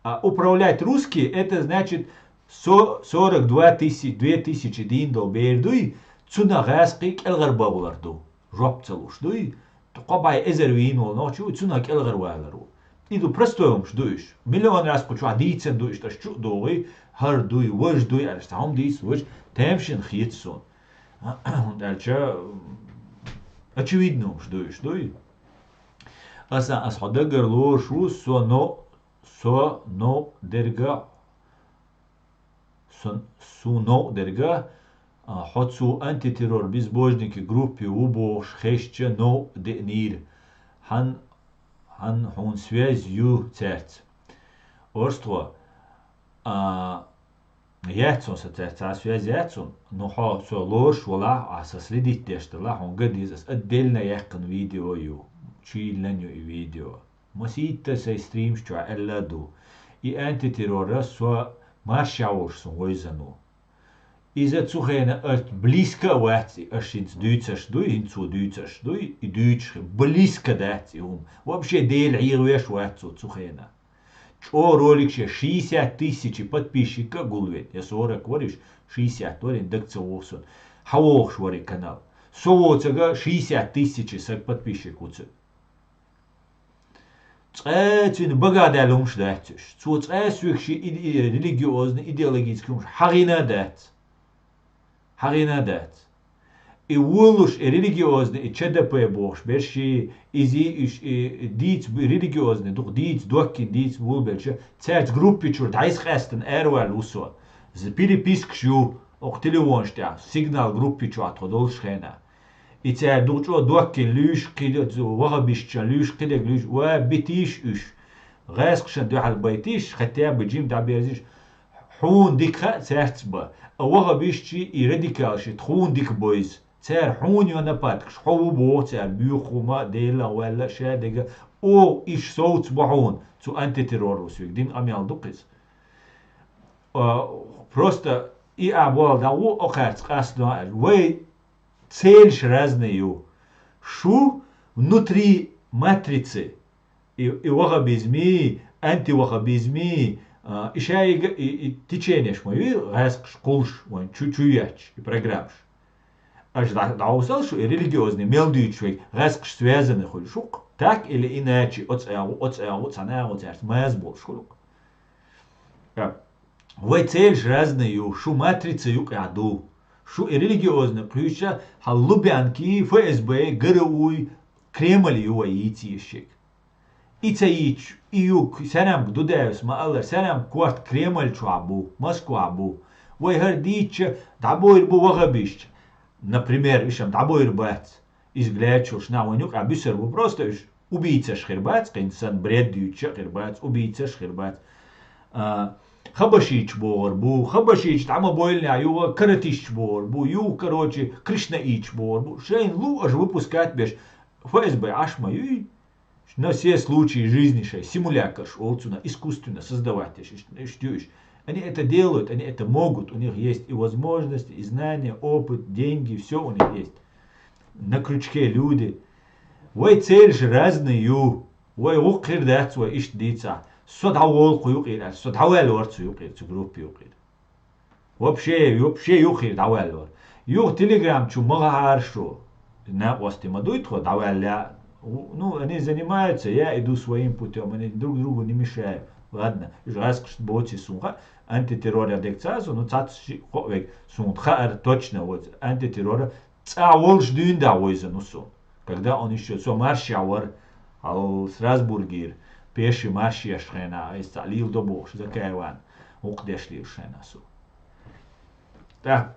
А управлять русские, это значит 42 тысячи диндол бердуй, цуна гаскик элгарбабуларду. Жопцалушдуй, тукабай эзервин волночу, цуна элгарвалару. Иду простой ждуешь. Миллион раз почу адицен дуешь, то что дуй, хар дуй, вож дуй, а что он дис, вож, темшин хитсон. Дальше очевидно ждуешь, дуй. Аса асхадагар лошу соно дерга суно дерга хотсу антитеррор безбожники группе убош хеща но денир хан хун связью церц. Орство яцон со церца связь яцон, но хо со ложь вала а со следить дештала он гадизас отдельно яхкан видео ю чиленю и видео. Масита се стрим что элладу и антитеррора со маршауш сон войзану. Из-за цухена от близко вати, аж ins Duitsers дуй, hinzu Duitsers дуй, и Deutsch близко дати Вообще дель ирвеш ватцу цухена. Чо ролик ще 60 тысяч подписчиков гулвет. Я 40 говоришь, 60 торин дакцеосон. Хавох швари канал. Совоцага 60 тысяч подписчиков. Цэцин богадалум шдатиш. Цэцвикши религиозный, идеологический харина дат. Харинадат. И улуш и религиозный, и ЧДП богш, берши, и диц религиозный, дух диц, докин диц, вулберче, церц группи чур, дайс хестен, эрвал усо. За переписк шу, ох телефон штя, сигнал группи чур, отходол шхена. И цер дух чур, докин, люш, кидет, вагабишча, люш, кидет, люш, ва битиш уш. Гайскшен духал байтиш, хотя бы джим даберзиш, хун дикха церц ба. وها بيشتي يراديكال شي تخون ديك بويز تار حون يونا باتكش حو بو تار بيوخو ما ديلا ولا شادقة او ايش صوت بحون تو انتي تيرورس دين اميال دوقيز просто и обвал да у охарц қасна вы цельш разные ю шу внутри матрицы и вахабизми антивахабизми и течение шмови гаск школш вон чуть-чуть и программш аж даусал, что и религиозный, мелдый человек, раскш связанный хоть шук, так или иначе, мэз был шулук. Вы цель разную, шу матрица юк аду, шу и религиозно, ключа, халлубянки, ФСБ, ГРУ, Кремль его идти. И цаич, и юг, сянам дудеус, маалар, сянам кварт Кремль чуабу, Москву абу. Вы гордича, дабойр бу вагабищ. Например, вишам дабойр бац, изглячуш на вонюк, а бисер бу просто виш, убийца шхербац, кайнсан бред дюча шхербац, убийца шхербац. Хабашич бор бу, хабашич, там обойльня, юга каратищ бор бу, ю, короче, Кришнаич бор бу. Шейн лу аж выпускать беш. ФСБ аж мою на все случаи жизни симулятор шолцуна искусственно создавать. Они это делают, они это могут, у них есть и возможности, и знания, опыт, деньги, все у них есть. На крючке люди. Вы цель же разную, вы укрдать свой ищ дица. Содавол куюкир, содавал орцу юкир, цу группе юкир. Вообще юкир давал. Юк телеграм чу магаршу. На ости мадует хо давал. Ну, они занимаются, я иду своим путем, они друг другу не мешают. Ладно, раз боти сунха, антитеррора декцазу, ну цацши ховек сунха точно вот антитеррора цавол ждун да ойза нусу. Когда он еще со маршауэр, ал Страсбургир, пеший марш яшхена, из лил до бош, за кайван, укдешли шенасу. Так,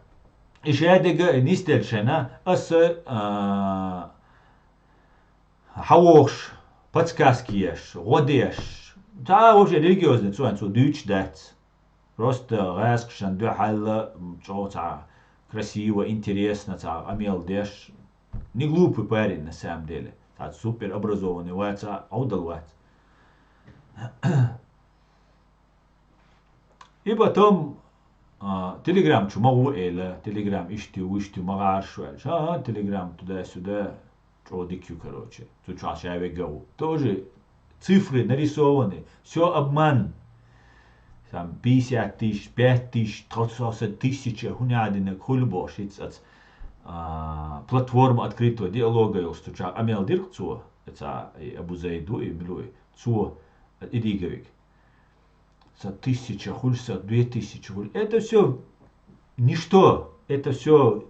еще одега нистел шена, Хауш, подсказки ешь, водешь. Да, вообще религиозный, цуанцу, дюч дать. Просто раскшан, дюхалла, красиво, интересно, амел деш. Не глупый парень на самом деле. Супер образованный, ваца, аудалвать. И потом телеграм чумагу эла, телеграм иштю, магаршу, телеграм туда-сюда. Дикью, короче, тоже цифры нарисованы, все обман. Там 50 тысяч, 5 тысяч, 30 тысяч, хунядина, хульбош, платформа открытого диалога, что амел диркцу, это абузайду и милуй, цу идиговик. За 1000 хульса, 2000 хуль. Это все ничто, это все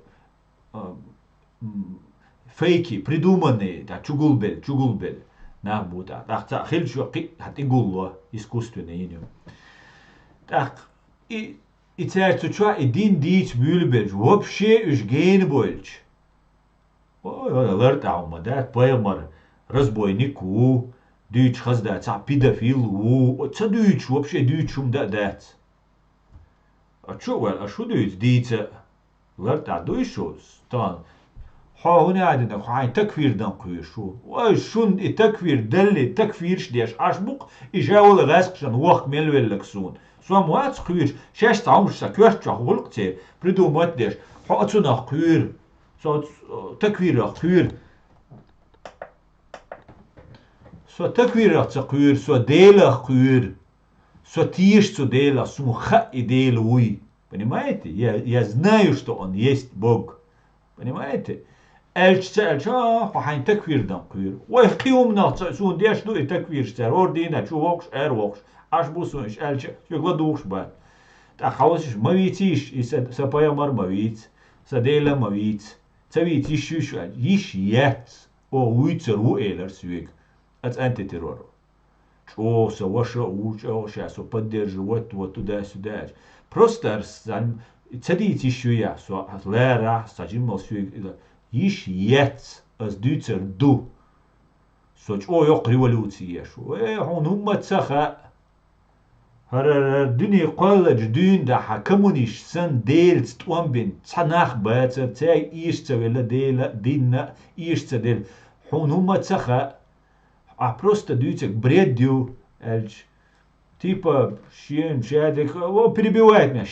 фейки, придуманные, да, чугулбель, нахбута, так, хильчу, хатигулло, искусственный иню. Так, и царь цуча, один дич бюльбельч, вообще уж гейн больч. Ой, лартаума, да, поймар, разбойнику, дич хаздать, педофилу, ца дич, вообще дичум дать. А шо дич, дица, ларта, дуйшо, стан. هنا عندنا خاين تكفير دم كويشو وشون التكفير دل تكفير شديش أشبق إجاول غاسكشن وقت ملول لكسون سوام واتس كويش شاش تعمش سكوش تشغل كتير بريدو مات ديش حقتنا كوير سو تكفير كوير سو تكفير كوير سو ديلا كوير سو тишь су дела су ха и делуй. Понимаете? Я знаю, что он есть Бог. Понимаете? Хайн таквир дам квир. Ой, хиумна, сун деш ду и таквир стер. Ордина, чувокш, вокш. Аж бусунш, эльче, гладуш ба. Та хаусиш, мавитиш, и сапаямар мавиц, садела мавиц. Цавит ищуща, ищ ец. О, уйцер у элер свик. Это антитеррор. О, со ваша уча, сейчас поддерживать вот туда-сюда. Просто цадить еще я, со лера, сажимал свик. Ищ ец, as дюцер ду. Соч, о, ёк революции ешу. Он умма цаха. Дюни колледж дюн да хакамуниш сан дейлц туамбин. Цанах бацер, цай ишца вела дейла, динна ишца дейл. Он умма цаха. А просто дюцер бред дю. Типа, шадик, о, перебивает меня,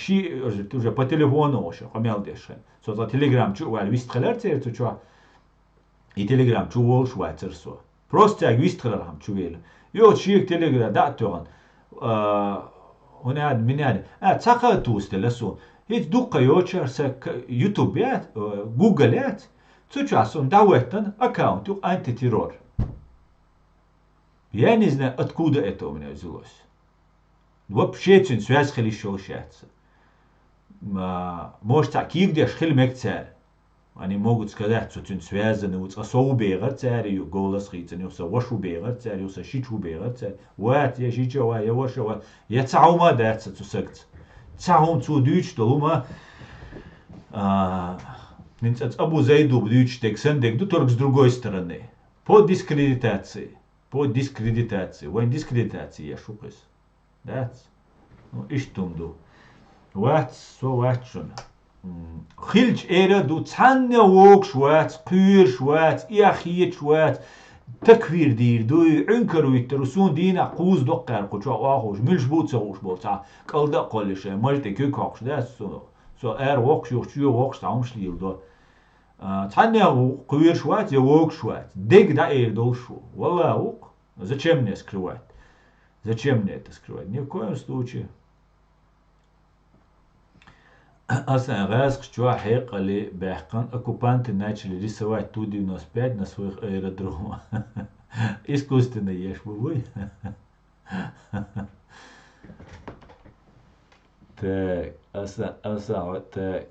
ты уже по телефону уже, помял дешен. Со телеграм чувал, вистхалер церцу чува. И телеграм чувал швайцерсо. Просто як вистхалерам чувел. И вот шик телеграм, да, то он. Он меня, цаха тустелесу. هیچ دو قیوچه سک یوتیوبیات گوگلیات تو часом давайтан аккаунту антитеррор. Я не знаю, откуда это у меня взялось. Вообще очень связь хели шелшается. Может, такие где шхельмек царь. Они могут сказать, что очень связаны, вот особо бегать царь, ее голос хитен, ее вашу бегать царь, ее шичу бегать царь. Вот, я шичу, я вашу, я цаума дается, то секц. Цаум цу дюч, что лума, Абу Зайду дюч тексен, дегду только с другой стороны. По дискредитации. Войн дискредитации я шукас. Да? Ну, и что мду. Вот, so вот schon. Хилч эра ду цанне вок швац, кюр швац, иахиет швац, تكفير دير دوي عنكرو يترسون دينا قوز دقر قوشا واخوش ملش بوتسا وش بوتسا قلدا قلش ملت كي كوكش ده سو ار وقش يوشيو وقش تعمش ليل دو تانيا قوير شوات يا وق شوات ديك да дол шо والله وق зачем мне скрывать это скрывать ни в коем случае. Аслан Арцуев حقيقة بحقن оккупанты начали рисовать Ту-95 на своих аэродромах. Искусственно ешь бубуй. Так, Аслан, так.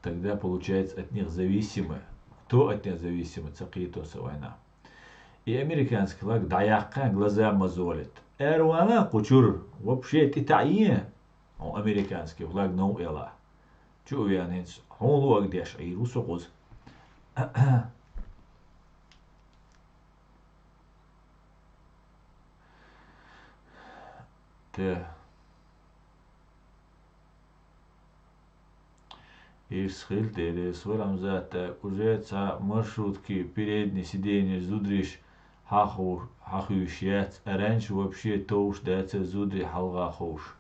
Тогда получается от них зависимы. Кто от них зависимы? Цакитоса война. И американский флаг даяққа глаза мозолит. Эрвана кучур вообще это таие. Американский флаг ну эла. Чу вянец. Он луак деш и русокоз. Те. И схильтели с варамзата уже ца маршрутки передние сиденья зудриш хахующият. А раньше вообще то уж дается зудри халга хоуш.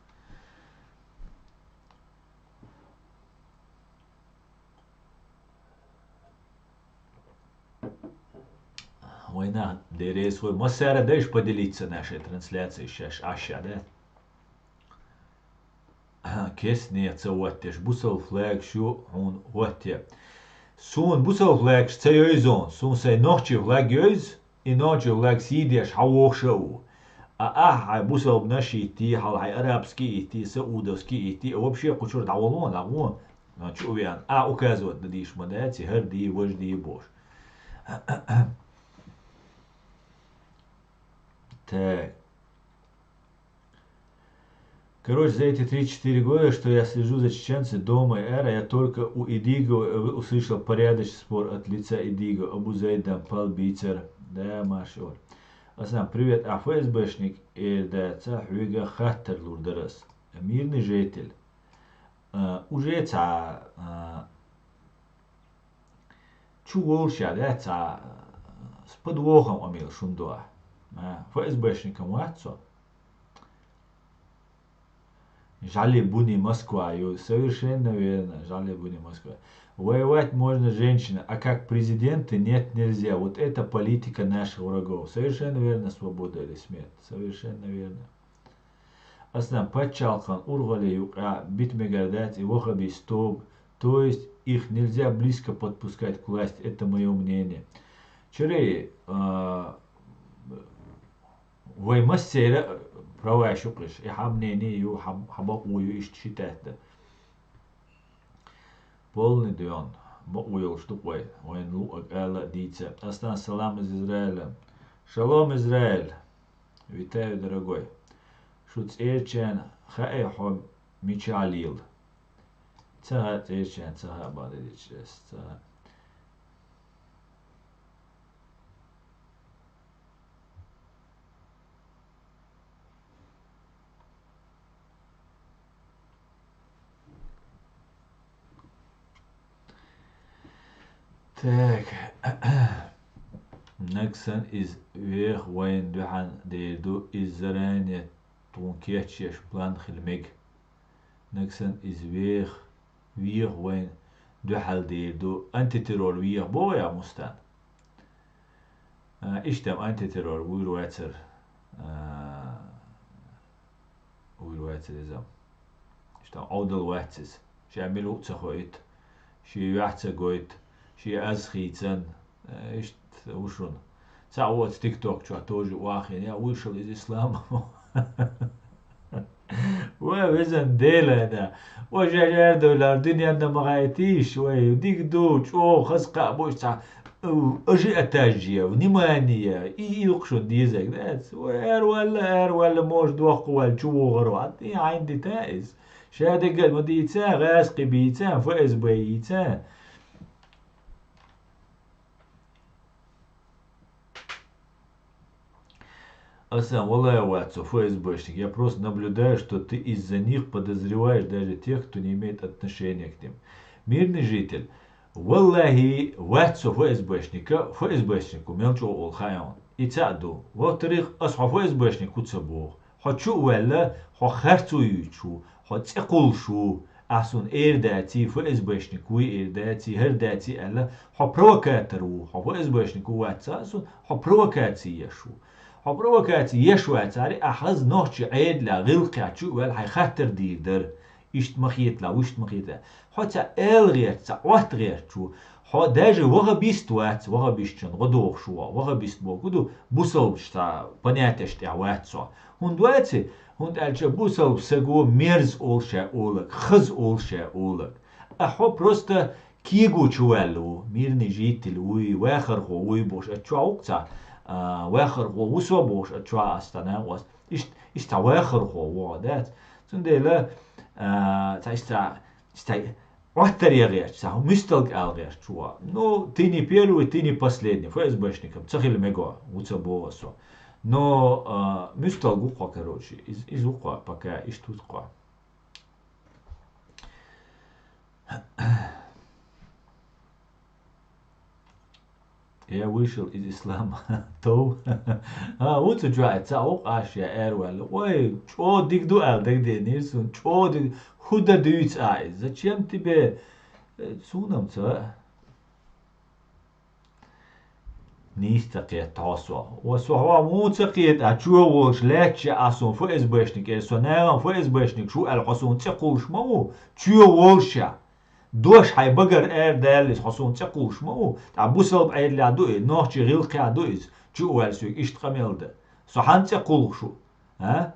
Война, дерей свой. Массара, даешь поделиться нашей трансляцией сейчас, аша, да? Кесни, цаваттеш, бусал флаг, шу, он, ватте. Сун, бусал флаг, цайойзон, сун сай ночи флаг йойз, и ночи флаг сидеш, хавошау. Бусал б наши идти, хай арабский идти, саудовский идти, вообще кучур даволон, лагон. Чувян, указывать на диш мадати, харди, вожди и бош. Так. Короче, за эти 3-4 года, что я слежу за чеченцами дома и эра, я только у Идиго услышал порядочный спор от лица Идиго. Абу Зайдам пал бицер. Да, машор. Аслан, привет, ФСБшник. Да, цахуига хаттер лурдарас. Мирный житель. Уже чуволша, да, с подвохом имел шундуа. ФСБшникам ватцо. Жали буни Москва, совершенно верно, жали буни Москва. Воевать можно женщина, а как президенты нет, нельзя. Вот это политика наших врагов. Совершенно верно, свобода или смерть. Совершенно верно. Аслан Пачалхан, Ургали Юка, Битмегардать и Вохаби Стоп. То есть их нельзя близко подпускать к власти. Это мое мнение. Чурей, воймассейра права шукриш. И хамнение ю хабакую ищитать. Полный дион. Мокуил штуквай. Войн луак эла дица. Аслан салам из Израиля. Шалом, Израиль. Витаю, дорогой. Шуц эрчен хаэхо мичалил. Цахат эрчен цаха бадидичес. Так. Наксан из вех войн духан дейду из заранее тункетчеш план хилмег. Наксан из вех войн духал дейду антитеррор вех боя мустан. Иштам антитеррор уйруатер изам. شتا عودل واتس شي عملوا تخويت شي يحتاجويت شي أزخيتن إيش وشون تعود تيك توك شو توجي واخين يا وش الإسلام وبزن ديلا ده وجاجر دولار دنيا ده مغايتيش وديك دوش خسقة بوش تاع أجي أتاجية ونمانية يقشون ديزك دات ولا موش دوق ولا شو غروات عندي تائز شهادة قد مديتان غاسقي بيتان فائز بيتان Аслан, والله Ватсо, ФСБшник, я просто наблюдаю, что ты из-за них подозреваешь даже тех, кто не имеет отношения к ним. Мирный житель, والله Ватсо ФСБшнику мелчо олхайон. И цаду, во-вторых, асхо ФСБшник уцабух. Хочу вела, хо харцуючу, хо цекулшу. Асун эрдати ФСБшник, уи эрдати, хердати, алла, хо провокатору, хо ФСБшнику Ватса, асун, хо провокациешу. провокация يشوى تاري أحز نوش عيد لا غلق عشو ولا حيخطر دير إشت مخيط لا وشت مخيط حتى غير وقت غير شو ح даже وغا بيست وات وغا بيستن غدوخ شو وغا بيست بوجودو بوصل شتا понятие شتا وات سو هون دواتي هون ألش بوصل سجو مرز أولشة أولك خز أولشة أولك أحو просто كيجو شوالو ميرني جيت الوي واخر هو وي بوش أتشوقتا واخر هو وسوبوش أتشوا أستنا واس إيش واخر هو ده تندلا تا وحتر غير تا مستلق غير شو ну ты не первый ты не последний ФСБшником цахил мего уцебовасо но мисталгу короче из уха пока и что такое я вышел из ислама то вот что цаук ашья эрвал ой что дигду дигде нирсун что худа дюйц зачем тебе сунамца نيستقيت تعصوا وسوا مو تقيت أشوفش لاتش أصلا فوز باشنك إرسونال فوز باشنك شو الحصون تقولش مو تشوفش دوش حي بقر دالس حصون تقولش مو تعبوسل بعيد لا دوي نوش غيل قادويز شو والسوق إيش تقمل ده صحن تقول شو ها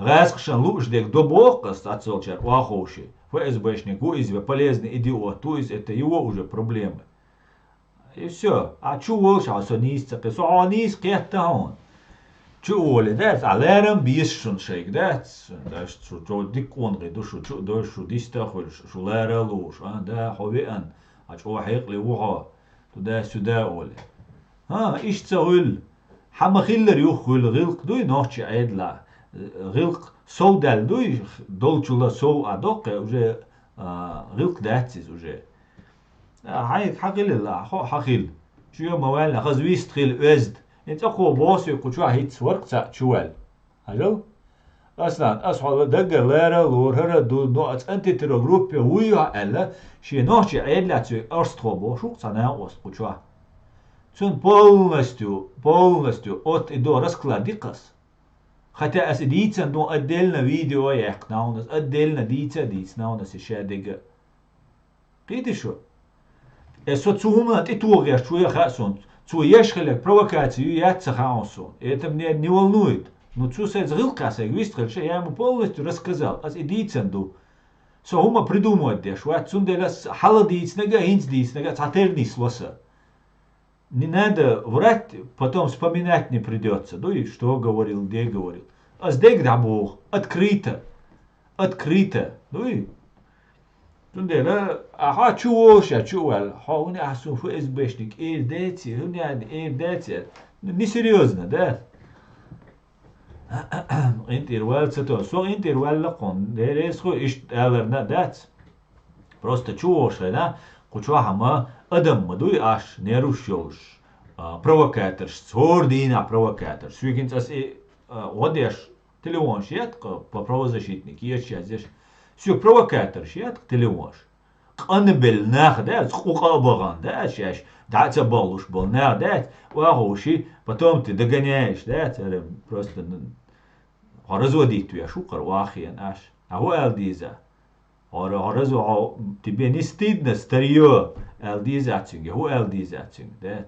غاسقشن لوش ديك добоقس أتصل واخوشي فوز باشنك هو إذا полезный идиот то есть это его уже проблемы. И все. А чего сейчас он истаки? Он искет он. Чего ли? Да, а лерам бишшун шейк, да? Да, что дик он говорит, что дистахуль, что лера луш, да, ховиан. А чего хейкли вуха? Туда сюда оли. إيش تقول؟ حما خيلر يخول غلق دوي نوشي عيدلا غلق سودال دوي دولشولا سو أدوق уже غلق داتيز уже. هاي حقيل الله حقيل شو موال خزويست خيل أزد أنت أخو بوسي كوشوا هيت ورق شوال هلو أصلا أصحاب دقة لارا لور هرا دو نوع أنت ترى جروب ويا ألا شيء نوشي عيد تسوي أرستخو بوشوك صنع وست كوشوا تون полностью от и до раскладикас хотя أسديتس نو أدلنا فيديو يحكناونس أدلنا ديتس ناونس الشادقة قيد شو социума ты тоже что хасон что ешхелек провокацию я цахаусо это мне не волнует но что се зрилка се вистрел я ему полностью рассказал as идиценду so хума придумывать деш вот цунделас халадиц нега инцдиц нега цатернис лоса не надо врать потом вспоминать не придется ну и что говорил где говорил а здесь да бог открыто ну и تندلا أها شوال هوني أحسن فوز بشنك إيه داتي هوني يعني إيه داتي نسيريوزنا ده أنت روال ستو سو أنت روال لقون درس خو إيش ألرنا دات просто чувош да кучва хама адам мадуй аш нерушёлш провокатор сордина провокатор свигинц ас одеш телефон шет по правозащитник ещё здесь все провокатор شيء تلوش قنبل ناخده سقوقا بغان ده شاش دعت بالوش بالنا ده وهو شيء потом ты догоняешь да это просто разводить тебя шукар واخيا اش هو الديزا тебе не стыдно старье элдизацинге, ху элдизацинг, да?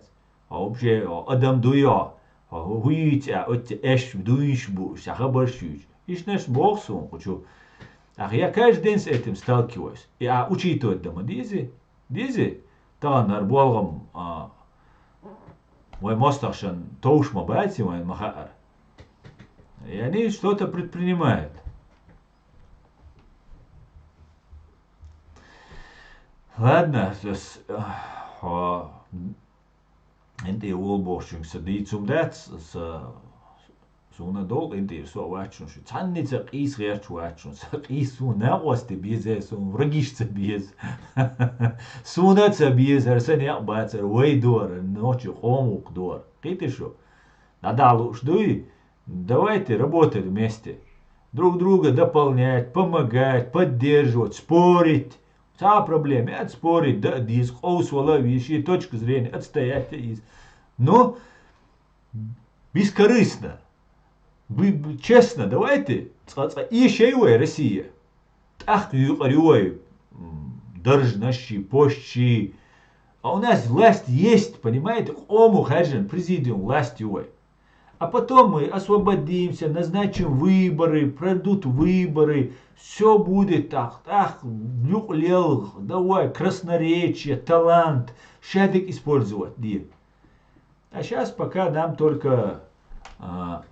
Вообще, адам дуя, хуите, эш дуиш бу, шахабаршуч. Ишь наш бог сон, хочу. Ах, я каждый день с этим сталкиваюсь. Я учитываю дома дизи, та нарболгам, мой мостахшан тоуш мабати, мой махар. И они что-то предпринимают. Ладно, انتي والبوشنگ سدي zum dat so na dol inti so watchun shu tanni ze qis gert watchun ze qis so na goste bize so vragish ze biz so na ze biz arsen ya bat way dor ночи хомук дор qiti shu надо ждуй давайте работать вместе друг друга дополнять помогать поддерживать спорить вся проблема это спорить да диск оусвала вещи точка зрения отстоять из но бескорыстно вы честно давайте еще и Россия ах юqariой должности пощи а у нас власть есть понимаете ому хаджан президиум власть его а потом мы освободимся, назначим выборы, пройдут выборы, все будет так, ах, люклел, давай, красноречие, талант, шадик использовать, ди. А сейчас пока нам только, нам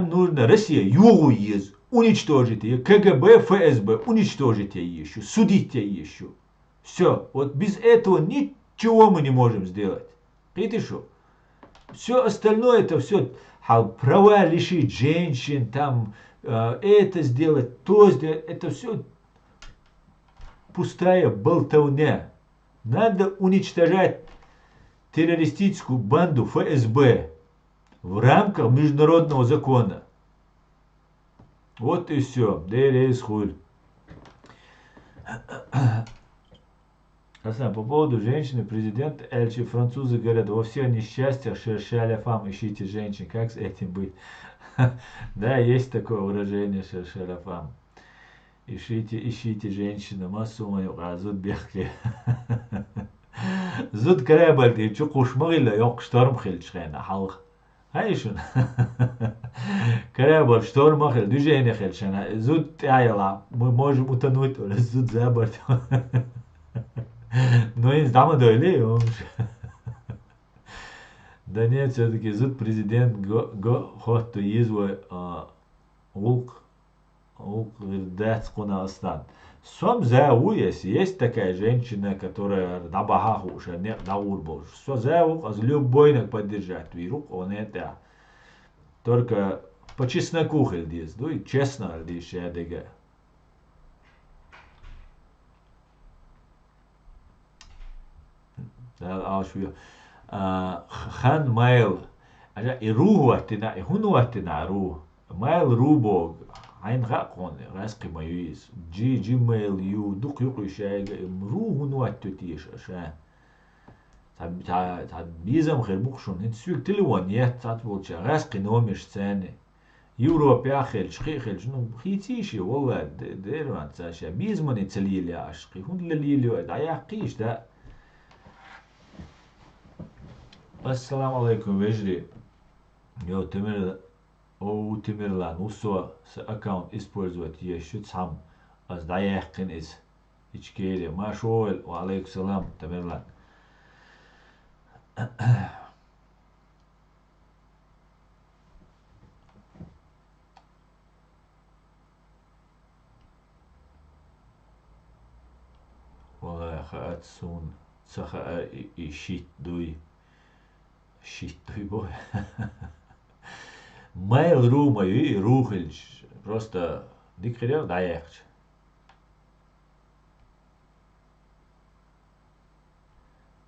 нужно Россия, югу есть, уничтожить ее, КГБ, ФСБ, уничтожить ее еще, судить ее еще. Все, вот без этого ничего мы не можем сделать. Видите что? Все остальное это все права лишить женщин, там это сделать, то сделать, это все пустая болтовня. Надо уничтожать террористическую банду ФСБ в рамках международного закона. Вот и все. Аслан, по поводу женщины, президент Эльчи, французы говорят, во всех несчастьях шершаля фам, ищите женщин. Как с этим быть? Да, есть такое выражение шершаля фам. Ищите женщину, массу мою, а зуд бехли. Зуд кребальти, чу кушмагилла, йок шторм хельчхена, халх. Хайшун. Кребаль, шторм хель, движение хельчхена. Зуд таяла, мы можем утонуть, зуд заборт. Ну, и там доили, да нет, все-таки зуд президент хоть извой улк дать куна Аслан. Сом за есть такая женщина, которая на бахах уже не на урбо. Все за аз любой на поддержать вирук, он это только по чесноку хельдис, ну и честно хельдис шедега. خان مايل أجا يروه واتنا يهون واتنا روه مايل روبوغ عين غاقون غاسقي مايويز جي مايل يو دوق يقو شايقا روه هون واتتيش عشان تا بيزم خير بوخشون هنتسويق تلوان يات تاتبولشا غاسقي نومش ثاني يوروبيا خيل شقي خيل شنو خيتيشي والله ديروان تساشا بيزمني تسليلي عشقي هون لليلي دايا قيش دا Ассаламу алейкум, вежри. Йо, Тимирлан, усо с аккаунт использовать еще сам. Аз даяхкин из Ичкерия. Машоэль, ва алейкум салам, Тимирлан. Валай хаат сун, цаха и щит дуй. Щит дуй бой. Майл ру мою рухельч. Просто дикридел даяхч.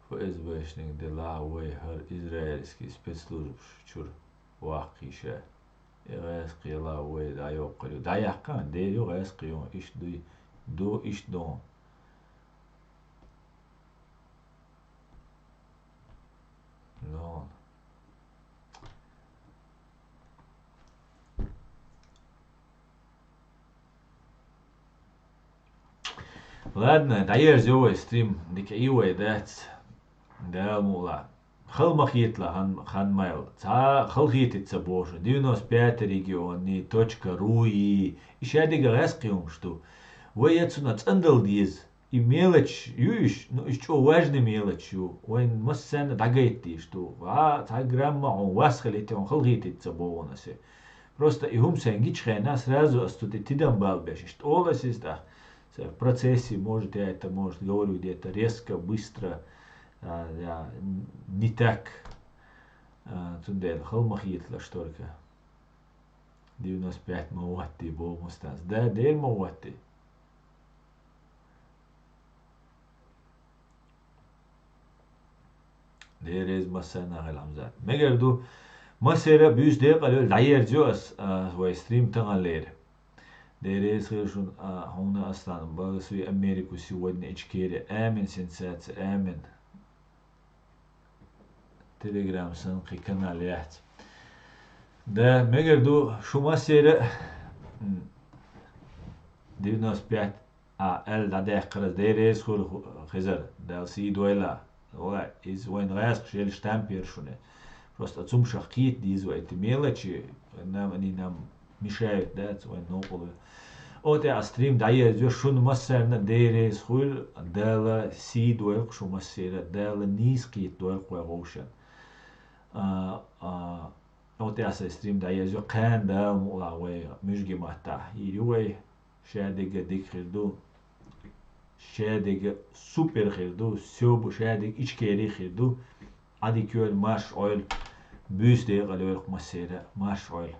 ФСБшник дела уэйхар израильский спецслужб чур вахиша. Ирайски ла уэй дайоқлю. Даяхкан дерю райски он иш дуй до иш дон. Non. Ладно, даер зёвой стрим, дик иуэй дэц. Да мула. Хал махитла хан майл. Ца хал хитица боже. 95 регионы, .ру и шадига раскиум что. Вы яцуна цандал диз. И мелочь, юиш, ну еще важный мелочью. Вайн массана дагайти, что та грамма он васхалите, он хал хитица боже. Просто и хум сенгичхена сразу астудитидам балбеш. Что олас из да. В процессе, может, я это, может, говорю где-то резко, быстро, не так. Тундель, холмахитла, шторка. 95 маватти, был мустаз. Да, дель маватти. Дерез масана галамзат. Мегерду, масера бюс дел, алё, дайер джос, свой стрим тангалер. Дерез хершун хуна Аслан Багасуи Америку сегодня Ичкерия. Амин сенсация, амин. Телеграм санки канал яхт. Да, мегерду шумасера 95 эл дадех крас дерез хур хизар дал си дуэла. Ой, из войн раск шел штампер шуне. Просто zum шахкит дизу эти мелочи нам мешают, да, свой новый. Оте стрим дае зо шун массерна дерес хул дала си дуэл шу массера дала низкий дуэл квагошен. Оте стрим дае зо кан дал мулаве мужги мата. Ируе шадига дикхирду шадига супер хирду сөб шадиг ичкери хирду ади көл маш ойл büs de galıyor masera maş oil